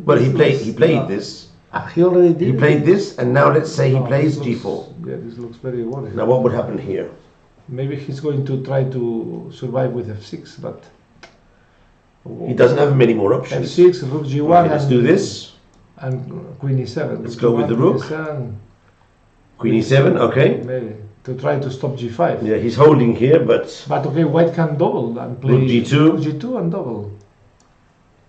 A: Well, he played this.
B: He already did.
A: He played this, and now let's say he plays G4.
B: Yeah, this looks very worrying.
A: Now, what would happen here?
B: Maybe he's going to try to survive with F6, but
A: he doesn't have many more options.
B: F6, Rook G1.
A: Okay, let's do this.
B: And Queen E7.
A: Let's go with the Rook. Queen E7, okay.
B: Maybe to try to stop G5.
A: Yeah, he's holding here, but
B: okay, White can double and play
A: Rook G2.
B: Rook G2 and double.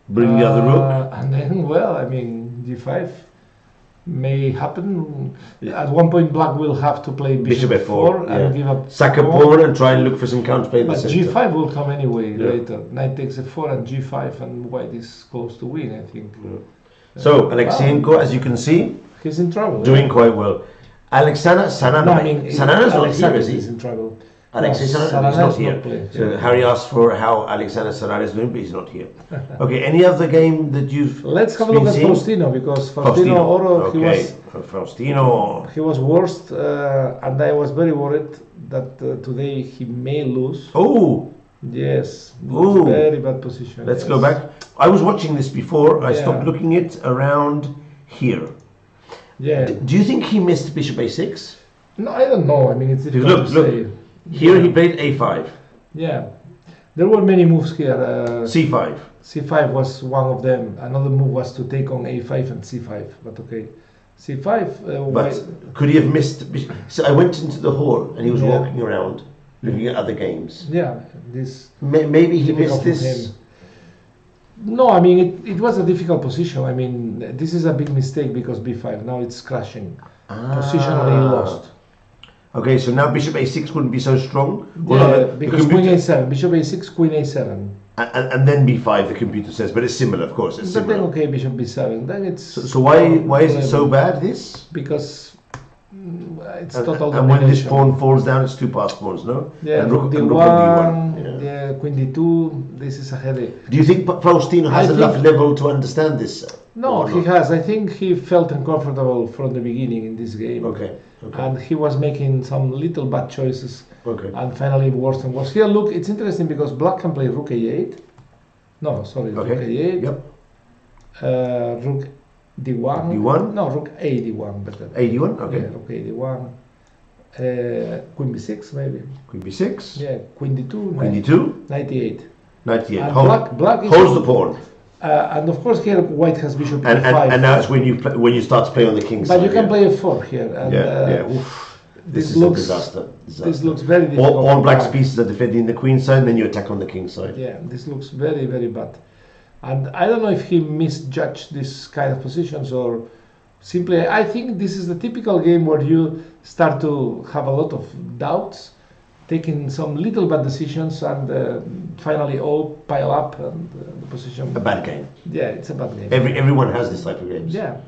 A: Bring the other Rook.
B: And then, well, I mean, G5 may happen. At one point, Black will have to play Bishop F4 and give up.
A: Sack a pawn and try and look for some counterplay in the center.
B: G5 will come anyway later. Knight takes F4 and G5, and White is close to win, I think.
A: So Alexeyenko, as you can see,
B: he's in trouble.
A: Doing quite well. Alexander Sanana's not here, is he?
B: He's in trouble.
A: Alexei Sanana is not here. So Harry asked for how Alexander Sanana is doing, but he's not here. Okay, any other game that you've
B: Let's have a look at Faustino, because Faustino Oro,
A: he
B: was worst, and I was very worried that today he may lose.
A: Oh!
B: Yes, very bad position.
A: Let's go back. I was watching this before. I stopped looking at around here.
B: Yeah.
A: Do you think he missed Bishop A6?
B: No, I don't know. I mean, it's difficult to say.
A: Here he played A5.
B: Yeah. There were many moves here.
A: C5.
B: C5 was one of them. Another move was to take on A5 and C5. But okay. c5.
A: But could he have missed? So I went into the hall and he was
B: Yeah.
A: walking around looking at other games.
B: Yeah, this
A: Maybe he
B: typical
A: missed
B: from
A: this.
B: him. No, I mean it was a difficult position. I mean this is a big mistake because b5 now it's crashing. Positionally lost.
A: Okay, so now bishop a6 wouldn't be so strong.
B: Yeah, because queen a7, bishop a6, queen a7.
A: And then b5, the computer says, but it's similar, of course. It's
B: But
A: similar.
B: then okay, bishop b7. Then it's
A: So why is it so bad? This
B: because it's
A: and,
B: total
A: and when this
B: domination.
A: pawn falls down, it's two passed pawns, no?
B: Yeah,
A: and rook,
B: d1,
A: and rook and d1.
B: yeah, queen d2. This is a headache.
A: Do you think Faustino has
B: I
A: enough
B: think-
A: level to understand this?
B: No,
A: or
B: he
A: not?
B: has. I think he felt uncomfortable from the beginning in this game.
A: Okay.
B: And he was making some little bad choices.
A: Okay.
B: And finally worse and worse. Here, look, it's interesting because black can play rook a8. No, sorry, rook a8.
A: Yep.
B: Rook d1.
A: D1?
B: No, rook a d1. Better.
A: A1? Okay.
B: Yeah, rook a d1. Queen b6 maybe.
A: Queen b6.
B: Yeah, queen d2.
A: Queen d2.
B: 98.
A: 98.
B: And
A: Hold,
B: black is
A: holds the pawn.
B: and of course here white has bishop
A: And,
B: e5.
A: and now it's when you start to play on the king side.
B: But you can
A: yeah.
B: play a4 here. And,
A: Oof.
B: this
A: is
B: looks
A: a disaster.
B: This looks very difficult.
A: All black's pieces are defending the queen side, and then you attack on the king side.
B: Yeah, this looks very, very bad. And I don't know if he misjudged this kind of positions or simply, I think this is the typical game where you start to have a lot of doubts, taking some little bad decisions, and finally all pile up and the position.
A: A bad game.
B: Yeah, it's a bad game.
A: Everyone has this type of games.
B: Yeah.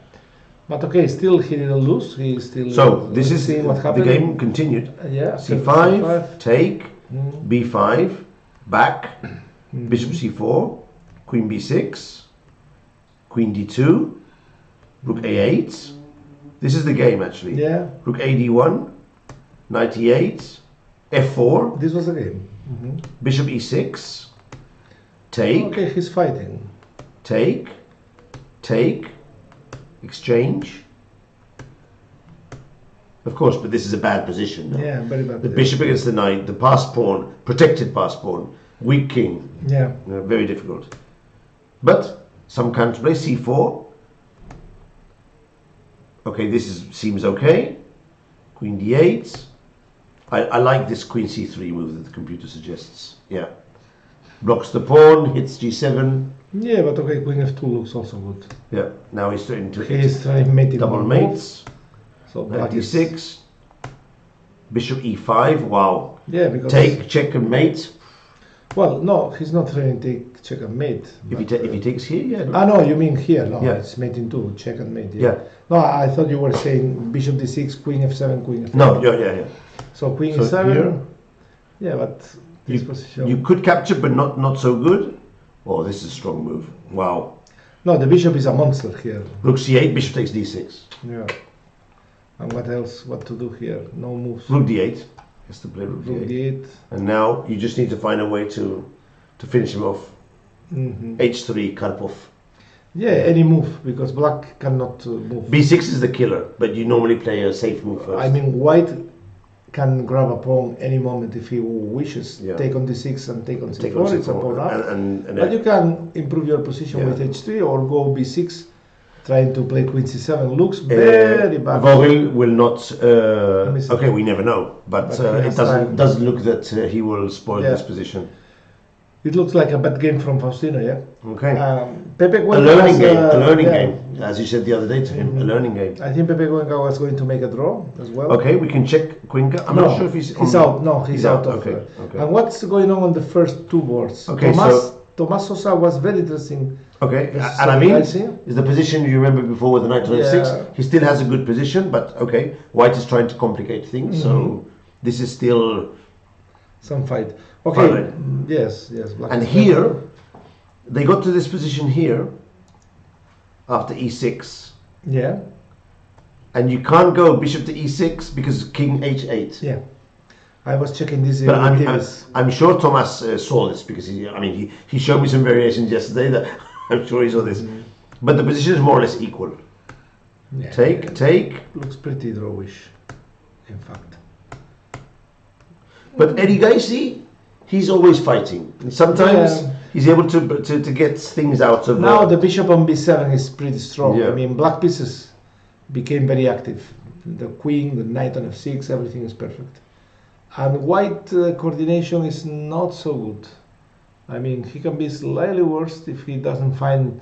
B: But okay, still he didn't lose. He still.
A: So this is
B: seeing what
A: the
B: happened.
A: game continued.
B: Yeah.
A: C5, take,
B: Mm.
A: B5, back, bishop C4, queen B6, queen D2, rook A8. This is the game actually.
B: Yeah.
A: Rook AD1, 98, F4,
B: This was the game.
A: bishop E6, take,
B: Okay, he's fighting.
A: take, exchange. Of course, but this is a bad position now.
B: Yeah, very bad.
A: The bishop against the knight, the passed pawn, protected passed pawn, weak king.
B: Yeah.
A: Very difficult. But some counterplay, c4. Okay, seems okay. Queen d8. I like this queen c3 move that the computer suggests. Yeah. Blocks the pawn, hits g7.
B: Yeah, but okay, queen f2 looks also good.
A: Yeah. Now he's starting to
B: He's trying mating
A: double
B: move.
A: mates.
B: So
A: Knight
B: black is-
A: d6. Bishop e5. Wow.
B: Yeah, because
A: Take, check, and mate.
B: well, no, he's not trying to take check and mate.
A: If
B: but,
A: he takes here, yeah.
B: ah, no, you mean here? No,
A: Yeah.
B: it's mating too. Check and mate.
A: Yeah.
B: No, I thought you were saying bishop d6, queen f7, queen f8.
A: No, yeah.
B: So queen
A: So
B: e7.
A: here-
B: Yeah, but this position.
A: You could capture, but not so good. Oh, this is a strong move. Wow.
B: No, the bishop is a monster here.
A: Rook c8, bishop takes d6.
B: Yeah. And what else? What to do here? No moves.
A: Rook d8. Has to play rook
B: Rook
A: d8.
B: d8.
A: And now you just need to find a way to finish him off.
B: Mhm.
A: h3, Karpov.
B: Yeah, any move because black cannot move.
A: b6 is the killer, but you normally play a safe move first.
B: I mean, white can grab a pawn any moment if he wishes.
A: Yeah.
B: Take on d6 and take on
A: Take
B: c4.
A: on
B: It's a
A: c4,
B: pawn up.
A: and
B: But you can improve your position
A: Yeah.
B: with h3 or go b6, trying to play queen c7. Looks very bad.
A: Vogel will not.
B: Miss it.
A: Okay, we never know, but,
B: But he
A: it
B: has
A: doesn't
B: time.
A: doesn't look that he will spoil
B: Yeah.
A: this position.
B: It looks like a bad game from Faustino, yeah?
A: Okay.
B: Pepe
A: a
B: Cuenca
A: learning
B: has,
A: game, a learning
B: yeah.
A: game, as you said the other day to him, a learning game.
B: I think Pepe Cuenca was going to make a draw as well.
A: Okay, we can check Cuenca. I'm not sure if he's
B: out. No, he's out of.
A: Okay, okay.
B: And what's going on the first two boards?
A: Okay,
B: Tomas Sosa was very interesting.
A: Okay,
B: Versus
A: and I mean,
B: Alexo.
A: is the position you remember before with the knight to
B: Yeah.
A: f6? He still has a good position, but okay, white is trying to complicate things, so this is still.
B: Some fight. Okay.
A: Fine.
B: Yes. Black
A: And
B: is
A: here,
B: better.
A: they got to this position here after e6,
B: Yeah.
A: and you can't go bishop to e6 because king h8.
B: Yeah. I was checking this.
A: But
B: with
A: I'm
B: Davis.
A: sure Thomas saw this because he showed me some variations yesterday that I'm sure he saw this. But the position is more or less equal.
B: Yeah.
A: Take.
B: Looks pretty drawish, in fact.
A: But Eddie Gacy, he's always fighting. And sometimes
B: Yeah.
A: he's able to get things out of.
B: Now the bishop on b7 is pretty strong.
A: Yeah.
B: I mean, black pieces became very active. The queen, the knight on f6, everything is perfect. And white coordination is not so good. I mean, he can be slightly worse if he doesn't find.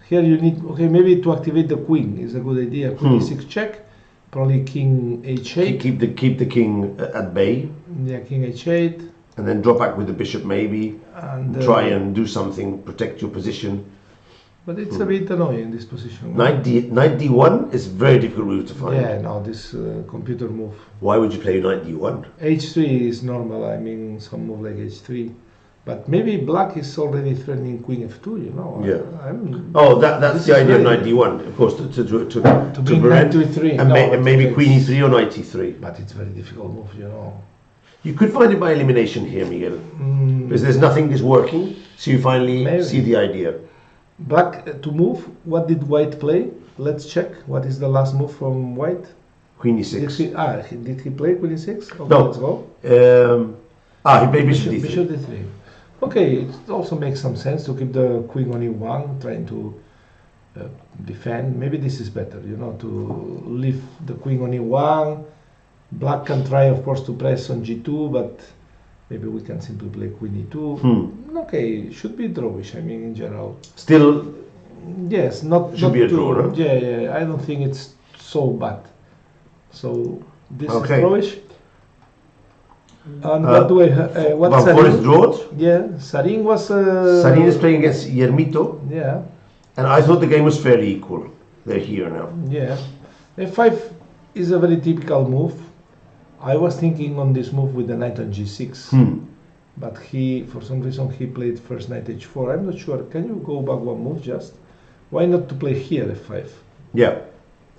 B: Here you need, okay, maybe to activate the queen is a good idea. Queen e6 check, probably king h8.
A: Keep the king at bay.
B: Yeah, king h8.
A: And then drop back with the bishop maybe.
B: And
A: try and do something, protect your position.
B: But it's a bit annoying, this position.
A: Knight d1 is very difficult route to find.
B: Yeah, no, this computer move.
A: Why would you play knight d1?
B: h3 is normal, I mean, some move like h3. But maybe black is already threatening queen f2, you know.
A: Yeah. That's the idea of knight d1, of course, to
B: bring knight to e3.
A: And maybe queen e3 or knight e3.
B: But it's a very difficult move, you know.
A: You could find it by elimination here, Miguel. Because there's nothing is working, so you finally see the idea.
B: Black to move, what did white play? Let's check. What is the last move from white?
A: Queen e6.
B: Did he play queen e6? Okay,
A: no.
B: Let's go.
A: He played bishop d3.
B: Bishop d3. Okay, it also makes some sense to keep the queen on e1, trying to defend. Maybe this is better, you know, to leave the queen on e1. Black can try, of course, to press on g2, but maybe we can simply play queen e2. Okay, should be drawish, I mean, in general.
A: Still?
B: Yes, not
A: be a draw, no?
B: Yeah, I don't think it's so bad. So, this is drawish. And what do I have? What's
A: Sarin is drawn?
B: Yeah, Sarin was...
A: Sarin is playing against Yermito.
B: Yeah.
A: And I thought the game was fairly equal. They're here now.
B: Yeah. f5 is a very typical move. I was thinking on this move with the knight on g6. But for some reason, he played first knight h4. I'm not sure. Can you go back one move just? Why not to play here f5?
A: Yeah.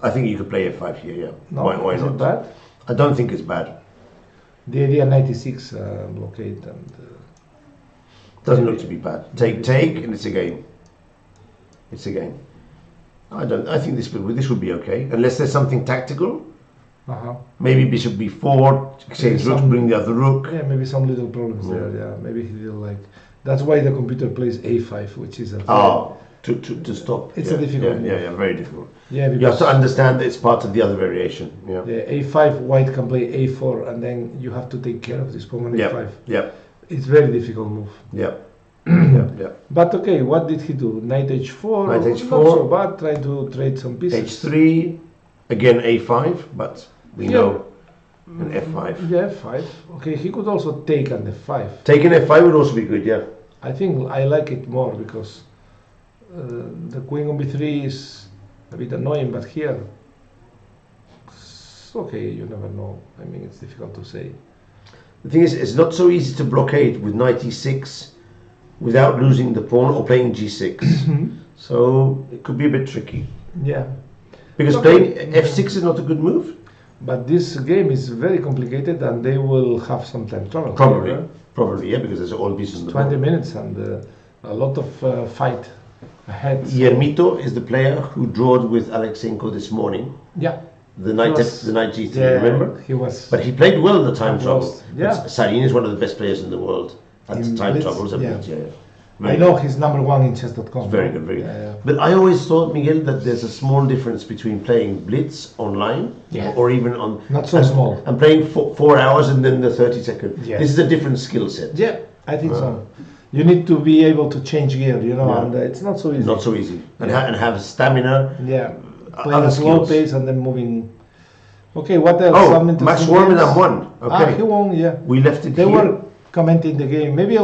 A: I think you could play f5 here, yeah.
B: No,
A: why
B: is
A: not?
B: It bad?
A: I don't think it's bad.
B: The idea knight e6 blockade and...
A: doesn't look to be bad. Take, and it's a game. It's a game. I think this would be okay. Unless there's something tactical. Maybe bishop b4, exchange rooks, bring the other rook.
B: Yeah, maybe some little problems there. Yeah, maybe he didn't like. That's why the computer plays a5, which is a
A: to stop.
B: It's a difficult move.
A: Yeah, very difficult.
B: Yeah,
A: you have to understand that it's part of the other variation. Yeah.
B: a5, white can play a4, and then you have to take care of this pawn on a5.
A: Yeah.
B: It's very difficult move.
A: Yeah. Yeah.
B: But okay, what did he do? Knight h4.
A: Knight h4.
B: Not so bad. Trying to trade some pieces.
A: h3. Again a5, but we know an f5.
B: Yeah, f5. Okay, he could also take on f5.
A: Taking f5 would also be good, yeah.
B: I think I like it more because the queen on b3 is a bit annoying, but here, it's okay, you never know. I mean, it's difficult to say.
A: The thing is, it's not so easy to blockade with knight e6 without losing the pawn or playing g6. So it could be a bit tricky.
B: Yeah.
A: Because playing f6 is not a good move.
B: But this game is very complicated and they will have some time trouble.
A: Probably, yeah, because there's all pieces on the
B: 20
A: board.
B: minutes and a lot of fight ahead.
A: Yermito is the player who drawed with Alexenko this morning.
B: Yeah.
A: The knight g3, remember?
B: He was.
A: But he played well in the time trouble.
B: Yeah.
A: Sarin is one of the best players in the world at time troubles.
B: I know he's #1 in chess.com.
A: It's very good, very good. But I always thought, Miguel, that there's a small difference between playing blitz online or even on...
B: Not so small.
A: And playing 4 hours and then the 30 seconds.
B: Yeah.
A: This is a different skill set.
B: Yeah, I think so. You need to be able to change gear, you know, and it's not so easy.
A: Not so easy. And have stamina.
B: Yeah. Playing a slow pace and then moving... Okay, what else?
A: Oh, Max Warman won. Okay.
B: He won, yeah.
A: We left it
B: They
A: here.
B: were commenting the game. Maybe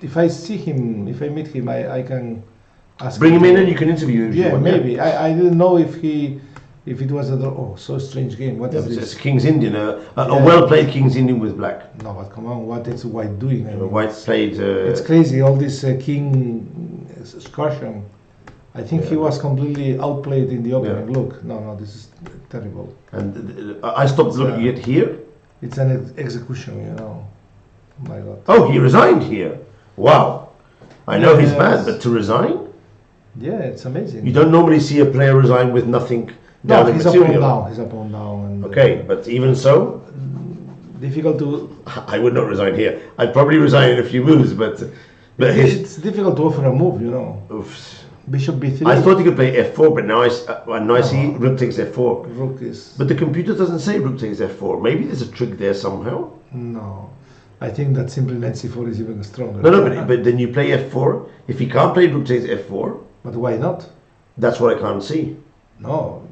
B: if I see him, if I meet him, I can ask
A: Bring him in and you can interview him.
B: Yeah, maybe. I didn't know if it was a draw. Oh, so strange game. What is this?
A: It's a King's Indian, a well-played King's Indian with black.
B: No, but come on, what is white doing? I mean,
A: white played...
B: it's crazy, all this king excursion. I think he was completely outplayed in the opening. Look, no, this is terrible.
A: And I stopped looking at here.
B: It's an execution, you know. Oh my God.
A: Oh, he resigned here. Wow. I know he's bad, but to resign?
B: Yeah, it's amazing.
A: You don't normally see a player resign with nothing down in
B: he's
A: material.
B: He's up and down. And,
A: okay, but even so?
B: Difficult to...
A: I would not resign here. I'd probably resign in a few moves, but
B: it's difficult to offer a move, you know.
A: Oof.
B: Bishop b3.
A: I thought he could play f4, but now I see rook takes f4.
B: Rook is...
A: But the computer doesn't say rook takes f4. Maybe there's a trick there somehow.
B: No. I think that simply knight c4 is even stronger.
A: No, but then you play f4. If he can't play rook takes f4...
B: But why not?
A: That's what I can't see.
B: No.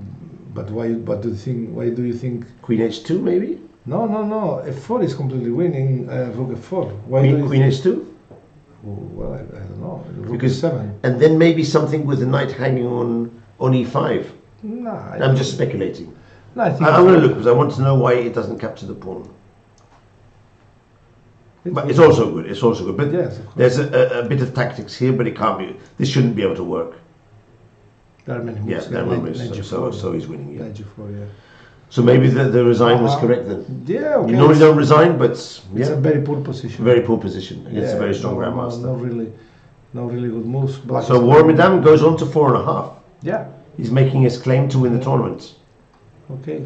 B: But why? But do you think? Why do you think?
A: Queen h2 maybe?
B: No. f4 is completely winning. Rook f4. Why
A: Queen h2?
B: Well, I don't know. Rook
A: Because
B: e7.
A: And then maybe something with the knight hanging on e5.
B: Nah,
A: I'm just speculating.
B: No, I think
A: I'm going to look because I want to know why it doesn't capture the pawn. But it's also good. It's also good. But
B: yes,
A: there's a bit of tactics here, but it can't be. This shouldn't be able to work.
B: There are many moves.
A: Yes, there are many moves. So he's winning. Yeah.
B: Knight g4, yeah.
A: So maybe the resign was correct then.
B: Yeah, okay.
A: You normally don't resign, but
B: it's a very poor position.
A: Very poor position against a very strong grandmaster.
B: No really good moves. Black
A: so Warmerdam goes on to 4.5.
B: Yeah.
A: He's making his claim to win the tournament.
B: Okay.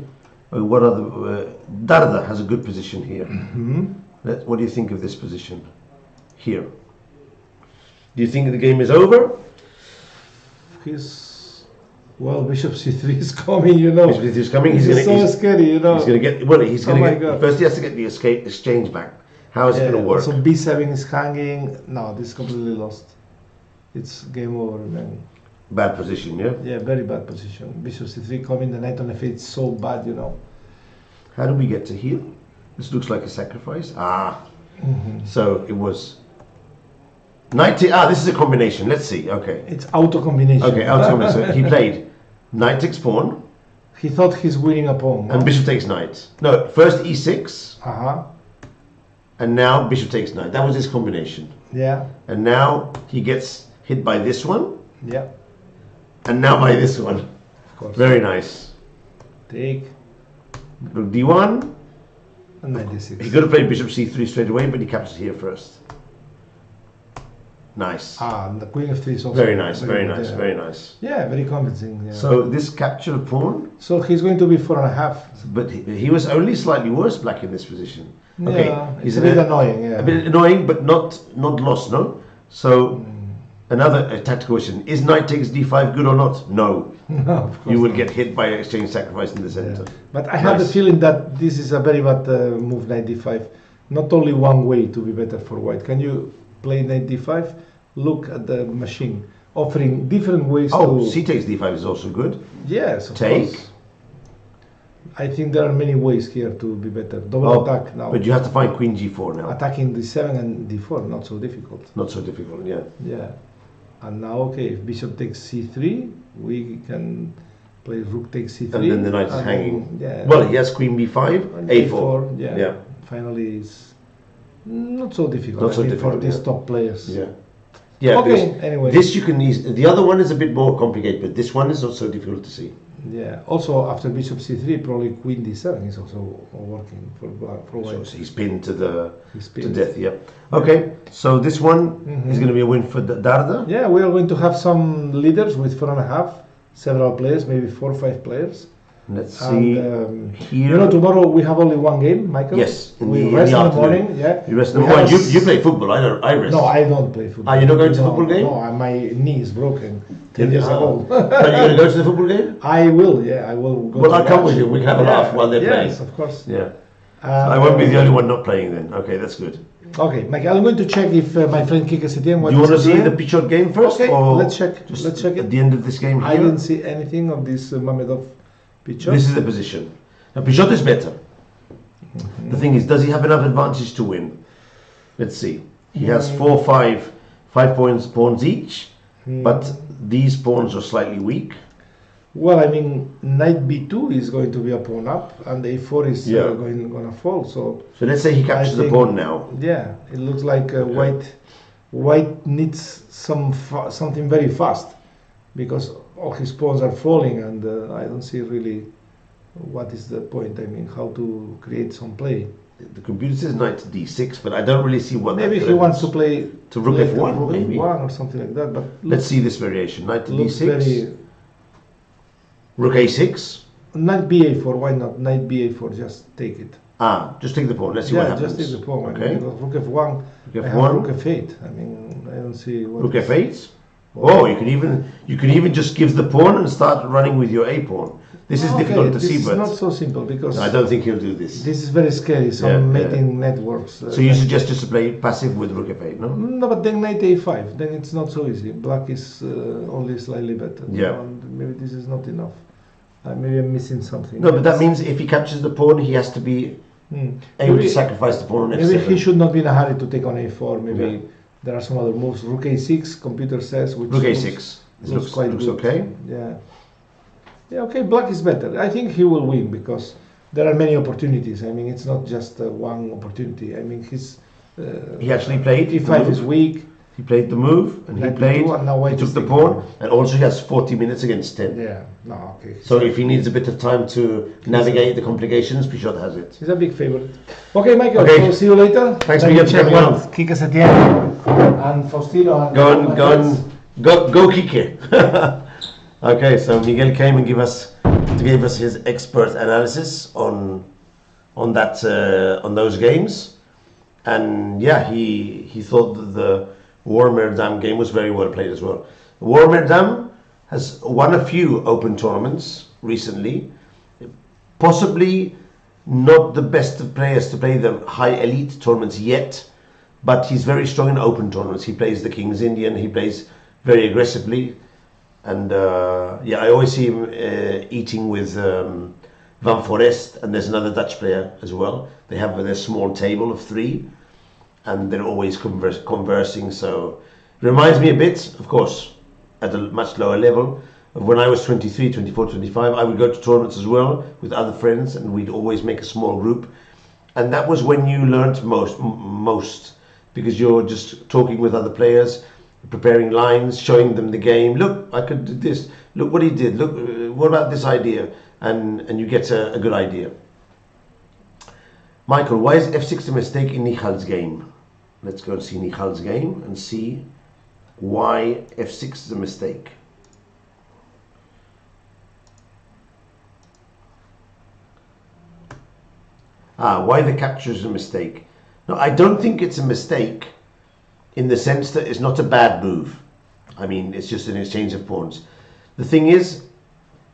A: What other? Darda has a good position here.
B: Mm-hmm.
A: What do you think of this position here? Do you think the game is over?
B: Well, Bishop c3 is coming, you know.
A: Bishop c3 is coming.
B: He's so scary, you know.
A: He's going to get. Well, he's going to get. First, he has to get the exchange back. How is it going to work?
B: So b7 is hanging. No, this is completely lost. It's game over, man.
A: Bad position, yeah.
B: Yeah, very bad position. Bishop c3 coming. The knight on f8 is so bad, you know.
A: How do we get to here? This looks like a sacrifice. So it was knight. This is a combination. Let's see. Okay.
B: It's auto combination.
A: Okay, auto combination. So he played knight takes pawn.
B: He thought he's winning a pawn.
A: And bishop takes knight. No, first e6. And now bishop takes knight. That was his combination.
B: Yeah.
A: And now he gets hit by this one.
B: Yeah.
A: And now by this one.
B: Of course.
A: Very nice.
B: Take.
A: Rook d1.
B: And knight d6.
A: He could have played bishop c3 straight away, but he captures here first. Nice.
B: And the queen f3 is also
A: very nice, very nice, very nice.
B: Yeah, very convincing. Yeah.
A: So this captured pawn.
B: So he's going to be 4.5.
A: But he was only slightly worse black in this position. Okay,
B: yeah, he's a bit annoying. Yeah,
A: a bit annoying, but not lost. No. So another tactical question: is knight takes d5 good or not? No.
B: No, of course
A: you will
B: not.
A: get hit by exchange sacrifice in the center.
B: Yeah. But I have the feeling that this is a very bad move, knight d5. Not only one way to be better for white. Can you play knight d5? Look at the machine, offering different ways to...
A: c takes d5 is also good.
B: Yes, of
A: Take.
B: course. I think there are many ways here to be better. Double attack now.
A: But you have to find queen g4 now.
B: Attacking d7 and d4, not so difficult.
A: Not so difficult, yeah.
B: Yeah. And now, okay, if bishop takes c3, we can play rook takes c3.
A: And then the knight is hanging.
B: Yeah.
A: Well, he has queen b5, a4.
B: Yeah. Finally, it's not so difficult.
A: Not so difficult
B: for these top players.
A: Yeah. Yeah.
B: Okay. Anyway.
A: This you can easily. The other one is a bit more complicated, but this one is not so difficult to see.
B: Yeah. Also, after bishop c3, probably queen d7 is also working for white.
A: So he's pinned to death. Yeah. Okay. So this one is going to be a win for Darda.
B: Yeah, we are going to have some leaders with 4.5, several players, maybe 4 or 5 players.
A: Let's see here.
B: You know, tomorrow we have only one game, Michael.
A: Yes.
B: We rest in the morning. Yeah.
A: You rest in the morning. You play football. I rest.
B: No, I don't play football.
A: You're not going to the football game?
B: No, my knee is broken. 10 years ago.
A: Are you going to go to the football game?
B: I will. Yeah, I will go.
A: Well, I'll come with you. We can have a laugh while they're playing.
B: Yes, of course.
A: Yeah. So I won't be the only one not playing then. Okay, that's good.
B: Okay, Michael, I'm going to check if my friend Kike Setien.
A: Do you want to see the Pichot game first?
B: Okay,
A: or
B: let's check. Let's check it.
A: At the end of this game here.
B: I didn't see anything of this Mamedov Pichot.
A: This is the position. Now Pichot is better. The thing is, does he have enough advantage to win? Let's see. He has 5 pawns each, but these pawns are slightly weak.
B: Well, I mean, knight b2 is going to be a pawn up, and a4 is going to fall. So
A: let's say he captures the pawn now.
B: Yeah, it looks like white needs something very fast, because all his pawns are falling, and I don't see really what is the point. I mean, how to create some play.
A: The computer says knight to d6, but I don't really see what.
B: Maybe he wants to play
A: to rook f1,
B: rook
A: maybe
B: f1 or something like that. But
A: let's see this variation: knight to d6,
B: very,
A: rook a6,
B: knight ba4. Why not knight ba4? Just take it.
A: Just take the pawn. Let's see what happens.
B: Just take the pawn.
A: Okay.
B: Because rook f1,
A: Rook
B: I have rook f8. I mean, I don't see what.
A: Rook f8. Oh, you can even just give the pawn and start running with your a pawn. This is difficult to see, but
B: it's not so simple because
A: I don't think he'll do this.
B: This is very scary. Some mating networks.
A: So you suggest just to play passive with rook f8, no?
B: No, but then knight a5. Then it's not so easy. Black is only slightly better.
A: Yeah.
B: And maybe this is not enough. Maybe I'm missing something.
A: No, but that means if he captures the pawn, he has to be able to sacrifice the pawn on f7.
B: Maybe he should not be in a hurry to take on a4. Maybe there are some other moves. Rook a6, computer says. Which
A: rook a6. Looks
B: quite
A: looks
B: good.
A: okay.
B: Yeah. Yeah, okay, black is better. I think he will win because there are many opportunities. I mean, it's not just one opportunity. I mean,
A: he actually played.
B: e5 is weak.
A: He played the move, and he took the pawn, and also he has 40 minutes against 10.
B: Yeah, no, okay.
A: So if he needs a bit of time to navigate the complications, Pichot has it.
B: He's a big favorite. Okay, Michael,
A: okay.
B: So see you later.
A: Thanks, Miguel, for coming on.
B: Kike Setien and Faustino. And
A: go Kike. Okay, so Miguel came and gave us his expert analysis on those games, and yeah, he thought that the War-Merdam game was very well played as well. War-Merdam has won a few open tournaments recently, possibly not the best of players to play the high elite tournaments yet, but he's very strong in open tournaments. He plays the King's Indian, he plays very aggressively. And yeah, I always see him eating with Van Forest, and there's another Dutch player as well. They have their small table of 3, and they're always conversing. So it reminds me a bit, of course, at a much lower level, of when I was 23, 24, 25. I would go to tournaments as well with other friends, and we'd always make a small group. And that was when you learned most, because you're just talking with other players, preparing lines, showing them the game. Look, I could do this. Look what he did. Look, what about this idea? And you get a good idea. Michael, why is f6 a mistake in Nichal's game? Let's go and see Nichal's game and see why f6 is a mistake. Why the capture is a mistake. No, I don't think it's a mistake in the sense that it's not a bad move. I mean, it's just an exchange of pawns. The thing is,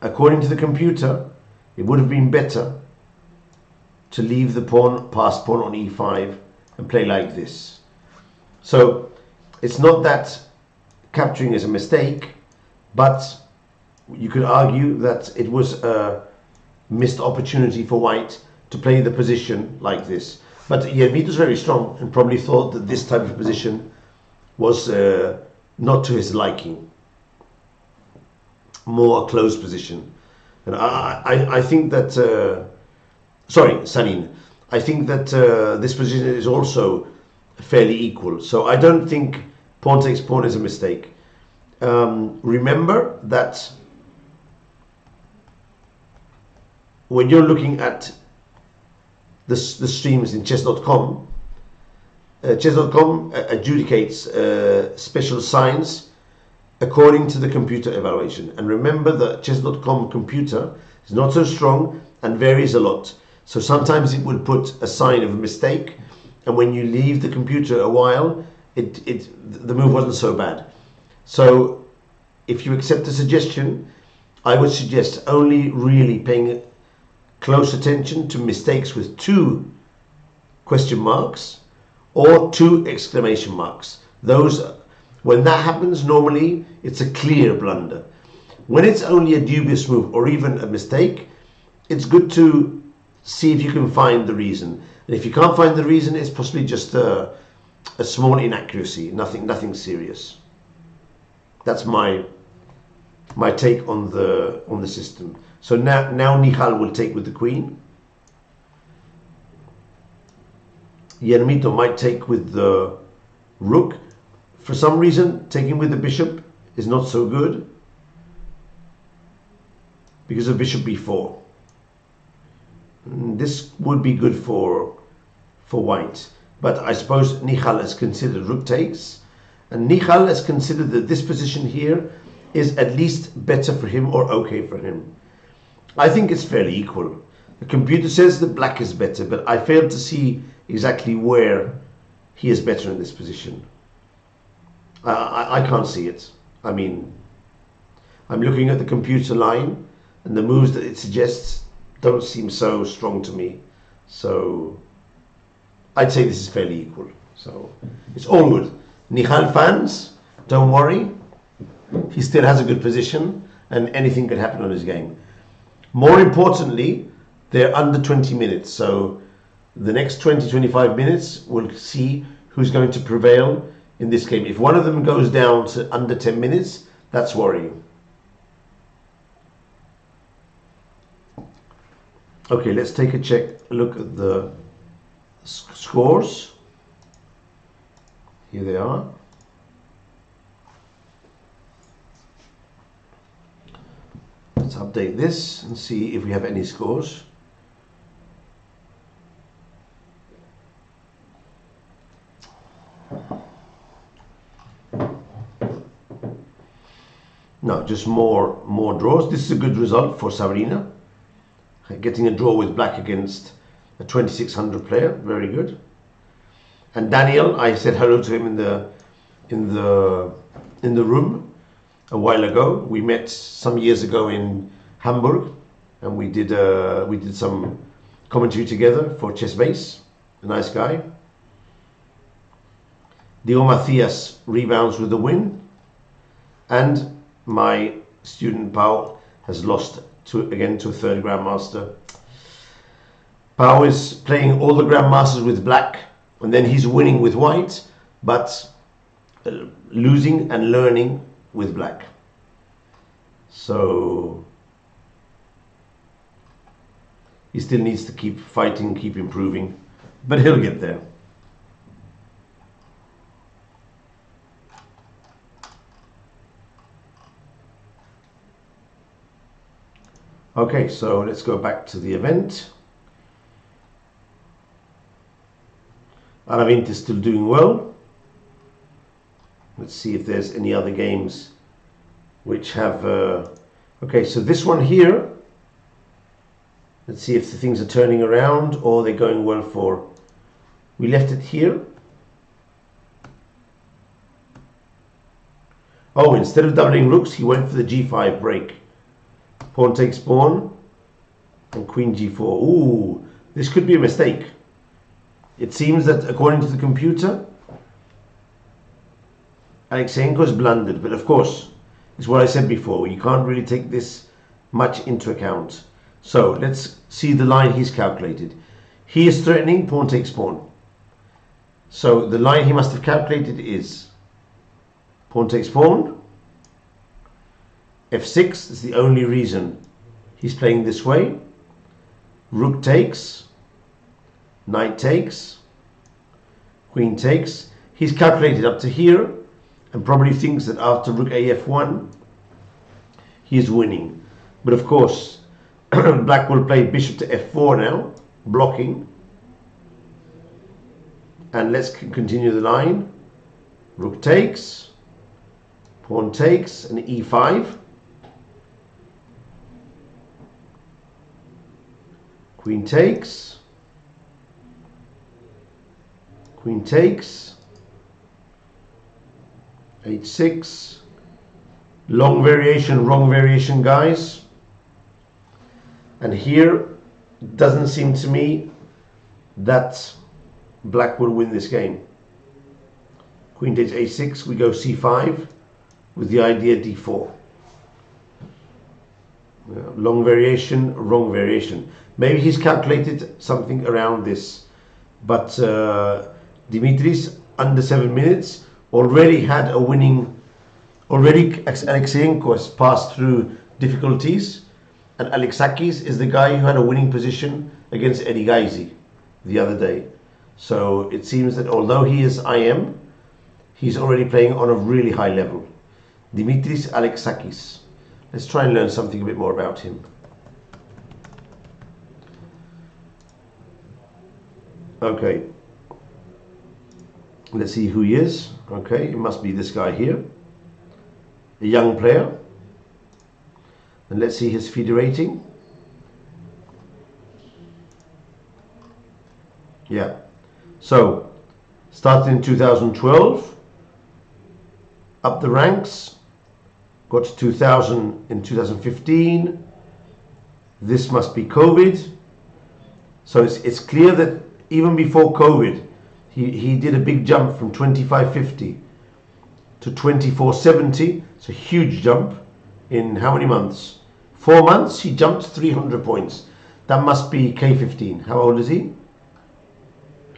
A: according to the computer, it would have been better to leave the passed pawn on e5 and play like this. So it's not that capturing is a mistake, but you could argue that it was a missed opportunity for white to play the position like this. But Vito's very strong and probably thought that this type of position was not to his liking, more a closed position. And I think that, sorry, Sanin, I think that this position is also fairly equal. So I don't think pawn takes pawn is a mistake. Remember that when you're looking at the streams in chess.com, chess.com adjudicates special signs according to the computer evaluation. And remember that chess.com computer is not so strong and varies a lot. So sometimes it would put a sign of a mistake, and when you leave the computer a while, the move wasn't so bad. So if you accept the suggestion, I would suggest only really paying close attention to mistakes with 2 question marks or 2 exclamation marks. Those, when that happens, normally it's a clear blunder. When it's only a dubious move or even a mistake, it's good to see if you can find the reason. And if you can't find the reason, it's possibly just a small inaccuracy, nothing serious. That's my take on the system. So now Nihal will take with the queen. Yermito might take with the rook. For some reason, taking with the bishop is not so good because of bishop b4. This would be good for white, but I suppose Nihal has considered rook takes, and Nihal has considered that this position here is at least better for him or okay for him. I think it's fairly equal. The computer says that black is better, but I failed to see exactly where he is better in this position. I can't see it. I mean, I'm looking at the computer line, and the moves that it suggests don't seem so strong to me. So I'd say this is fairly equal. So it's all good. Nihal fans, don't worry. He still has a good position, and anything can happen on his game. More importantly, they're under 20 minutes. So the next 20-25 minutes, we'll see who's going to prevail in this game. If one of them goes down to under 10 minutes, that's worrying. Okay, let's take a look at the scores. Here they are. Let's update this and see if we have any scores. No, just more draws. This is a good result for Sabrina. Getting a draw with black against a 2600 player, very good. And Daniel, I said hello to him in the room a while ago. We met some years ago in Hamburg, and we did some commentary together for Chess Base. A nice guy. Dio Matthias rebounds with the win, and my student Pau has lost again to a third grandmaster. Pau is playing all the grandmasters with black, and then he's winning with white, but losing and learning with black. So he still needs to keep fighting, keep improving, but he'll get there. Okay, so let's go back to the event. Aravint is still doing well. Let's see if there's any other games which have... Okay, so this one here, let's see if the things are turning around or they're going well for... We left it here. Oh, instead of doubling rooks, he went for the g5 break. Pawn takes pawn and queen g4. Ooh, this could be a mistake. It seems that according to the computer, Alexenko's blundered, but of course, it's what I said before. You can't really take this much into account. So let's see the line he's calculated. He is threatening pawn takes pawn. So the line he must have calculated is pawn takes pawn. f6 is the only reason he's playing this way. Rook takes, knight takes, queen takes. He's calculated up to here and probably thinks that after rook af1 he is winning. But of course black will play bishop to f4 now, blocking. And let's continue the line. Rook takes, pawn takes, and e5. Queen takes, queen takes, h6, long variation, wrong variation, guys. And here it doesn't seem to me that black will win this game. Queen takes a6, we go c5 with the idea d4. Long variation, wrong variation. Maybe he's calculated something around this, but Dimitris, under 7 minutes, already had a winning. Already Alexenko has passed through difficulties, and Alexakis is the guy who had a winning position against Eddie Gaisi the other day. So it seems that although he is IM, he's already playing on a really high level. Dimitris Alexakis. Let's try and learn something a bit more about him. Okay, let's see who he is. Okay, it must be this guy here, a young player. And let's see his FIDE rating. Yeah, so started in 2012, up the ranks, got to 2000 in 2015. This must be COVID. So it's clear that even before COVID, he did a big jump from 2550 to 2470. It's a huge jump in how many months? 4 months, he jumped 300 points. That must be K15. How old is he?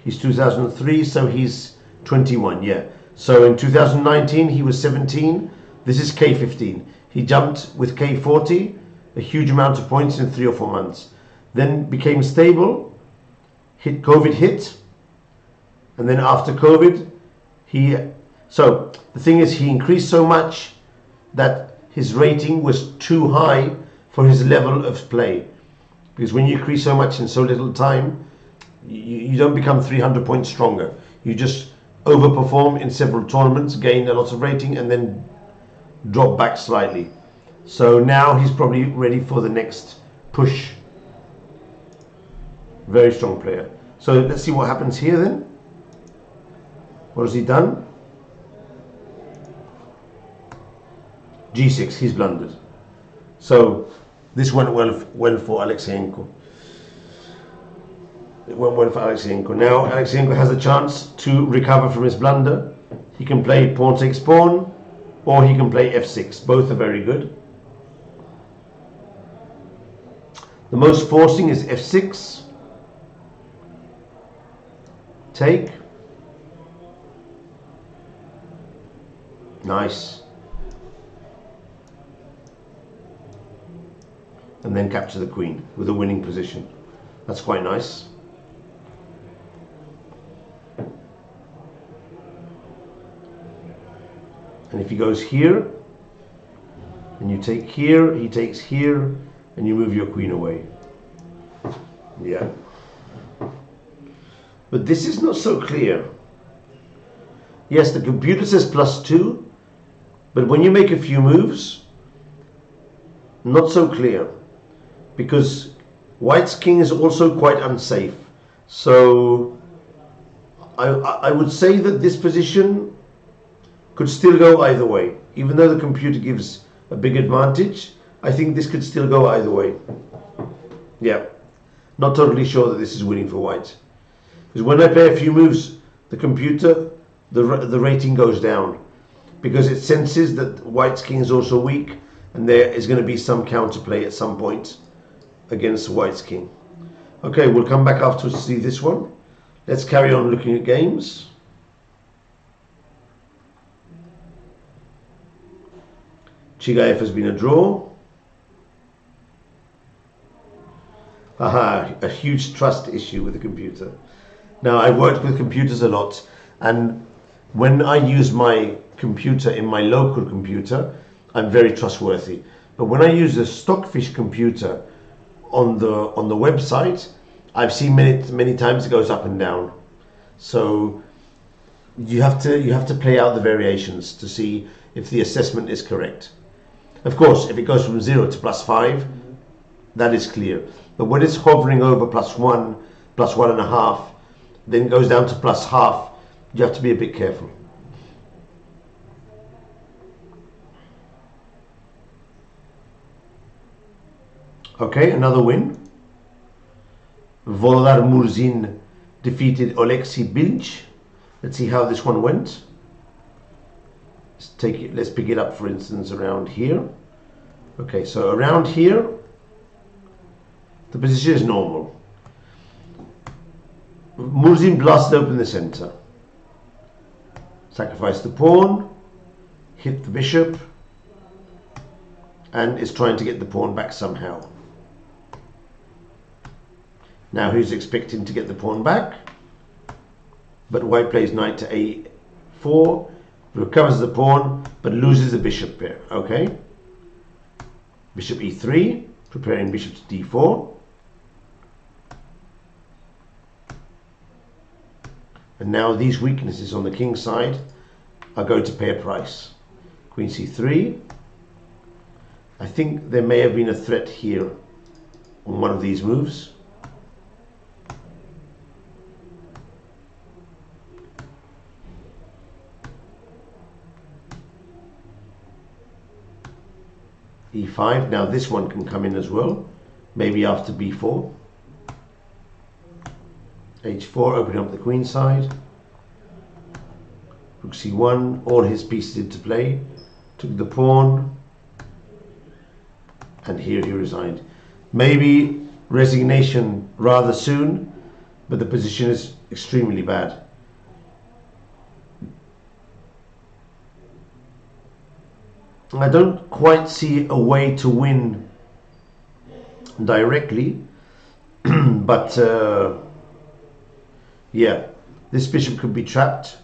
A: He's 2003, so he's 21, yeah. So in 2019, he was 17. This is K15. He jumped with K40, a huge amount of points in 3 or 4 months. Then became stable, COVID hit, and then after COVID, so the thing is, he increased so much that his rating was too high for his level of play. Because when you increase so much in so little time, you don't become 300 points stronger. You just overperform in several tournaments, gain a lot of rating, and then drop back slightly. So now he's probably ready for the next push. Very strong player. So let's see what happens here then. What has he done? G6, he's blundered. So this went well for Alexeyenko. It went well for Alexeyenko. Now Alexeyenko has a chance to recover from his blunder. He can play pawn takes pawn, or he can play f6. Both are very good. The most forcing is f6. Take. Nice. And then capture the queen with a winning position. That's quite nice. And if he goes here, and you take here, he takes here, and you move your queen away. Yeah. But this is not so clear. Yes, the computer says +2, but when you make a few moves, not so clear. Because White's king is also quite unsafe. So I would say that this position could still go either way. Even though the computer gives a big advantage, I think this could still go either way. Yeah, not totally sure that this is winning for White. Because when I play a few moves, the computer, the rating goes down. Because it senses that White's king is also weak, and there is going to be some counterplay at some point against White's king. Okay, we'll come back afterwards to see this one. Let's carry on looking at games. Chigaev has been a draw. Aha, a huge trust issue with the computer. Now, I've worked with computers a lot, and when I use my computer in my local computer, I'm very trustworthy. But when I use a Stockfish computer on the website, I've seen many times it goes up and down. So you have to play out the variations to see if the assessment is correct. Of course, if it goes from 0 to +5, that is clear. But when it's hovering over +1, +1.5, then goes down to +0.5, you have to be a bit careful. Okay, another win. Volodar Murzin defeated Alexei Bilch. Let's see how this one went. Let's pick it up, for instance, around here. Okay, so around here, the position is normal. Murzin blasted open the center. Sacrificed the pawn, hit the bishop, and is trying to get the pawn back somehow. Now he's expecting to get the pawn back, but White plays knight to a4, recovers the pawn, but loses the bishop pair. Okay, bishop e3, preparing bishop to d4. And now these weaknesses on the king's side are going to pay a price. Queen c3. I think there may have been a threat here on one of these moves. e5. Now this one can come in as well, maybe after b4. h4, opening up the queen side. Rook c1, all his pieces into play. Took the pawn, and here he resigned. Maybe resignation rather soon, but the position is extremely bad. I don't quite see a way to win directly, but yeah, this bishop could be trapped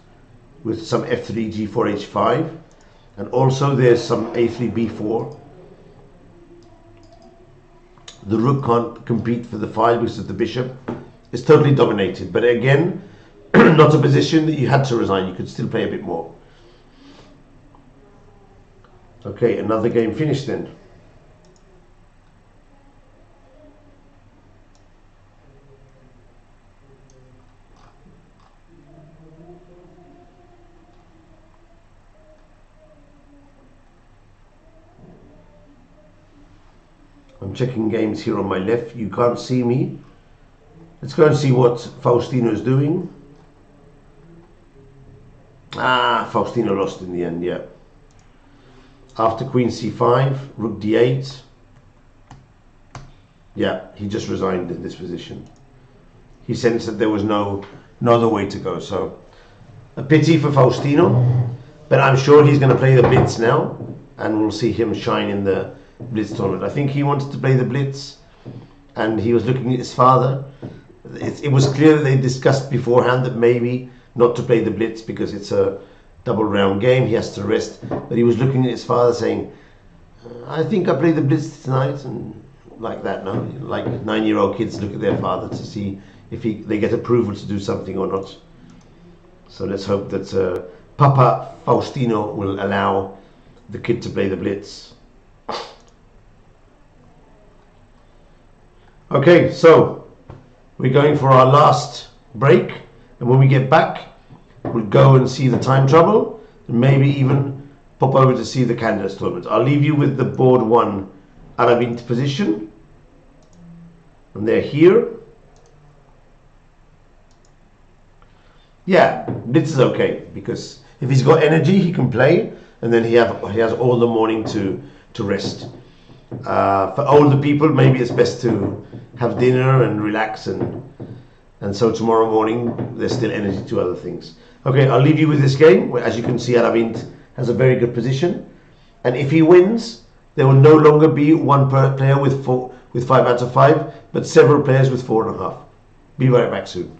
A: with some f3, g4, h5, and also there's some a3, b4. The rook can't compete for the file because the bishop is totally dominated, but again, not a position that you had to resign. You could still play a bit more. Okay, another game finished then. I'm checking games here on my left. You can't see me. Let's go and see what Faustino is doing. Faustino lost in the end, yeah. After queen c5, rook d8. Yeah, he just resigned in this position. He sensed that there was no other way to go. So a pity for Faustino, but I'm sure he's going to play the Blitz now, and we'll see him shine in the Blitz tournament. I think he wanted to play the Blitz, and he was looking at his father. It was clear that they discussed beforehand that maybe not to play the Blitz because it's a double round game. He has to rest, but he was looking at his father saying, I think I play the Blitz tonight, and like that, no? Like 9-year-old kids look at their father to see if they get approval to do something or not. So let's hope that Papa Faustino will allow the kid to play the Blitz. Okay, so we're going for our last break, and when we get back, we'll go and see the time trouble, and maybe even pop over to see the candidates tournament. I'll leave you with the board 1 Arabint position, and they're here. Yeah, Blitz is okay, because if he's got energy, he can play, and then he has all the morning to rest. For older people, maybe it's best to have dinner and relax, and so tomorrow morning there's still energy to do other things. Okay, I'll leave you with this game, where, as you can see, Arabint has a very good position, and if he wins, there will no longer be one player with 5 out of 5, but several players with 4.5. Be right back soon.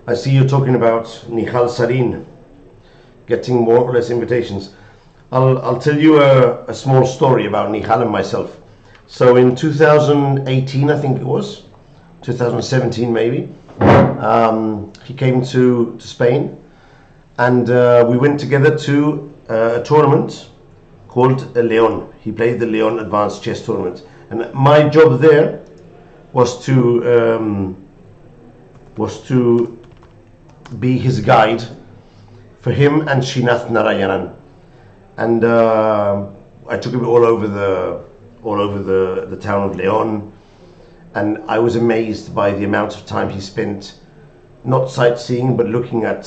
A: I see you're talking about Nihal Sarin getting more or less invitations. I'll tell you a small story about Nihal and myself. So in 2018, I think it was, 2017 maybe, he came to Spain, and we went together to a tournament called Leon. He played the Leon Advanced Chess Tournament, and my job there was to be his guide for him and Srinath Narayanan, and I took him all over the town of Leon, and I was amazed by the amount of time he spent not sightseeing but looking at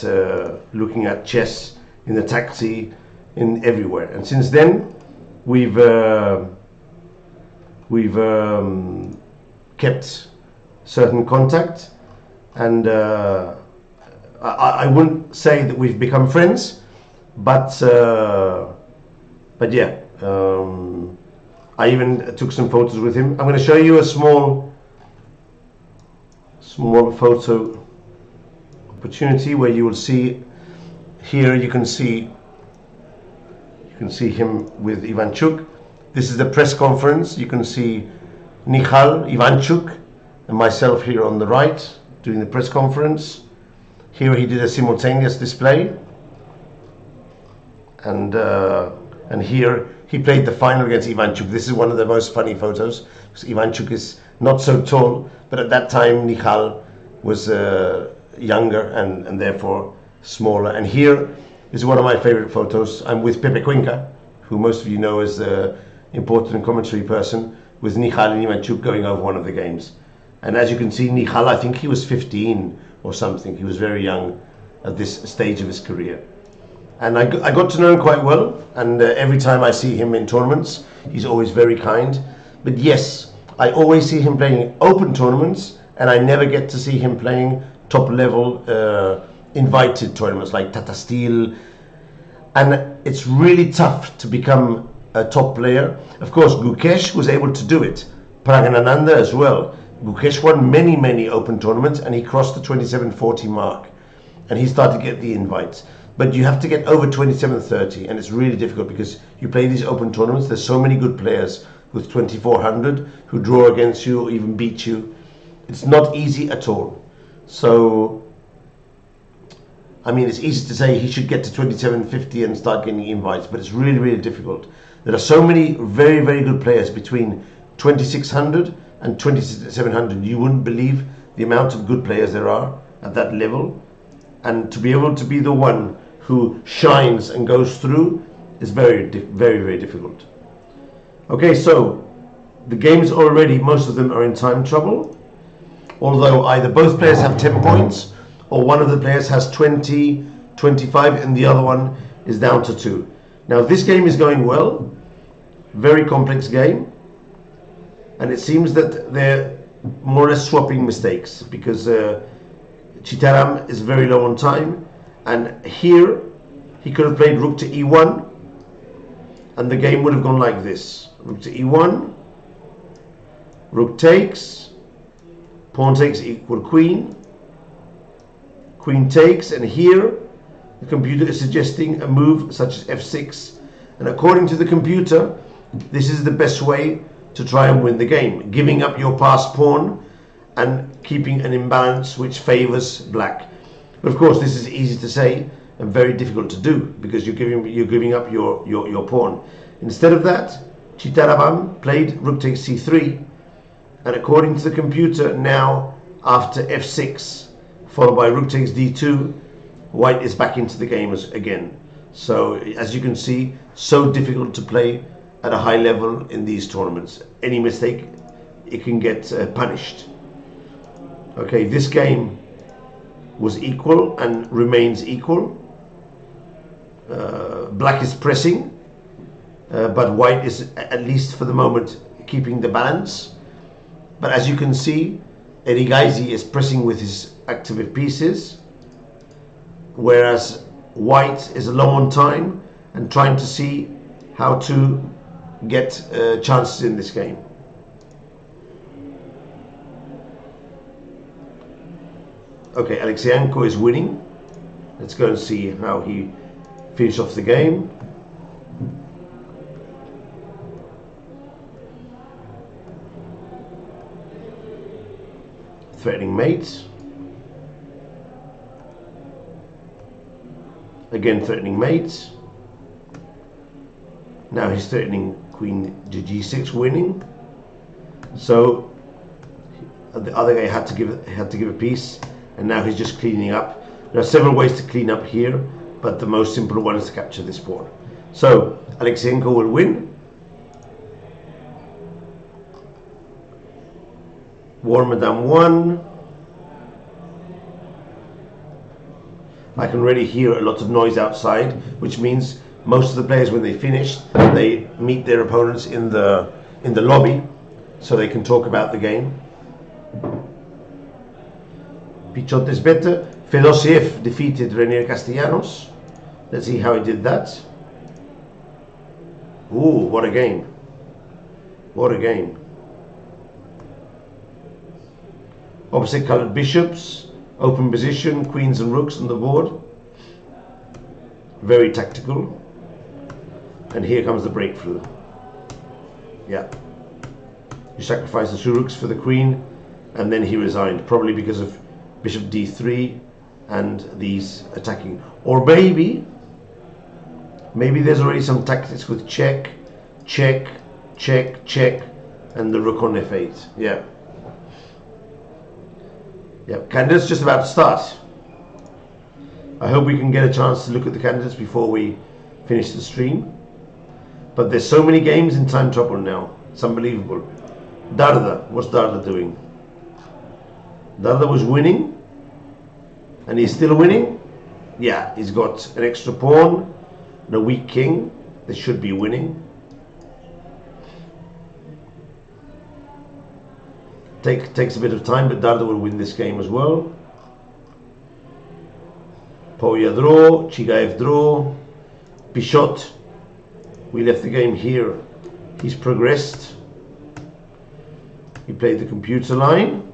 A: chess in the taxi, in everywhere. And since then we've kept certain contact, and I wouldn't say that we've become friends, but yeah, I even took some photos with him. I'm going to show you a small photo opportunity where you will see here. You can see him with Ivanchuk. This is the press conference. You can see Nihal, Ivanchuk, and myself here on the right doing the press conference. Here he did a simultaneous display, and here he played the final against Ivanchuk. This is one of the most funny photos, because Ivanchuk is not so tall, but at that time Nihal was younger and therefore smaller. And here is one of my favorite photos. I'm with Pepe Cuenca, who most of you know as the important commentary person, with Nihal and Ivanchuk going over one of the games. And as you can see, Nihal, I think he was 15 or something. He was very young at this stage of his career. And I got to know him quite well, and every time I see him in tournaments, he's always very kind. But yes, I always see him playing open tournaments, and I never get to see him playing top level invited tournaments like Tata Steel. And it's really tough to become a top player. Of course, Gukesh was able to do it, Praganananda as well. Gukesh won many open tournaments, and he crossed the 2740 mark, and he started to get the invites. But you have to get over 2730, and it's really difficult because you play these open tournaments. There's so many good players with 2400 who draw against you or even beat you. It's not easy at all. So I mean, it's easy to say he should get to 2750 and start getting invites, but it's really difficult. There are so many very good players between 2600 and 2700. You wouldn't believe the amount of good players there are at that level, and to be able to be the one who shines and goes through is very difficult. Okay, so the games already, most of them are in time trouble, although either both players have 10 points or one of the players has 20, 25, and the other one is down to 2. Now this game is going well, very complex game, and it seems that they're more or less swapping mistakes, because Chitaram is very low on time, and here he could have played rook to e1 and the game would have gone like this: rook to e1, rook takes, pawn takes equal queen, queen takes, and here the computer is suggesting a move such as f6, and according to the computer this is the best way to try and win the game, giving up your passed pawn and keeping an imbalance which favors black. But of course this is easy to say and very difficult to do, because you're giving up your pawn. Instead of that, Chitaravam played rook takes c3, and according to the computer now, after f6 followed by rook takes d2, white is back into the game again. So as you can see, so difficult to play at a high level in these tournaments. Any mistake, it can get punished. Okay, this game was equal and remains equal. Black is pressing, but white is, at least for the moment, keeping the balance. But as you can see, Erigaisi is pressing with his active pieces, whereas white is low on time and trying to see how to get chances in this game. Okay, Alexianko is winning. Let's go and see how he finished off the game. Threatening mate. Again threatening mate. Now he's threatening queen to g6, winning. So the other guy had to give a piece, and now he's just cleaning up. There are several ways to clean up here, but the most simple one is to capture this pawn. So Alexienko will win. War Madame 1. I can already hear a lot of noise outside, which means most of the players, when they finish, they meet their opponents in the lobby, so they can talk about the game. Pichot is better. Fedosiev defeated Renier Castellanos. Let's see how he did that. Ooh, what a game. What a game. Opposite colored bishops. Open position, queens and rooks on the board. Very tactical. And here comes the breakthrough. Yeah. You sacrifice the 2 rooks for the queen, and then he resigned, probably because of bishop d3 and these attacking. Or maybe there's already some tactics with check, check, check, check, and the rook on f8. Yeah. Yeah, candidates just about to start. I hope we can get a chance to look at the candidates before we finish the stream. But there's so many games in time trouble now. It's unbelievable. Darda, what's Darda doing? Darda was winning, and he's still winning. Yeah, he's got an extra pawn and a weak king. They should be winning. Takes a bit of time, but Darda will win this game as well. Poya draw, Chigaev draw, Pichot. We left the game here. He's progressed. He played the computer line.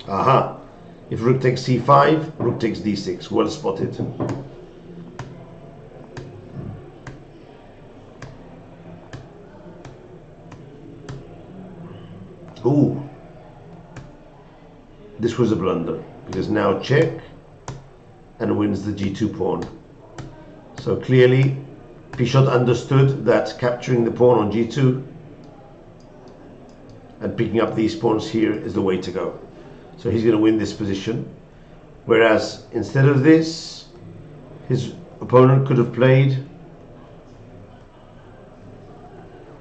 A: Aha. If rook takes c5, rook takes d6. Well spotted. Ooh. This was a blunder, because now check and wins the g2 pawn. So clearly Pichot understood that capturing the pawn on g2 and picking up these pawns here is the way to go. So he's going to win this position. Whereas instead of this, his opponent could have played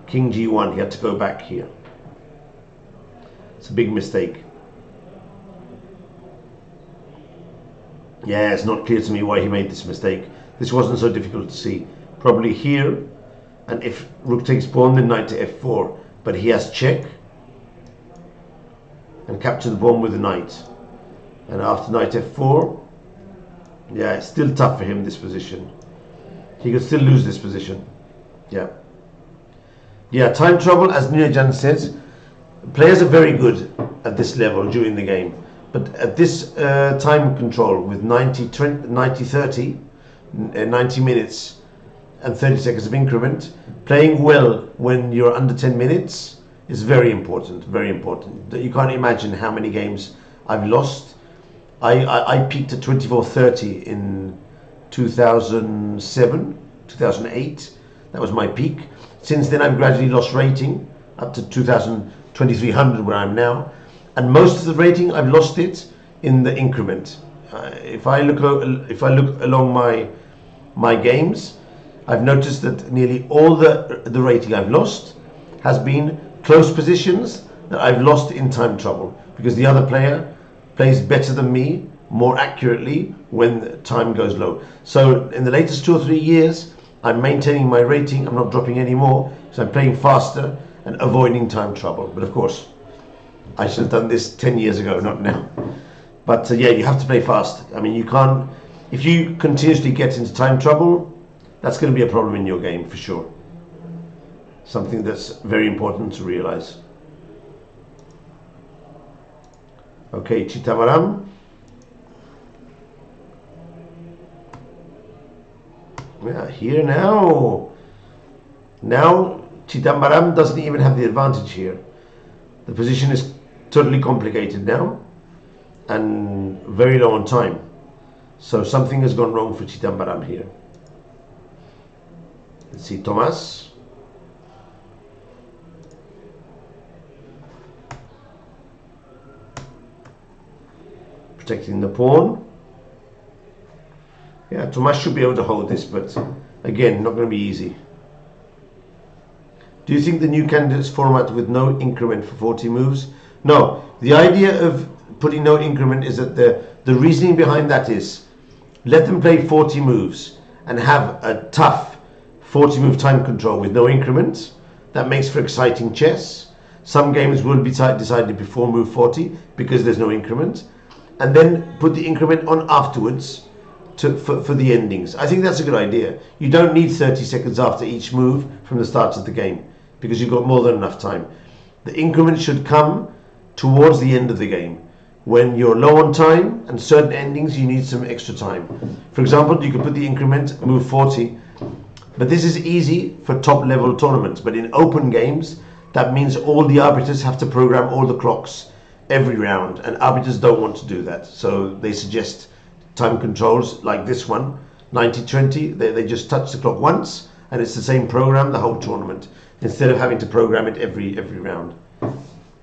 A: king g1. He had to go back here. It's a big mistake. Yeah, it's not clear to me why he made this mistake. This wasn't so difficult to see. Probably here, and if rook takes pawn, then knight to f4. But he has check and capture the pawn with the knight. And after knight f4, yeah, it's still tough for him, this position. He could still lose this position. Yeah. Yeah, time trouble, as Ninajan says, players are very good at this level during the game. But at this time control with 90-30, 90 minutes and 30 seconds of increment, playing well when you're under 10 minutes is very important, very important. You can't imagine how many games I've lost. I peaked at 24-30 in 2007, 2008. That was my peak. Since then I've gradually lost rating up to 2300 where I'm now. And most of the rating I've lost it in the increment. If I look along my games, I've noticed that nearly all the rating I've lost has been close positions that I've lost in time trouble, because the other player plays better than me, more accurately when time goes low. So in the latest 2 or 3 years, I'm maintaining my rating. I'm not dropping any more, so I'm playing faster and avoiding time trouble. But of course, I should have done this 10 years ago, not now. But yeah, you have to play fast. I mean, you can't, if you continuously get into time trouble, that's going to be a problem in your game for sure. Something that's very important to realize. Okay, Chitamaram. Yeah, here now. Now Chitamaram doesn't even have the advantage here. The position is totally complicated now and very low on time. So something has gone wrong for Chitamaram here. Let's see, Thomas. Protecting the pawn. Yeah, Tomas should be able to hold this, but again, not going to be easy. Do you think the new candidates format with no increment for 40 moves? No. The idea of putting no increment is that the reasoning behind that is let them play 40 moves and have a tough 40 move time control with no increment. That makes for exciting chess. Some games will be decided before move 40 because there's no increment. And then put the increment on afterwards for the endings. I think that's a good idea. You don't need 30 seconds after each move from the start of the game because you've got more than enough time. The increment should come towards the end of the game. When you're low on time and certain endings, you need some extra time. For example, you could put the increment move 40, but this is easy for top level tournaments. But in open games, that means all the arbiters have to program all the clocks every round, and arbiters don't want to do that. So they suggest time controls like this one, 90-20. They just touch the clock once, and it's the same program the whole tournament, instead of having to program it every round.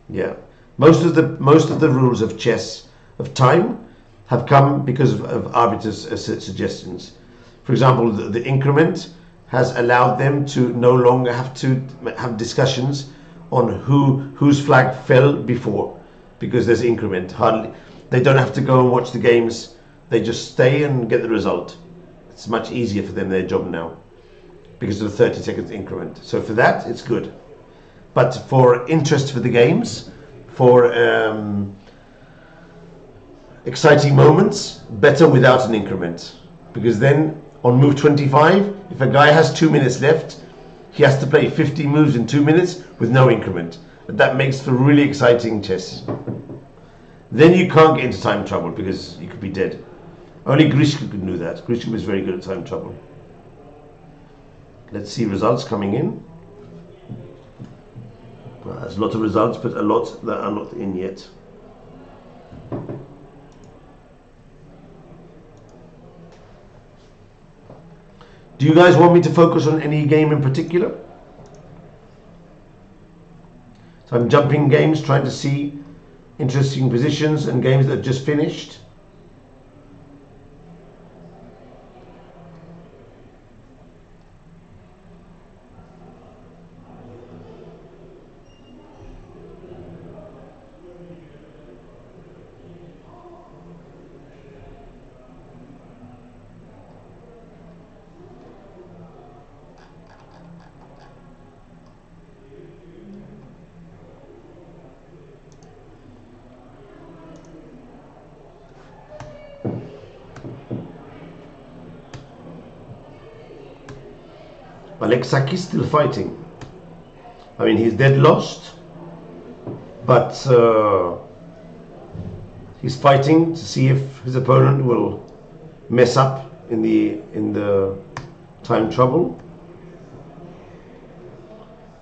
A: Yeah, most of the rules of chess of time have come because of arbiters' suggestions. For example, the increment has allowed them to no longer have to have discussions on whose flag fell before, because there's increment. Hardly, they don't have to go and watch the games. They just stay and get the result. It's much easier for them, their job now, because of the 30 seconds increment. So for that, it's good. But for interest for the games, for exciting moments, better without an increment. Because then on move 25, if a guy has 2 minutes left, he has to play 50 moves in 2 minutes with no increment. That makes for really exciting chess. Then you can't get into time trouble because you could be dead. Only Grishka could do that. Grishka was very good at time trouble. Let's see results coming in. Well, there's a lot of results, but a lot that are not in yet. Do you guys want me to focus on any game in particular? So I'm jumping games, trying to see interesting positions and games that have just finished. Alexo is still fighting. I mean, he's dead lost, but he's fighting to see if his opponent will mess up in the time trouble.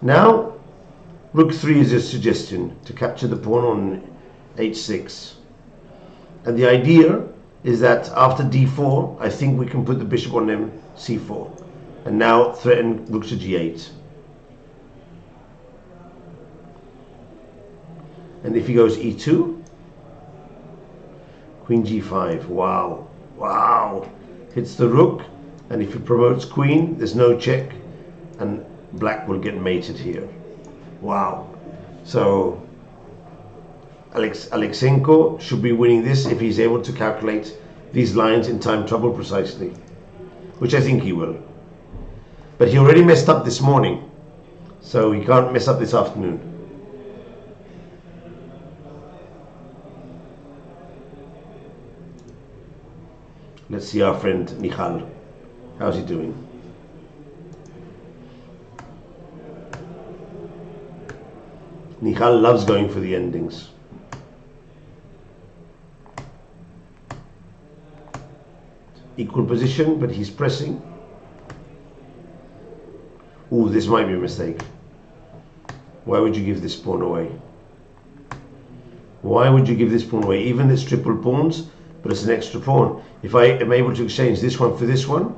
A: Now, rook 3 is a suggestion to capture the pawn on h6, and the idea is that after d4, I think we can put the bishop on c4. And now threaten rook to g8. And if he goes e2, queen g5, wow, wow. Hits the rook, and if he promotes queen, there's no check, and black will get mated here. Wow. So Alexenko should be winning this if he's able to calculate these lines in time trouble precisely, which I think he will. But he already messed up this morning, so he can't mess up this afternoon. Let's see our friend Michal. How's he doing? Michal loves going for the endings. equal position, but he's pressing. Ooh, this might be a mistake. Why would you give this pawn away? Why would you give this pawn away? Even it's triple pawns, but it's an extra pawn. If I am able to exchange this one for this one,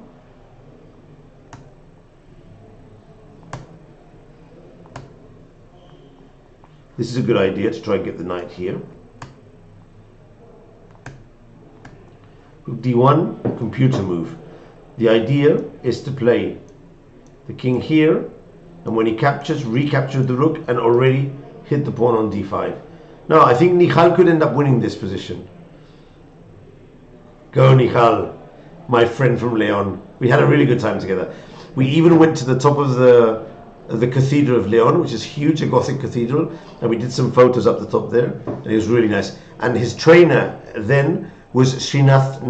A: this is a good idea to try and get the knight here. Rook d1, computer move. The idea is to play the king here, and when he captures, recapture the rook and already hit the pawn on d5. Now, I think Michal could end up winning this position. Go, Michal, my friend from Leon. We had a really good time together. We even went to the top of the Cathedral of Leon, which is huge, a Gothic cathedral, and we did some photos up the top there, and it was really nice. And his trainer then was Srinath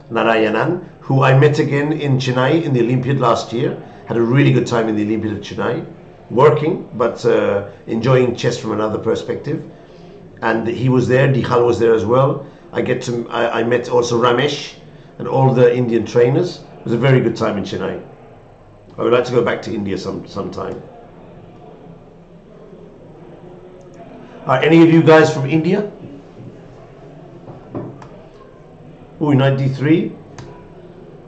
A: Narayanan, who I met again in Chennai in the Olympiad last year. Had a really good time in the Olympiad of Chennai, working, but enjoying chess from another perspective. And he was there, Dikhal was there as well. I met also Ramesh and all the Indian trainers. It was a very good time in Chennai. I would like to go back to India sometime. Are any of you guys from India? Ooh, knight d3.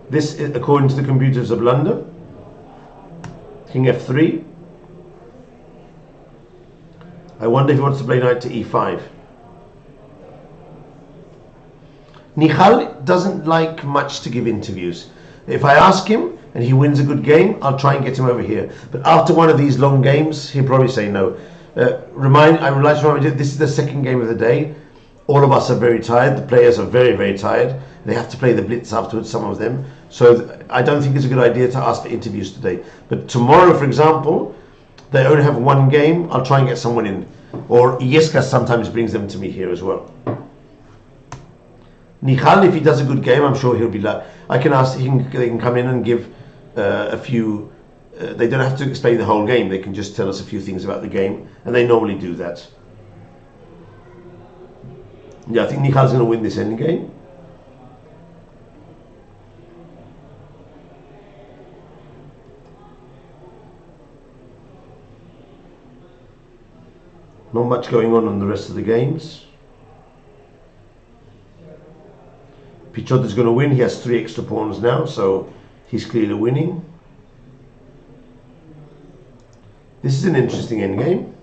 A: This is according to the computers of London. King f3. I wonder if he wants to play knight to e5. Nihal doesn't like much to give interviews. If I ask him and he wins a good game, I'll try and get him over here. But after one of these long games, he'll probably say no. I would like to remind you, this is the second game of the day. All of us are very tired. The players are very, very tired. They have to play the blitz afterwards, some of them. So I don't think it's a good idea to ask for interviews today. But tomorrow, for example, they only have one game. I'll try and get someone in. Or Illescas sometimes brings them to me here as well. Nihal, if he does a good game, I'm sure he'll be like. I can ask. They can come in and give a few. They don't have to explain the whole game. They can just tell us a few things about the game, and they normally do that. Yeah, I think Nihal's going to win this endgame. Not much going on the rest of the games. Pichot is going to win. He has 3 extra pawns now, so he's clearly winning. This is an interesting endgame.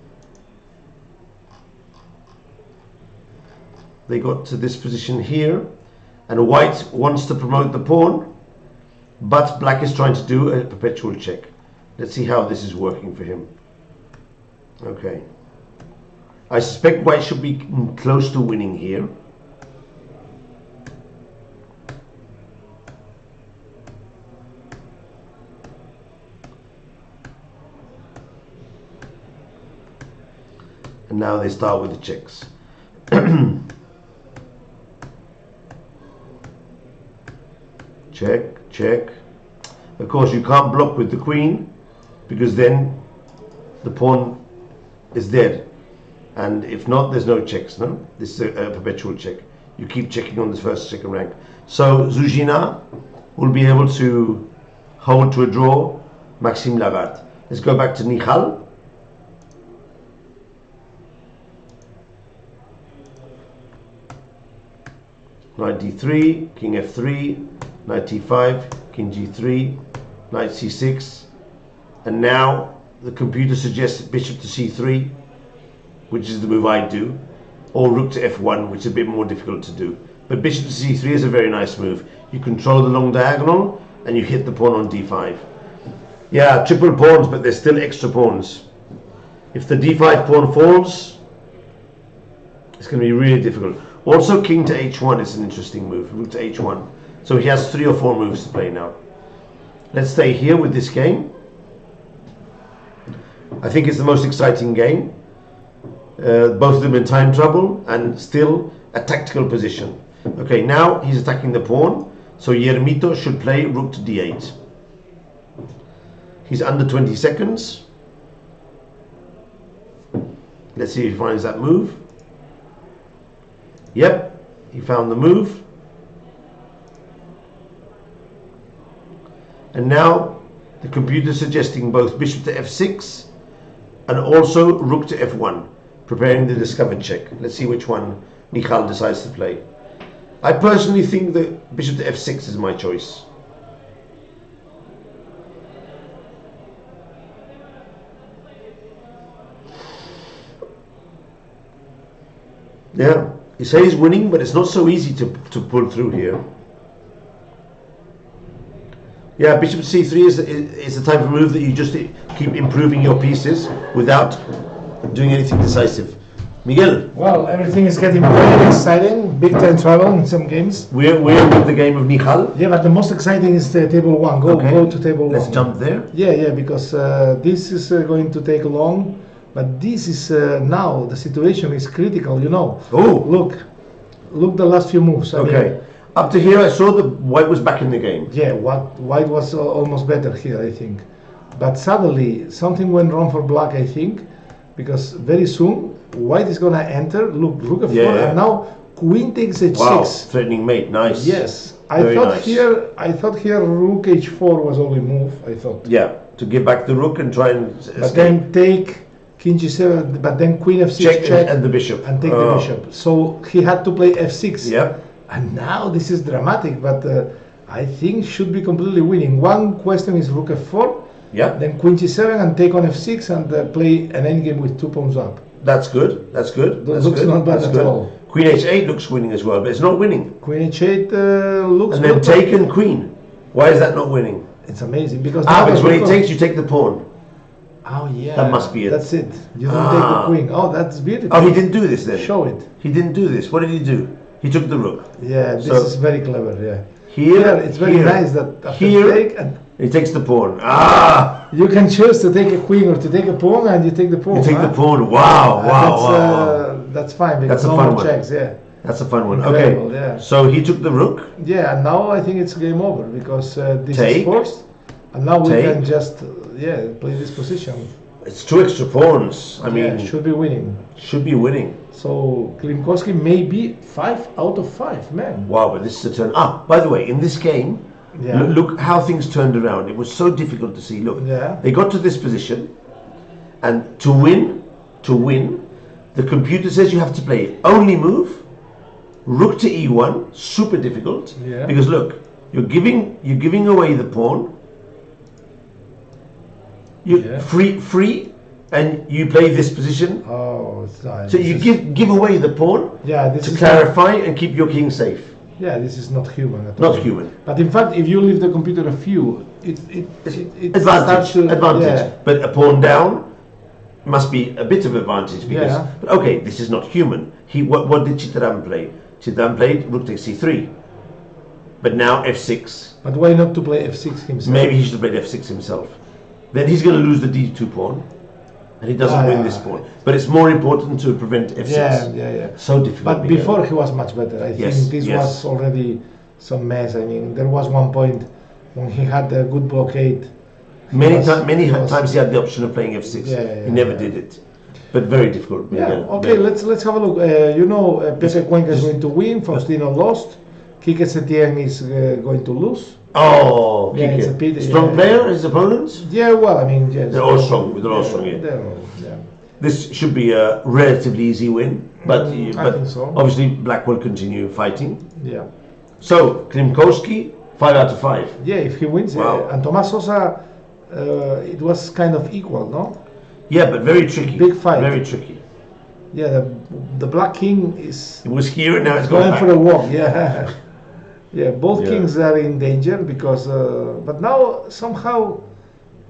A: They got to this position here, and white wants to promote the pawn, but black is trying to do a perpetual check. Let's see how this is working for him. Okay. I suspect white should be close to winning here. And now they start with the checks. Check, check. Of course, you can't block with the queen, because then the pawn is dead. And if not, there's no checks, no? This is a perpetual check. You keep checking on the first, second rank. So Zuzina will be able to hold to a draw Maxime Lagarde. Let's go back to Nihal. Knight d3, king f3, knight t5, king g3, knight c6, and now the computer suggests bishop to c3, which is the move I do, or rook to f1, which is a bit more difficult to do. But bishop to c3 is a very nice move. You control the long diagonal and you hit the pawn on d5. Yeah, triple pawns, but there's still extra pawns. If the d5 pawn falls, it's going to be really difficult. Also, king to h1 is an interesting move, rook to h1. So he has 3 or 4 moves to play now. Let's stay here with this game. I think it's the most exciting game. Both of them in time trouble and still a tactical position. Okay, now he's attacking the pawn. So Yermito should play rook to d8. He's under 20 seconds. Let's see if he finds that move. Yep, he found the move. And now the computer is suggesting both bishop to f6 and also rook to f1, preparing the discovered check. Let's see which one Michal decides to play. I personally think that bishop to f6 is my choice. Yeah, you say he's winning, but it's not so easy to pull through here. Yeah, bishop c3 is the type of move that you just keep improving your pieces without doing anything decisive. Miguel.
B: Well, everything is getting very exciting. Big time trouble in some games.
A: We're with the game of Michal.
B: Yeah, but the most exciting is the table one. Go to table
A: Let's
B: one.
A: jump there.
B: Yeah, because this is going to take long. But this is now the situation is critical. You know.
A: Oh,
B: look the last few moves. I mean,
A: up to here, I saw that white was back in the game.
B: Yeah, white was almost better here, I think. But suddenly something went wrong for black, I think, because very soon white is gonna enter. Look, rook f4, and now queen takes h6.
A: Wow, threatening mate, nice.
B: Yes, I thought here rook h4 was only move. I thought.
A: Yeah, to give back the rook and try and.
B: But then take king g7, but then queen f6 check
A: and the bishop
B: and take the bishop. So he had to play f6.
A: Yeah.
B: And now this is dramatic, but I think should be completely winning. One question is rook f4, then queen g7 and take on f6 and play an endgame with 2 pawns up.
A: That's good. That's good.
B: That looks not bad at all.
A: Queen h8 looks winning as well, but it's not winning.
B: Queen h8 looks.
A: And then take and queen. Why is that not winning?
B: It's amazing because.
A: Because when he takes, you take the pawn.
B: Oh yeah.
A: That must be it.
B: That's it. You don't take the queen. Oh, that's beautiful.
A: Oh, he didn't do this then.
B: Show it.
A: He didn't do this. What did he do? He took the rook.
B: Yeah, this is very clever. Yeah.
A: Here,
B: it's very nice that after take and
A: he takes the pawn.
B: You can choose to take a queen or to take a pawn, and you take the pawn.
A: You take the pawn. Wow.
B: That's fine because
A: that's a
B: no
A: fun
B: more
A: one.
B: checks. Yeah.
A: That's a fun one.
B: Incredible,
A: okay.
B: Yeah.
A: So he took the rook.
B: Yeah, and now I think it's game over because this
A: take.
B: is forced, and now we can just play this position.
A: It's 2 extra pawns. I mean,
B: should be winning.
A: Should be winning.
B: So Klimkowski may be 5 out of 5, man.
A: Wow, but this is a turn. By the way, in this game, look how things turned around. It was so difficult to see. Look, they got to this position, and to win, the computer says you have to play only move, rook to e1, super difficult.
B: Yeah.
A: Because look, you're giving away the pawn. You free. And you play this position.
B: Oh, it's nice.
A: So you give away the pawn to clarify and keep your king safe.
B: Yeah, this is not human at all.
A: Not human.
B: But in fact, if you leave the computer a few, it
A: advantage.
B: starts to,
A: advantage. But a pawn down must be a bit of advantage because. But okay, this is not human. What did Chitran play? Chitran played rook takes c3. But now f6.
B: But why not to play f6 himself?
A: Maybe he should have played f6 himself. Then he's going to lose the d2 pawn. And he doesn't win this pawn. But it's more important to prevent f6.
B: Yeah.
A: So difficult.
B: But before he was much better. I think this was already some mess. I mean, there was one point when he had a good blockade.
A: Many times he had the option of playing f6. He never did it. But very difficult.
B: Okay, let's have a look. Pepe Cuenca is going to win. Faustino lost. Kike Setien is going to lose.
A: Oh,
B: it's a pity.
A: Strong player, his opponents?
B: Yeah, well, I mean, yes.
A: They're all strong. This should be a relatively easy win, but
B: I think so.
A: Obviously Black will continue fighting.
B: Yeah.
A: So Klimkowski, 5 out of 5.
B: Yeah, if he wins, and Tomas Sosa, it was kind of equal, no?
A: Yeah, but very tricky.
B: Big fight.
A: Very tricky.
B: Yeah, the Black King is.
A: It was here and now it's
B: going for a walk. Yeah. Yeah, both kings are in danger because, but now somehow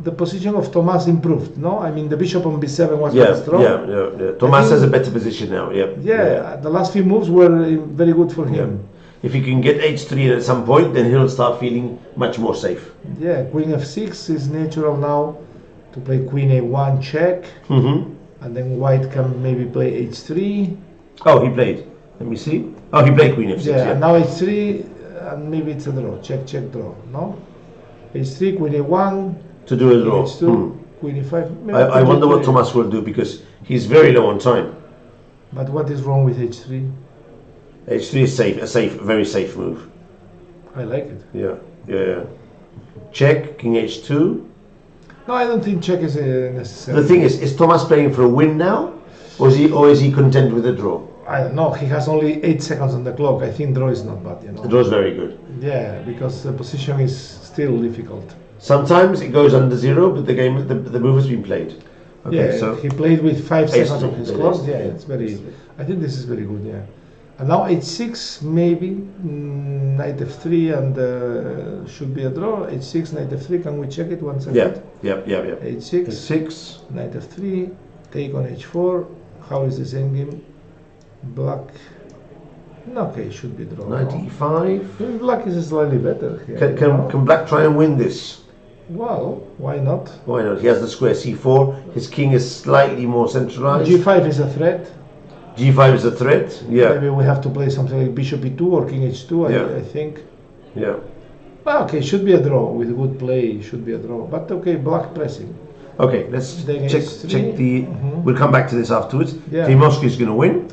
B: the position of Tomas improved. No, I mean the bishop on b7 was very strong.
A: Yeah. Tomas has a better position now.
B: Yeah, the last few moves were very good for him.
A: If he can get h3 at some point, then he'll start feeling much more safe.
B: Yeah, queen f6 is natural now to play queen a1 check, and then white can maybe play h3.
A: Oh, he played. Let me see. Oh, he played queen f6.
B: Yeah, and now h3. And maybe it's a draw. Check, draw. No? h3, queen a1.
A: To do a draw.
B: h2, queen e5.
A: I wonder what Tomas will do because he's very low on time.
B: But what is wrong with h3?
A: h3 is very safe move.
B: I like it.
A: Yeah. check, king h2.
B: No, I don't think check is necessary.
A: The thing is Thomas playing for a win now, or is he content with a draw?
B: I don't know. He has only 8 seconds on the clock. I think draw is not bad, you know.
A: The draw is very good.
B: Yeah, because the position is still difficult.
A: Sometimes it goes under 0, but the move has been played. Okay,
B: Yeah,
A: so
B: he played with 5 seconds on his clock.
A: ace-3,
B: Yeah, it's very. I think this is very good. Yeah, and now h6 maybe knight f3 and should be a draw. h6 knight f3. Can we check it 1 second?
A: Yeah.
B: h6
A: 6.
B: knight f3 take on h4. How is this endgame? Black. Okay, should be draw.
A: Knight e5.
B: Maybe black is slightly better here.
A: Can black try and win this?
B: Well, why not?
A: Why not? He has the square c4. His king is slightly more centralized.
B: g5 is a threat.
A: g5 is a threat. Yeah.
B: Maybe we have to play something like bishop e2 or king h2.
A: Yeah.
B: I think.
A: Yeah.
B: Well, okay, should be a draw with good play. Should be a draw. But okay, black pressing.
A: Okay, let's
B: Then
A: check
B: h3.
A: the. We'll come back to this afterwards.
B: Yeah.
A: Timosky is going to win.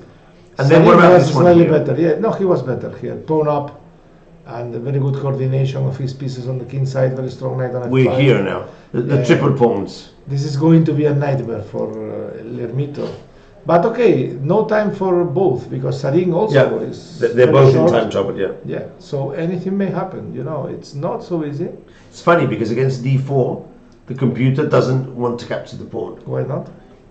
A: And then what about this one
B: slightly
A: here?
B: better. Yeah, no, he was better here. Pawn up, and a very good coordination of his pieces on the king side. Very strong knight on f5.
A: We're here now. The triple pawns.
B: This is going to be a nightmare for Lermito. But okay, no time for both because Sarin also is.
A: They're
B: very
A: both
B: short.
A: in time trouble. Yeah.
B: Yeah, so anything may happen. You know, it's not so easy.
A: It's funny because against d4, the computer doesn't want to capture the pawn.
B: Why not?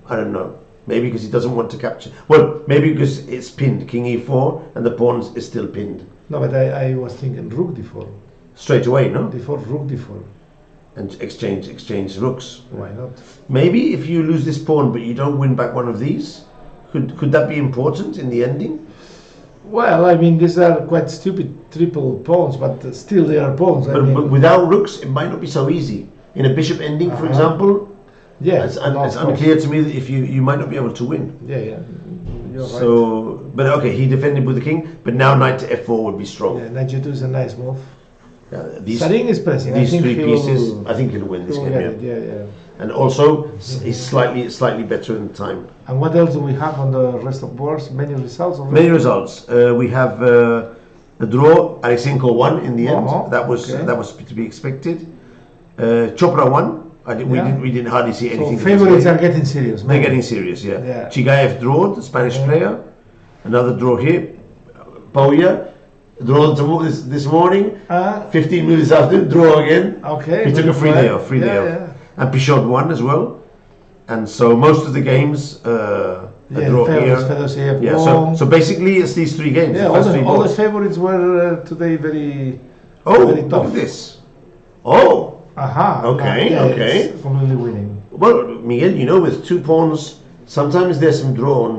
A: I don't know. Maybe because he doesn't want to capture. Well, maybe because it's pinned, king e4, and the pawn is still pinned.
B: No, but I was thinking rook d4.
A: Straight away, no?
B: D4, rook d4.
A: And exchange rooks.
B: Why not?
A: Maybe if you lose this pawn, but you don't win back one of these, could that be important in the ending?
B: Well, I mean, these are quite stupid triple pawns, but still they are pawns. I
A: But
B: mean,
A: without rooks, it might not be so easy. In a bishop ending, for example,
B: yeah,
A: it's
B: no, of course.
A: unclear to me that if you might not be able to win.
B: Yeah, you're right.
A: So, but okay, he defended with the king, but now knight to f4 would be strong.
B: Yeah, knight g2 is a nice move.
A: These
B: Sarin is pressing.
A: These
B: I think
A: three
B: he
A: pieces,
B: will,
A: I think he'll win this
B: he will
A: game.
B: get
A: Yeah.
B: it. Yeah.
A: And also, he's slightly better in time.
B: And what else do we have on the rest of boards? Many results already?
A: Many results. We have a draw. Alexenko won in the end. That was to be expected. Chopra won. We didn't hardly see anything.
B: So favorites are getting serious.
A: They're getting serious. Yeah. Chigaev draw, the Spanish player. Another draw here. Pauya draw this morning. 15 minutes after, draw again.
B: Okay.
A: He took a free day off. And Pichot won as well. And so most of the games a draw here. Yeah. So basically it's these three games.
B: Yeah. All the favorites were today very.
A: Oh,
B: very tough.
A: look at this. Oh.
B: Aha.
A: Okay.
B: It's completely winning.
A: Well, Miguel, with 2 pawns, sometimes there's some draw.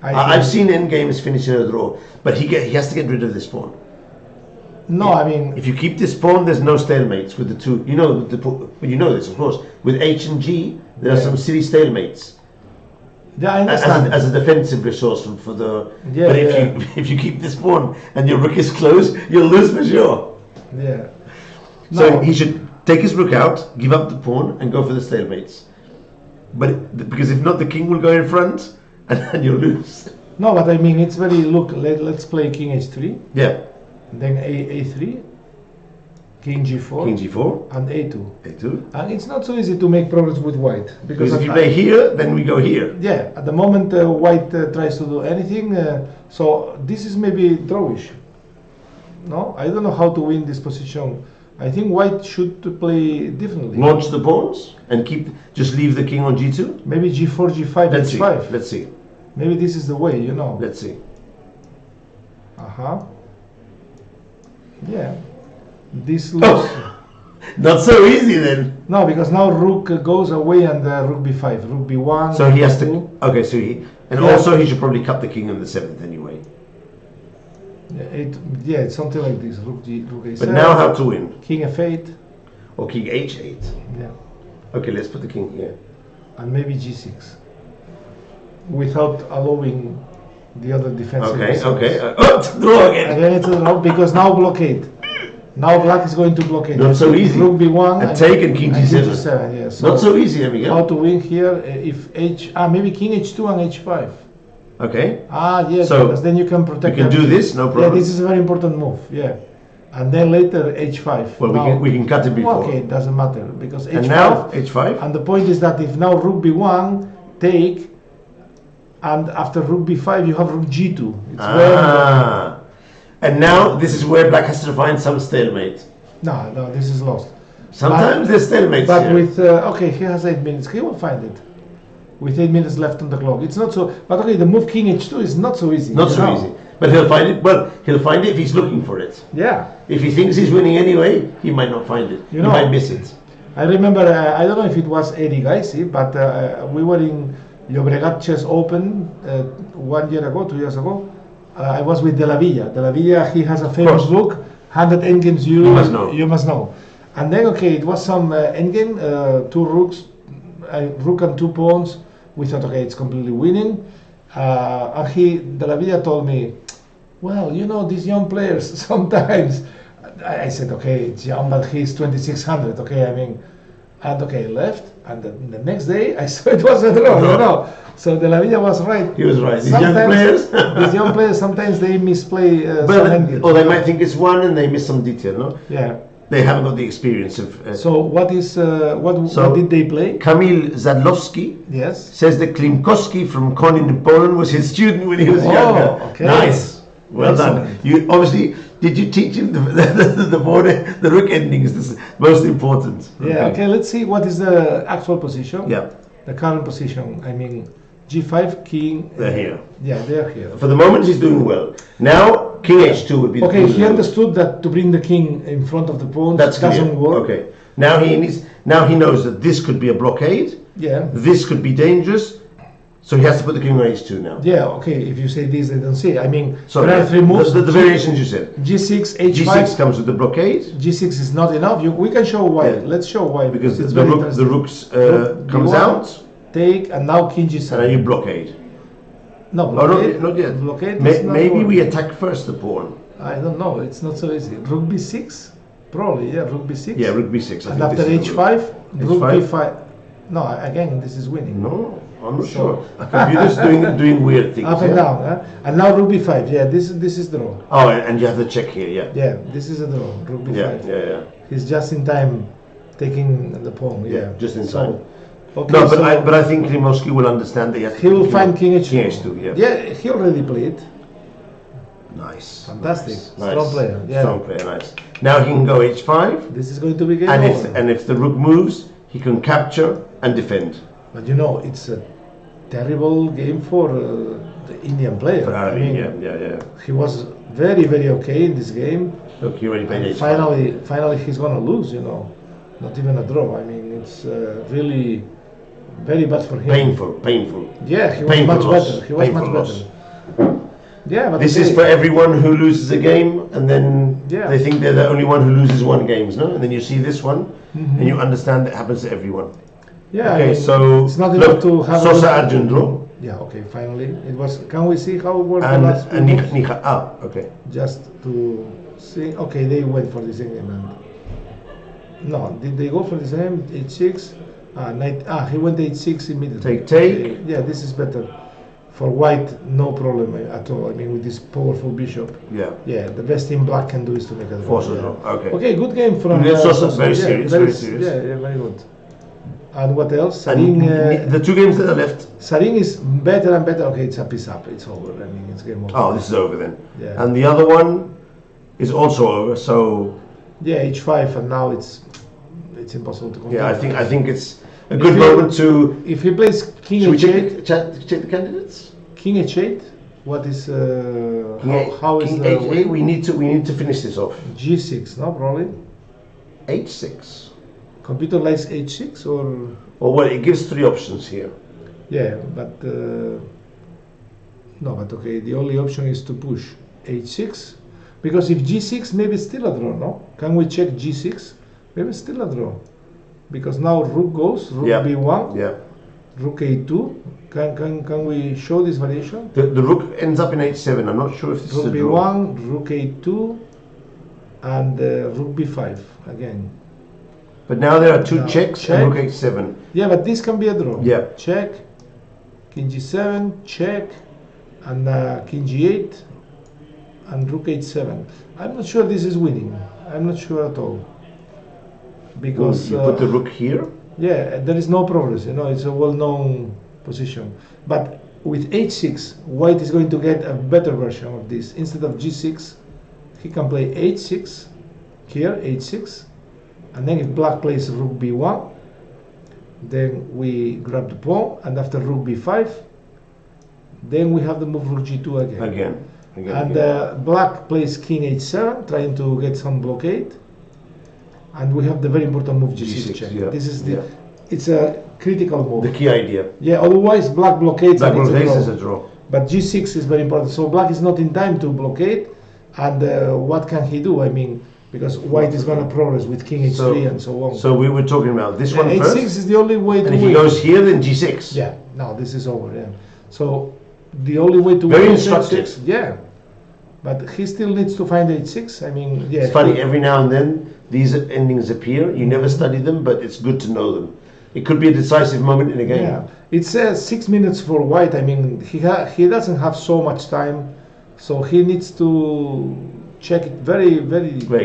A: I've seen endgames finish in a draw, but he has to get rid of this pawn.
B: No, I mean,
A: if you keep this pawn, there's no stalemates with the two. But you know this, of course. With H and G, there are some silly stalemates.
B: Yeah, I understand.
A: As a defensive resource for the.
B: Yeah,
A: but if you keep this pawn and your rook is closed, you'll lose for sure.
B: Yeah.
A: So he should take his rook out, give up the pawn, and go for the stalemates. But because if not, the king will go in front, and you'll lose.
B: No, but I mean, it's very. Look, let's play king h3.
A: Yeah.
B: Then a3, king g4, and a2. And it's not so easy to make progress with white
A: because if you play here, then we go here.
B: Yeah, at the moment white tries to do anything, so this is maybe drawish. No, I don't know how to win this position. I think white should play differently.
A: Launch the pawns and just leave the king on g2.
B: Maybe g4, g5, h5.
A: Let's see.
B: Maybe this is the way,
A: Let's see.
B: Yeah, this looks
A: not so easy then.
B: No, because now rook goes away and rook b5, rook b1.
A: So he has to. Okay, so also he should probably cut the king on the 7th anyway.
B: Yeah, it's something like this. Rook a7.
A: But now how to win?
B: King f8.
A: Or king h8.
B: Yeah.
A: Okay, let's put the king here.
B: And maybe g6, without allowing the other defensive.
A: Okay. Draw again.
B: And then it's because now blockade. Now black is going to blockade.
A: Not so easy.
B: Rook b1
A: and take and king g7.
B: Yeah, so
A: not so easy, Miguel.
B: How to win here? If maybe king h2 and h5.
A: Okay.
B: Yeah. So then you can protect.
A: You can do this, no problem.
B: Yeah, this is a very important move. Yeah, and then later h5.
A: Well,
B: now,
A: we can cut it before.
B: Okay, it doesn't matter because h5.
A: And now h5.
B: And the point is that if now rook b1 take, and after rook b5 you have rook g2. It's
A: And now this is where black has to find some stalemate.
B: No, this is lost.
A: Sometimes there's stalemate.
B: But
A: here.
B: with okay, he has 8 minutes. He will find it. With 8 minutes left on the clock, it's not so. But okay, the move king h2 is not so easy.
A: Not so easy. But he'll find it. Well, he'll find it if he's looking for it.
B: Yeah.
A: If he thinks he's winning anyway, he might not find it. He might miss it.
B: I remember. I don't know if it was Eddie Gaisi, but we were in Llobregat Chess Open 1 year ago, 2 years ago. I was with De La Villa. De La Villa, he has a famous book, 100 endgames you must know. And then, okay, it was some endgame, 2 rooks, rook and 2 pawns. We thought, okay, it's completely winning. And De La Villa told me, well, you know, these young players, sometimes, I said, okay, it's young, but he's 2600, okay, I mean, and okay, left, and the next day, I saw it was a draw, you know. So De La Villa was right.
A: He was right. These young players,
B: these young players, sometimes they misplay some endgames.
A: Or they might think it's one and they miss some detail, no?
B: Yeah.
A: They haven't got the experience of.
B: So what did they play?
A: Kamil Zadlowski says that Klimkowski from Konin in Poland was his student when he was younger.
B: Okay.
A: Nice, well done. You obviously did you teach him the rook endings? This is most important.
B: Yeah. Okay. Let's see what is the actual position.
A: Yeah.
B: The current position. I mean, G5, King.
A: They're here.
B: Yeah, they're here.
A: For the moment, he's doing well. Now. King h2 would be.
B: Okay, he understood that to bring the king in front of the pawn doesn't work.
A: Okay, now he knows that this could be a blockade.
B: Yeah.
A: This could be dangerous, so he has to put the king on h2 now.
B: Yeah. Okay. If you say this, they don't see. I mean,
A: so
B: there are 3 moves.
A: The variations you said.
B: G6, H5.
A: G6 comes with the blockade.
B: G6 is not enough. We can show why. Yeah. Let's show why.
A: Because the rooks comes out.
B: Take and now king G7.
A: And then you blockade.
B: No, blockade,
A: not yet.
B: Blockade
A: maybe we attack first the pawn.
B: I don't know. It's not so easy. Rook b6, probably. Yeah, rook b6.
A: Yeah, rook b6.
B: And after h5, rook b5. No, again, this is winning.
A: No, I'm not sure. Computer's doing weird things.
B: Up and down, huh? And now rook b5. Yeah, this is draw.
A: Oh, and you have the check here. Yeah.
B: Yeah, this is a draw. Rook b5.
A: Yeah.
B: He's just in time, taking the pawn. Yeah,
A: just in time.
B: Okay,
A: no, but I think Klimowski will understand that
B: he will find king h2.
A: King h2,
B: yeah, he already played.
A: Nice.
B: Fantastic.
A: Nice.
B: Strong player. Yeah.
A: Strong player, nice. Now he can go h5.
B: This is going to be game
A: over. And if the rook moves, he can capture and defend.
B: But you know, it's a terrible game for the Indian player.
A: For Arabi, yeah.
B: He was very, very okay in this game.
A: Look, he already played h5.
B: Finally, he's gonna lose. You know, not even a draw. I mean, it's really very bad for him.
A: Painful.
B: Yeah, he was much better. He was much better. Yeah, but
A: this is for everyone who loses a game, and then they think they're the only one who loses 1 game, no? And then you see this one, and you understand that happens to everyone.
B: Yeah.
A: Okay,
B: I mean,
A: so
B: it's not enough to have.
A: Sosa Arjun draw.
B: Yeah. Okay. Finally, it was. Can we see how it worked?
A: And Nika. Okay.
B: Just to see. Okay, they went for this game. No, did they go for the same h6? He went h6 immediately.
A: Take.
B: Yeah, this is better. For white, no problem at all. I mean, with this powerful bishop.
A: Yeah.
B: Yeah, the best thing black can do is to make a draw.
A: Force a draw. Okay.
B: Okay, good game from
A: Sosa. Very serious. Very serious.
B: Yeah, very good. And what else? Sarin,
A: the 2 games that are left.
B: Sarin is better and better. Okay, it's a piece up. It's over. I mean, it's game over.
A: Oh, this is over then.
B: Yeah.
A: And the other one is also over. So.
B: Yeah, h5, and now it's impossible to compare.
A: Yeah, I think it's a good moment to.
B: If he plays king
A: h8, check the candidates.
B: King h8. What is how is
A: king
B: the
A: h8? We need to finish this off.
B: g6, no, probably.
A: h6.
B: Computer likes h6 or.
A: Well, it gives 3 options here.
B: Yeah, but no, but okay. The only option is to push h6, because if g6, maybe it's still a draw. No, can we check g6? Maybe it's still a draw, because now rook goes, rook b1, rook a2. Can we show this variation?
A: The rook ends up in h7. I'm not sure if this is a draw.
B: Rook b1, rook a2, and rook b5 again.
A: But now there are 2 checks and rook h7.
B: Yeah, but this can be a draw.
A: Yeah.
B: Check, king g7, check, and king g8, and rook h7. I'm not sure this is winning. I'm not sure at all. Because
A: you put the rook here?
B: Yeah, there is no progress, you know, it's a well-known position. But with h6, white is going to get a better version of this. Instead of g6, he can play h6, here, h6, and then if black plays rook b1, then we grab the pawn, and after rook b5, then we have the move rook g2 again. And black plays king h7, trying to get some blockade. And we have the very important move g6 check.
A: Yeah.
B: This is the, it's a critical move.
A: The key idea.
B: Yeah, otherwise black blockades.
A: Black blockades is a draw.
B: But g6 is very important. So black is not in time to blockade. And what can he do? I mean, because white is going to progress with king h3 and so on.
A: So we were talking about this one first.
B: h6 is the only way to win.
A: And if he goes here, then g6.
B: Yeah, no, this is over. Yeah. So the only way to
A: very
B: win
A: instructive.
B: is h6. Yeah. But he still needs to find h6. I mean, yeah.
A: It's funny, every now and then these endings appear. You never study them, but it's good to know them. It could be a decisive moment in a game.
B: Yeah, it says 6 minutes for white. I mean, he doesn't have so much time, so he needs to check it very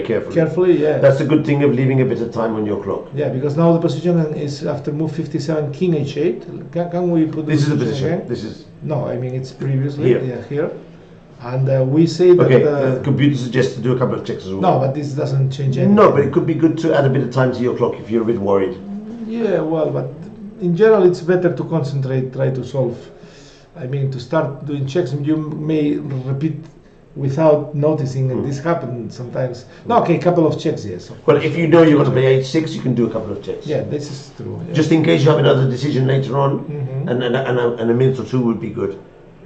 B: carefully. Yeah,
A: that's the good thing of leaving a bit of time on your clock.
B: Yeah, because now the position is after move 57, king h8. Can we put
A: this is the position
B: again?
A: This is
B: no, I mean it's previously
A: here.
B: Yeah, here. And we say that
A: the computer suggests to do a couple of checks as well.
B: No, but this doesn't change anything.
A: No, but it could be good to add a bit of time to your clock if you're a bit worried.
B: Yeah, well, but in general it's better to concentrate, try to solve. I mean, to start doing checks, you may repeat without noticing, and this happens sometimes. No, okay, a couple of checks, yes.
A: Well, if you know you're going to play h6, you can do a couple of checks.
B: Yeah, this is true. Yeah.
A: Just in case you have another decision later on, and a minute or two would be good.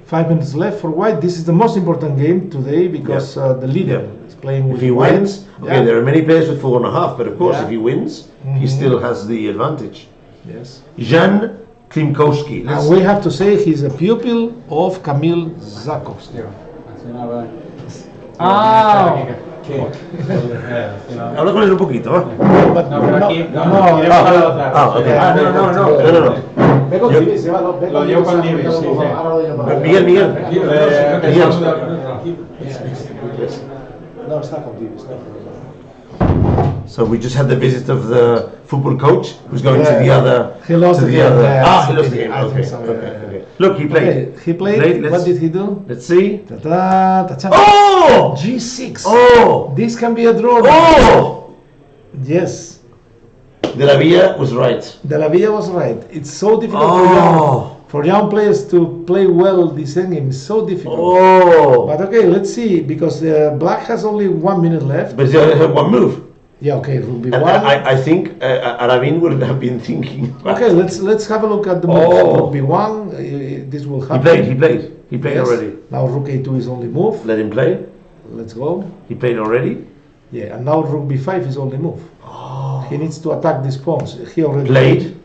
B: 5 minutes left for white. This is the most important game today because the leader is playing with
A: white. If he wins, okay, there are many players with 4.5, but of course if he wins, he still has the advantage.
B: Yes.
A: Jan Klimkowski.
B: And we have to say he's a pupil of Kamil Zakowski.
C: Ah.
A: Habla con él un poquito, ¿eh?
C: Lo llevo con Nieves, sí.
A: Miguel.
B: No, it's not con Nieves.
A: So we just had the visit of the football coach, who's going to the other.
B: He lost the game.
A: He lost the game. Okay. Look, he played.
B: Okay, he played. What did he do?
A: Let's see.
B: Oh! G6.
A: Oh!
B: This can be a draw.
A: Oh!
B: Yes.
A: De la Villa was right.
B: De la Villa was right. It's so difficult for young players to play well this endgame. It's so difficult.
A: Oh!
B: But okay, let's see, because black has only 1 minute left.
A: But he only had one move.
B: Yeah, okay, rook b1.
A: I think Aravin would have been thinking.
B: Okay, let's have a look at the move. Rook b1. This will happen.
A: He played already.
B: Now rook a2 is only move.
A: Let him play.
B: Let's go.
A: He played already.
B: Yeah, and now rook b5 is only move.
A: Oh.
B: He needs to attack these pawns. He already
A: played.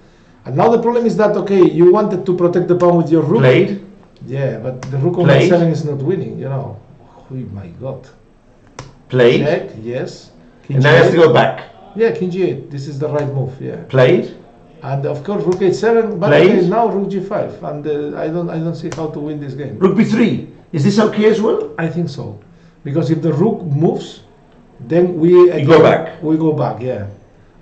B: And now the problem is that, okay, you wanted to protect the pawn with your rook.
A: Played.
B: Yeah, but the rook on e7 is not winning, you know. Oh my god.
A: Played.
B: Check, yes. King
A: and now he has to go back.
B: Yeah, king g8. This is the right move, yeah.
A: Played.
B: And of course rook h7, but okay, now rook g5. And I don't see how to win this game.
A: Rook b3. Is this okay as well?
B: I think so. Because if the rook moves, then we
A: go back.
B: We go back, yeah.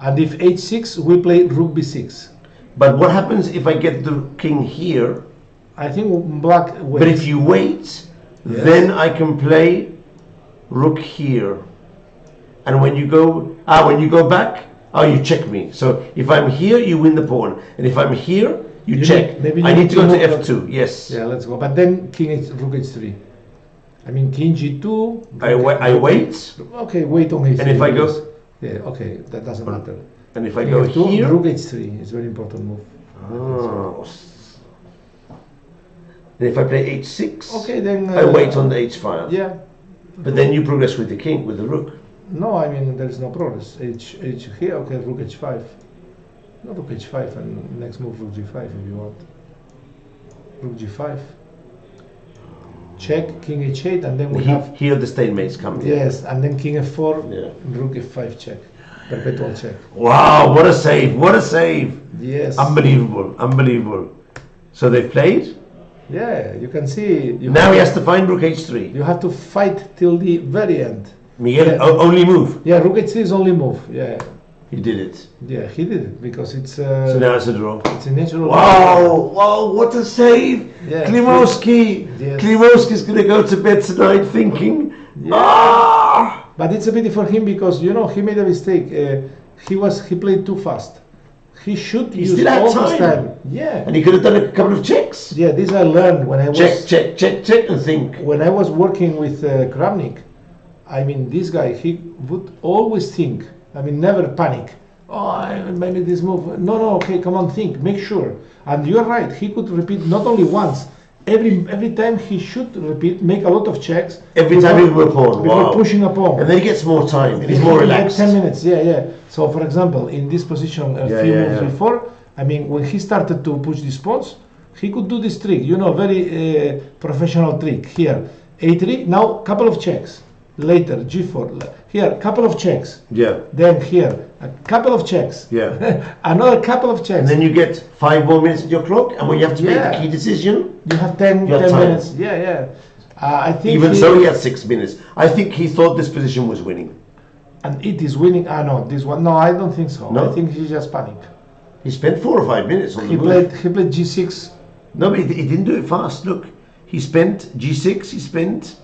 B: And if h6, we play rook b6.
A: But what happens if I get the king here?
B: I think black waits.
A: But if you wait, then I can play rook here. And when you go back, you check me. So if I'm here, you win the pawn. And if I'm here, you check. I need to go to f2, yes.
B: Yeah, let's go. But then rook h3. I mean, king g2.
A: I wait.
B: Okay, wait on h3.
A: And if I go...
B: Yeah, okay, that doesn't matter.
A: And if I go here...
B: Rook h3 is a very important move.
A: Oh. And if I play h6,
B: okay, then
A: I wait on the h file.
B: Yeah.
A: But then you progress with the king, with the rook.
B: No, I mean there is no progress. H here, okay, rook h5. No, rook h5, and next move rook g5 if you want. Rook g5. Check, king h8, and then we have...
A: Here the stalemates come.
B: Yes, and then king f4, rook f5 check. Perpetual check.
A: Wow, what a save, what a save.
B: Yes.
A: Unbelievable, unbelievable. So they played?
B: Yeah, you can see.
A: Now he has to find rook h3.
B: You have to fight till the very end.
A: Miguel, only move.
B: Yeah, rook h3 is only move. Yeah.
A: He did it.
B: Yeah, he did it because it's.
A: So now it's a draw.
B: It's a natural.
A: Wow! Wow! What a save!
B: Yeah,
A: Klimowski.
B: yes.
A: Klimowski's going to go to bed tonight thinking.
B: Yeah.
A: Ah!
B: But it's a pity for him because he made a mistake. He played too fast. He should use
A: still had
B: all this
A: time.
B: time. Yeah.
A: And he could have done a couple of checks.
B: Yeah, this I learned when I was
A: Check, and think.
B: when I was working with Kramnik. I mean, this guy, he would always think. I mean, never panic. Oh, I made this move. No, okay, come on, think, make sure. And you're right. He could repeat not only once. Every time he should repeat, make a lot of checks.
A: Every time he will pawn.
B: Before
A: Wow.
B: pushing a pawn.
A: And then he gets more time. And he's
B: He
A: more
B: can get
A: relaxed.
B: 10 minutes, yeah. So, for example, in this position a few moves before, I mean, when he started to push these pawns, he could do this trick, very professional trick. Here, a3, now couple of checks. Later, g4, here, couple of checks.
A: Yeah.
B: Then here, a couple of checks.
A: Yeah.
B: Another couple of checks.
A: And then you get 5 more minutes at your clock, and when you have to make the key decision,
B: you have 10
A: you have time.
B: minutes. Yeah. I think
A: even so, he had 6 minutes. I think he thought this position was winning.
B: And it is winning. No, this one. No, I don't think so.
A: No?
B: I think he just panicked.
A: He spent 4 or 5 minutes on
B: He
A: the move.
B: played g6.
A: No, but he didn't do it fast. Look, he spent g6. He spent.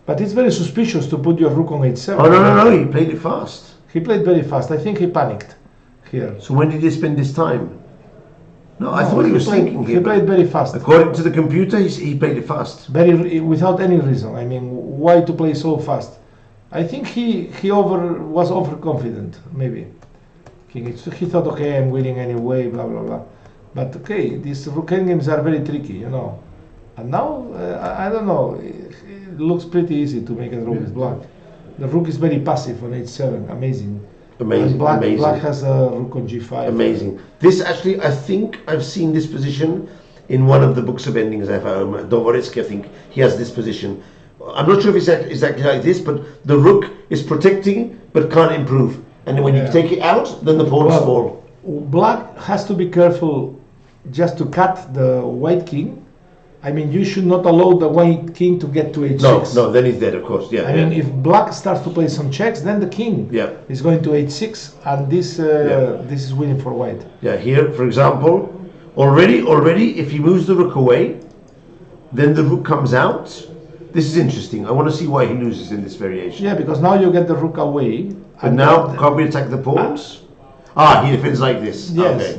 B: But it's very suspicious to put your rook on h7.
A: Oh no! He played it fast.
B: He played very fast. I think he panicked here.
A: So when did he spend his time? No, I thought he was thinking here.
B: He played very fast.
A: According to the computer, he played it fast.
B: Without any reason. I mean, why to play so fast? I think he was overconfident, maybe. He thought, okay, I'm winning anyway, blah blah blah. But okay, these rook endgames are very tricky, And now I don't know. It looks pretty easy to make a draw with black. The rook is very passive on h7. Amazing. And black has a rook on g5.
A: Amazing. This actually, I think I've seen this position in one of the books of endings I've found. Dvoretsky, I think he has this position. I'm not sure if it's exactly like this, but the rook is protecting but can't improve. And when you take it out, then the pawns fall.
B: Black has to be careful just to cut the white king. I mean, you should not allow the white king to get to h6.
A: No, then he's dead, of course. Yeah.
B: I mean, if black starts to play some checks, then the king is going to h6, and this is winning for white.
A: Yeah, here, for example, already, if he moves the rook away, then the rook comes out. This is interesting. I want to see why he loses in this variation.
B: Yeah, because now you get the rook away.
A: And now, can't we attack the pawns? He defends like this.
B: Yes.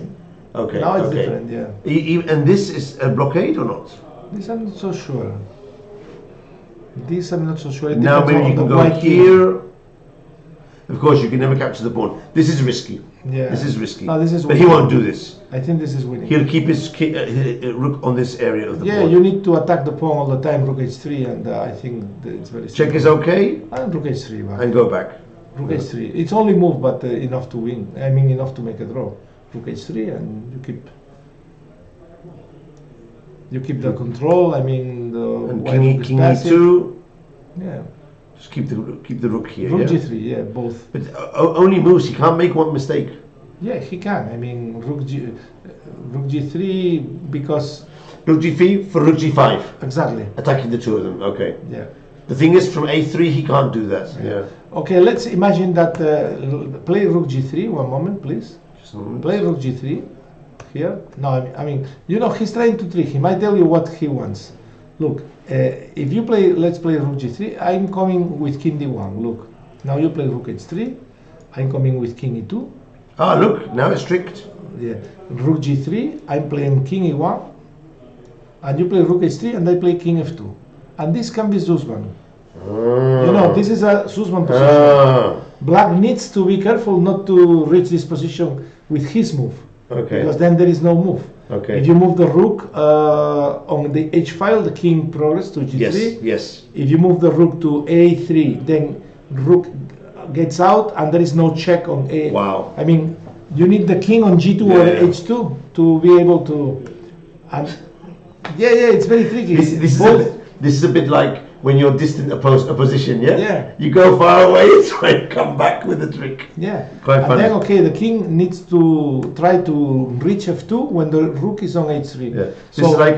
A: Okay.
B: Now it's different, yeah.
A: And this is a blockade or not?
B: This I'm not so sure. It
A: now
B: depends
A: maybe
B: on
A: you can
B: the
A: go
B: white
A: here. Of course, you can never capture the pawn. This is risky.
B: Yeah.
A: This is risky.
B: No, this is
A: but he won't do this.
B: I think this is winning.
A: He'll keep his rook on this area of the
B: Yeah,
A: board.
B: you need to attack the pawn all the time, rook h3, and I think that it's very simple.
A: Check is okay.
B: And rook h3 back.
A: And go back.
B: Rook h3. It's only move, but enough to win. I mean, enough to make a draw. Rook h3, and you keep the control. I mean,
A: and
B: white
A: king
B: passive.
A: e2.
B: Yeah.
A: Just keep the rook here.
B: Rook
A: yeah?
B: g3, yeah, both.
A: But only moves. He can't make one mistake.
B: Yeah, he can. I mean, rook g3 because
A: Rook g3 for rook g5.
B: exactly.
A: Attacking the two of them. Okay.
B: Yeah.
A: The thing is, from a3 he can't do that. Yeah.
B: Okay, let's imagine that. Play rook g3. One moment, please.
A: Just a moment.
B: Play rook g3 here. No, I mean, he's trying to trick him. I tell you what he wants. Look, if you play, let's play rook g3. I'm coming with king d1. Look, now you play rook h3. I'm coming with king e2.
A: Look, now it's tricked.
B: Yeah, rook g3. I'm playing king e1, and you play rook h3, and I play king f2. And this can be Zussman. This is a Zussman position. Black needs to be careful not to reach this position with his move.
A: Okay.
B: Because then there is no move.
A: Okay.
B: If you move the rook on the h file, the king progresses to g3.
A: Yes.
B: If you move the rook to a3, then rook gets out, and there is no check on a.
A: Wow.
B: I mean, you need the king on g2 or h2 to be able to. And it's very tricky.
A: This is a bit like when you're distant opposition, yeah?
B: Yeah.
A: You go far away, try and come back with a trick.
B: Yeah.
A: Quite
B: And
A: funny.
B: then, okay, the king needs to try to reach f2 when the rook is on h3.
A: Yeah.
B: So
A: This is like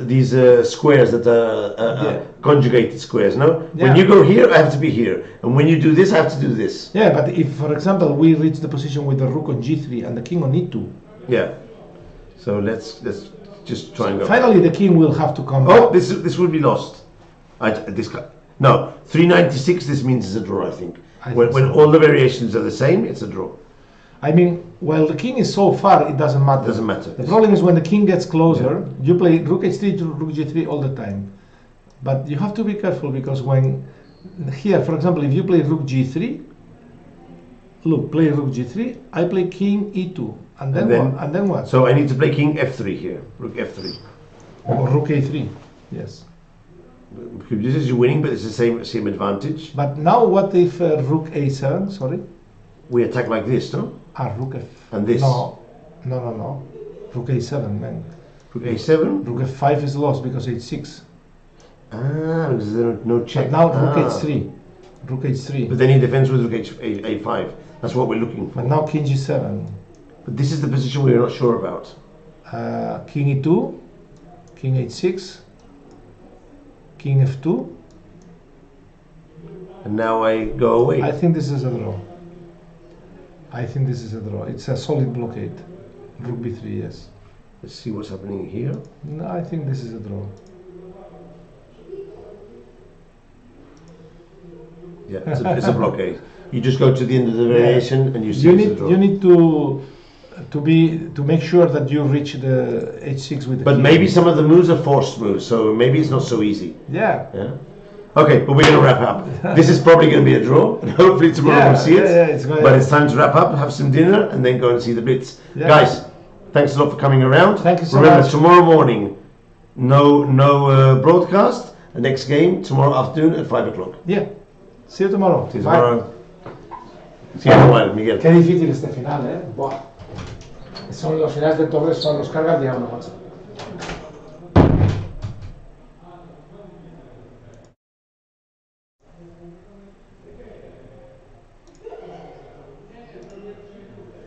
A: these squares that are conjugated squares, no?
B: Yeah.
A: When you go here, I have to be here. And when you do this, I have to do this.
B: yeah, but if, for example, we reach the position with the rook on g3 and the king on e2,
A: Yeah. So let's just try and go.
B: finally the king will have to come
A: Oh,
B: back.
A: this will be lost. No, 396. This means it's a draw. I think.
B: I
A: When
B: think so.
A: all the variations are the same, it's a draw.
B: I mean, while the king is so far, it doesn't matter.
A: Doesn't matter.
B: The problem is when the king gets closer, you play rook h3 to rook g3 all the time. But you have to be careful because when here, for example, if you play rook g3, look, play rook g3, I play king e2, and then what? And then what?
A: So I need to play king f3 here. Rook f3.
B: Or rook a3, yes.
A: This is you winning, but it's the same advantage.
B: But now what if rook a7? Sorry,
A: We attack like this, no?
B: rook f.
A: And this.
B: No. Rook a7, man.
A: Rook a7.
B: Rook f5 is lost because h6.
A: Ah, because there's no check.
B: But now rook
A: Ah.
B: h3. Rook h3.
A: But then he defends with rook a5. That's what we're looking for.
B: But now king g7.
A: But this is the position we're not sure about.
B: King e2, king h6, king f2.
A: And now I go away.
B: I think this is a draw. It's a solid blockade. Rook b3, yes.
A: Let's see what's happening here.
B: No, I think this is a draw.
A: Yeah, it's a blockade. You just go to the end of the variation and you see it's a draw.
B: You need to make sure that you reach the h6 with the
A: But
B: king.
A: maybe some of the moves are forced moves, so maybe it's not so easy.
B: Yeah.
A: Yeah. Okay, but we're going to wrap up. This is probably going to be a draw, and hopefully tomorrow we'll see it. But it's time to wrap up, have some dinner, and then go and see the blitz.
B: Yeah.
A: Guys, thanks a lot for coming around.
B: Thank you so
A: Remember,
B: much.
A: tomorrow morning, no broadcast. The next game tomorrow afternoon at 5 o'clock.
B: Yeah. See you tomorrow.
A: See you
B: Bye.
A: tomorrow. See you in a while, Miguel.
C: Qué difícil este final, ¿eh? Buah. Son los finales de torres, son los cargas diablo, macho.